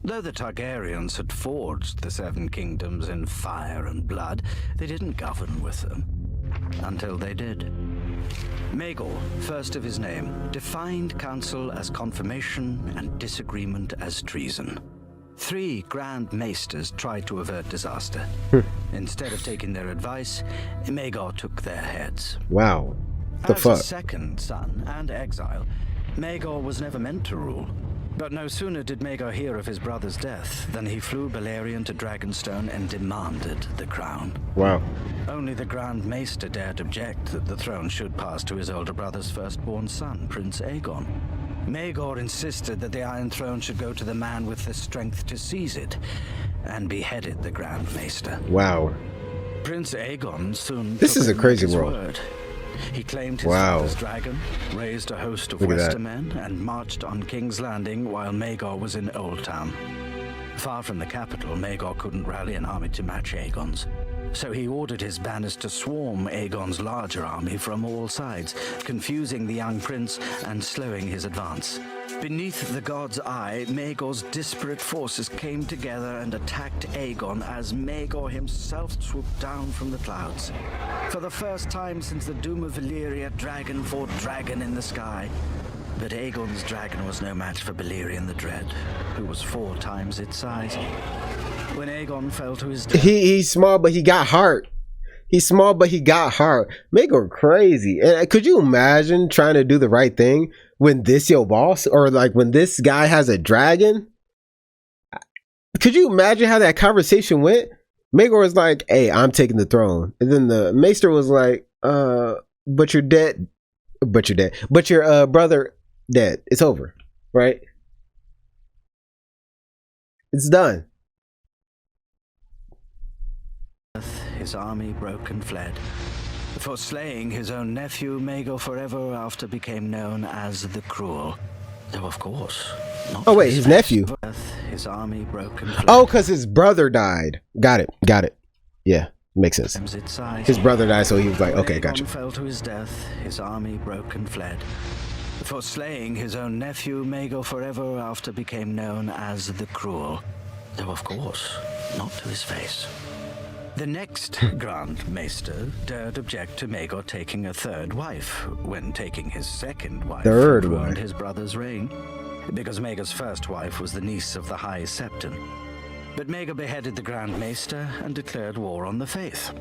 Though the Targaryens had forged the Seven Kingdoms in fire and blood, they didn't govern with them. Until they did. Maegor, first of his name, defined council as confirmation and disagreement as treason. 3 Grand Maesters tried to avert disaster. Instead of taking their advice, Maegor took their heads. Wow. As a second son and exile, Maegor was never meant to rule. But no sooner did Maegor hear of his brother's death than he flew Balerion to Dragonstone and demanded the crown. Wow. Only the Grand Maester dared object that the throne should pass to his older brother's firstborn son, Prince Aegon. Maegor insisted that the Iron Throne should go to the man with the strength to seize it, and beheaded the Grand Maester. Wow. Prince Aegon soon This is a crazy world. Word. He claimed his father's dragon, raised a host of Westermen, and marched on King's Landing while Maegor was in Old Town. Far from the capital, Maegor couldn't rally an army to match Aegon's. So he ordered his banners to swarm Aegon's larger army from all sides, confusing the young prince and slowing his advance. Beneath the god's eye, Maegor's disparate forces came together and attacked Aegon as Maegor himself swooped down from the clouds. For the first time since the doom of Valyria, dragon fought dragon in the sky. But Aegon's dragon was no match for Balerion the Dread, who was 4 times its size. When Aegon fell to his death... He's small, but he got heart. He's small, but he got heart. Maegor crazy. And could you imagine trying to do the right thing when this your boss? Or like when this guy has a dragon? Could you imagine how that conversation went? Maegor was like, hey, I'm taking the throne. And then the Maester was like, but you're dead. But you're dead. But your brother dead. It's over. Right? It's done. His army broke and fled. For slaying his own nephew, Maegor forever after became known as the Cruel. Though of course. Oh wait, his nephew. His army broke and fled. Oh, because his brother died. Got it. Yeah, makes sense. His brother died, so he was like, okay, gotcha. Fell to his death, his army broke and fled. For slaying his own nephew, Maegor forever after became known as the Cruel. Though of course, not to his face. The next Grand Maester dared object to Maegor taking a third wife when taking his second wife ruined his brother's reign, because Maegor's first wife was the niece of the High Septon. But Maegor beheaded the Grand Maester and declared war on the faith.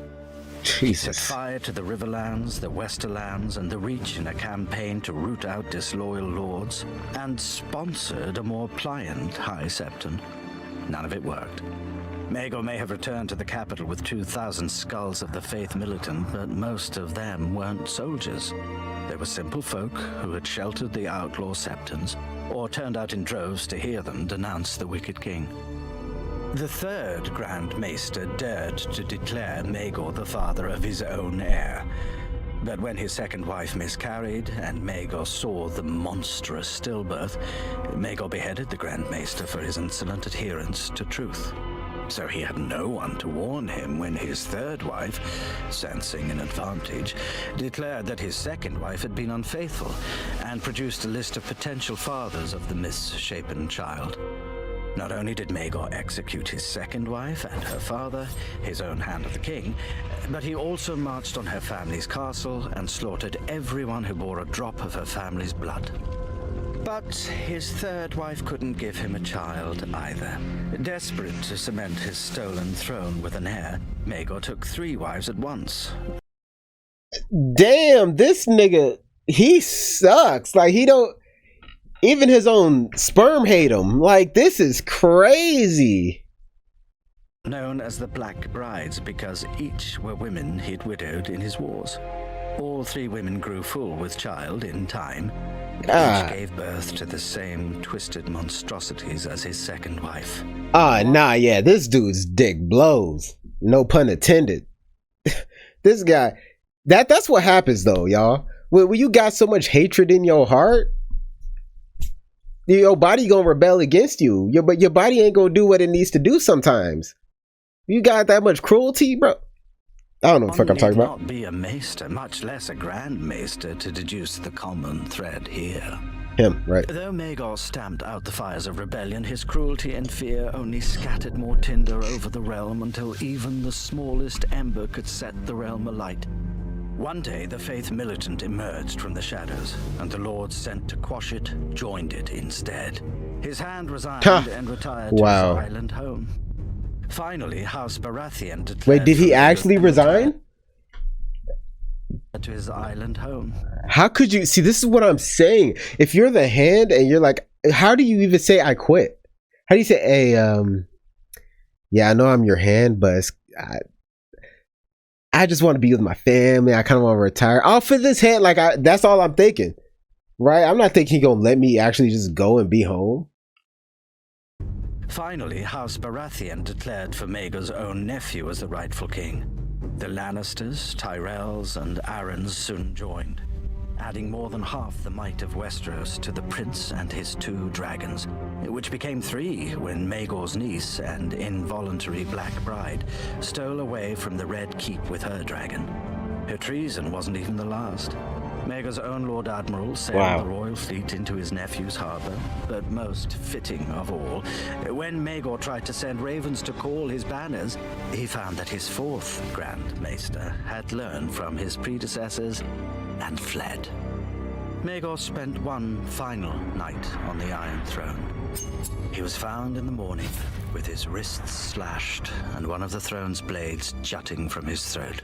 Jesus. He set fire to the Riverlands, the Westerlands, and the Reach in a campaign to root out disloyal lords, and sponsored a more pliant High Septon. None of it worked. Maegor may have returned to the capital with 2,000 skulls of the faith militant, but most of them weren't soldiers. They were simple folk who had sheltered the outlaw Septons, or turned out in droves to hear them denounce the wicked king. The third Grand Maester dared to declare Maegor the father of his own heir. But when his second wife miscarried, and Maegor saw the monstrous stillbirth, Maegor beheaded the Grand Maester for his insolent adherence to truth. So he had no one to warn him when his third wife, sensing an advantage, declared that his second wife had been unfaithful, and produced a list of potential fathers of the misshapen child. Not only did Maegor execute his second wife and her father, his own Hand of the King, but he also marched on her family's castle and slaughtered everyone who bore a drop of her family's blood. But his third wife couldn't give him a child either. Desperate to cement his stolen throne with an heir, Maegor took 3 wives at once. Damn, this nigga, he sucks. Like, he don't... Even his own sperm hate him. Like, this is crazy. Known as the Black Brides because each were women he'd widowed in his wars. All 3 women grew full with child in time. Each gave birth to the same twisted monstrosities as his second wife. Yeah, this dude's dick blows. No pun intended. This guy, that's what happens though, y'all. When you got so much hatred in your heart, your body gonna rebel against you. But your body ain't gonna do what it needs to do sometimes. You got that much cruelty, bro. I don't know what the fuck I'm talking about. Not be a maester, much less a grand maester, to deduce the common thread here. Him, right. Though Maegor stamped out the fires of rebellion, his cruelty and fear only scattered more tinder over the realm until even the smallest ember could set the realm alight. One day, the faith militant emerged from the shadows, and the lords sent to quash it joined it instead. His hand resigned and retired to his island home. Finally, House Baratheon declared... Wait, did he actually resign? ...to his island home. How could you... See, this is what I'm saying. If you're the hand and you're like... How do you even say I quit? How do you say, hey, yeah, I know I'm your hand, but I just want to be with my family. I kind of want to retire. I'll fit this hand. Like, that's all I'm thinking. Right? I'm not thinking he's going to let me actually just go and be home. Finally, House Baratheon declared for Maegor's own nephew as the rightful king. The Lannisters, Tyrells, and Arryns soon joined, adding more than half the might of Westeros to the prince and his 2 dragons, which became 3 when Maegor's niece and involuntary Black Bride stole away from the Red Keep with her dragon. Her treason wasn't even the last. Maegor's own Lord Admiral sailed the royal fleet into his nephew's harbor, but most fitting of all, when Maegor tried to send ravens to call his banners, he found that his 4th Grand Maester had learned from his predecessors and fled. Maegor spent one final night on the Iron Throne. He was found in the morning with his wrists slashed and one of the throne's blades jutting from his throat.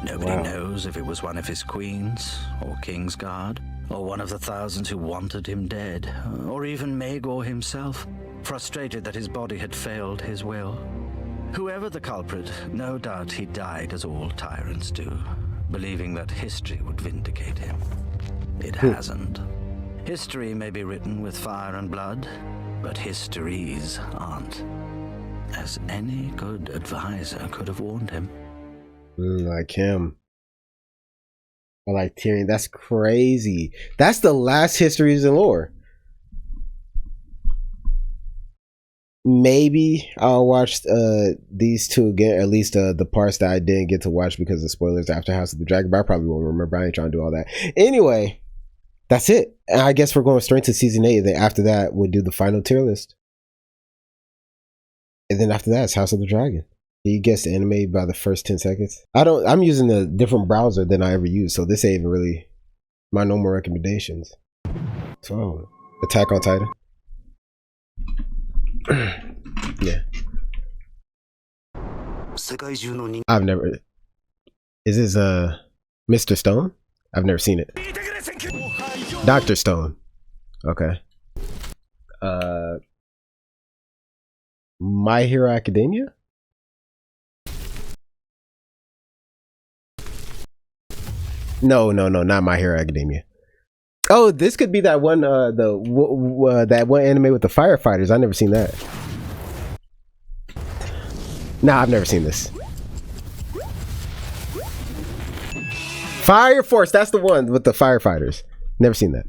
Nobody knows if it was one of his queens, or Kingsguard, or one of the thousands who wanted him dead, or even Maegor himself, frustrated that his body had failed his will. Whoever the culprit, no doubt he died as all tyrants do, believing that history would vindicate him. It hasn't. History may be written with fire and blood, but histories aren't. As any good advisor could have warned him. Like him. I like Tyrion. That's crazy. That's the last Histories Lore. Maybe I'll watch these 2 again, at least the parts that I didn't get to watch because of spoilers after House of the Dragon, but I probably won't remember. I ain't trying to do all that. Anyway, that's it. And I guess we're going straight to season 8. Then after that, we'll do the final tier list. And then after that, it's House of the Dragon. You guess the anime by the first 10 seconds. I'm using a different browser than I ever use, so this ain't even really my normal recommendations. So, Attack on Titan. Yeah. I've never. Is this Mr. Stone? I've never seen it. Dr. Stone. Okay. My Hero Academia? No, not My Hero Academia. Oh, this could be that one, that one anime with the firefighters. I've never seen that. Nah, I've never seen this. Fire Force, that's the one with the firefighters. Never seen that.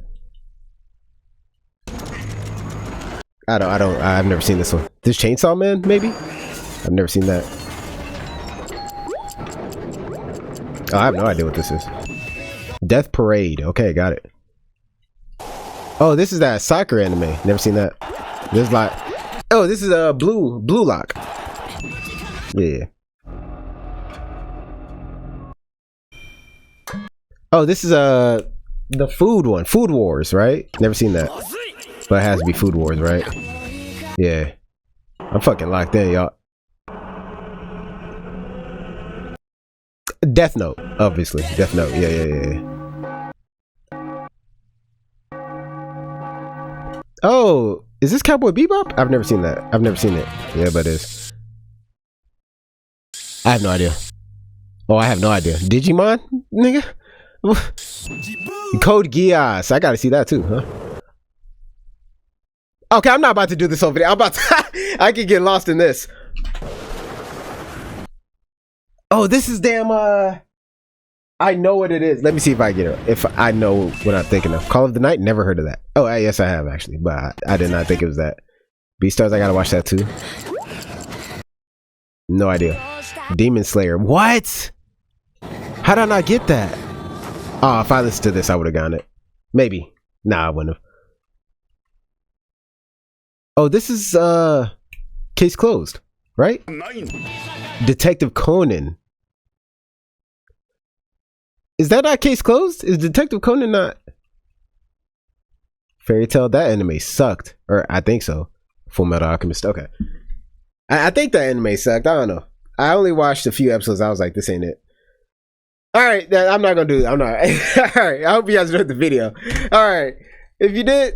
I've never seen this one. This Chainsaw Man, maybe? I've never seen that. Oh, I have no idea what this is. Death Parade. Okay, got it. Oh, this is that soccer anime. Never seen that. This is like, oh, this is a Blue Lock. Yeah. Oh, this is the food one. Food Wars, right? Never seen that. But it has to be Food Wars, right? Yeah. I'm fucking locked in, y'all. Death Note, obviously. Death Note. Yeah. Oh, is this Cowboy Bebop? I've never seen that. I've never seen it. Yeah, but it is. I have no idea. Oh, I have no idea. Digimon? Nigga? Code Geass. I gotta see that too, huh? Okay, I'm not about to do this whole video. I'm about to I could get lost in this. Oh, this is damn I know what it is. Let me see if I get it. If I know what I'm thinking of. Call of the Night? Never heard of that. Oh, yes, I have actually, but I did not think it was that. Beastars, I gotta watch that too. No idea. Demon Slayer. What? How did I not get that? Oh, if I listened to this, I would have gotten it. Maybe. Nah, I wouldn't have. Oh, this is Case Closed, right? Detective Conan. Is that not Case Closed? Is Detective Conan not? Fairy Tail, that anime sucked. Or I think so. Full Metal Alchemist. Okay. I think that anime sucked. I don't know. I only watched a few episodes. I was like, this ain't it. Alright, I'm not gonna do that. I'm not. Alright, I hope you guys enjoyed the video. Alright. If you did,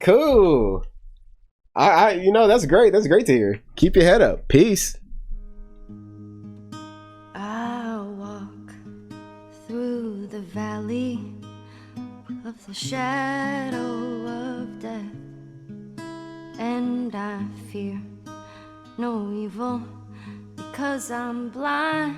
cool. You know, that's great. That's great to hear. Keep your head up. Peace. I'll walk through the valley of the shadow of death, and I fear no evil because I'm blind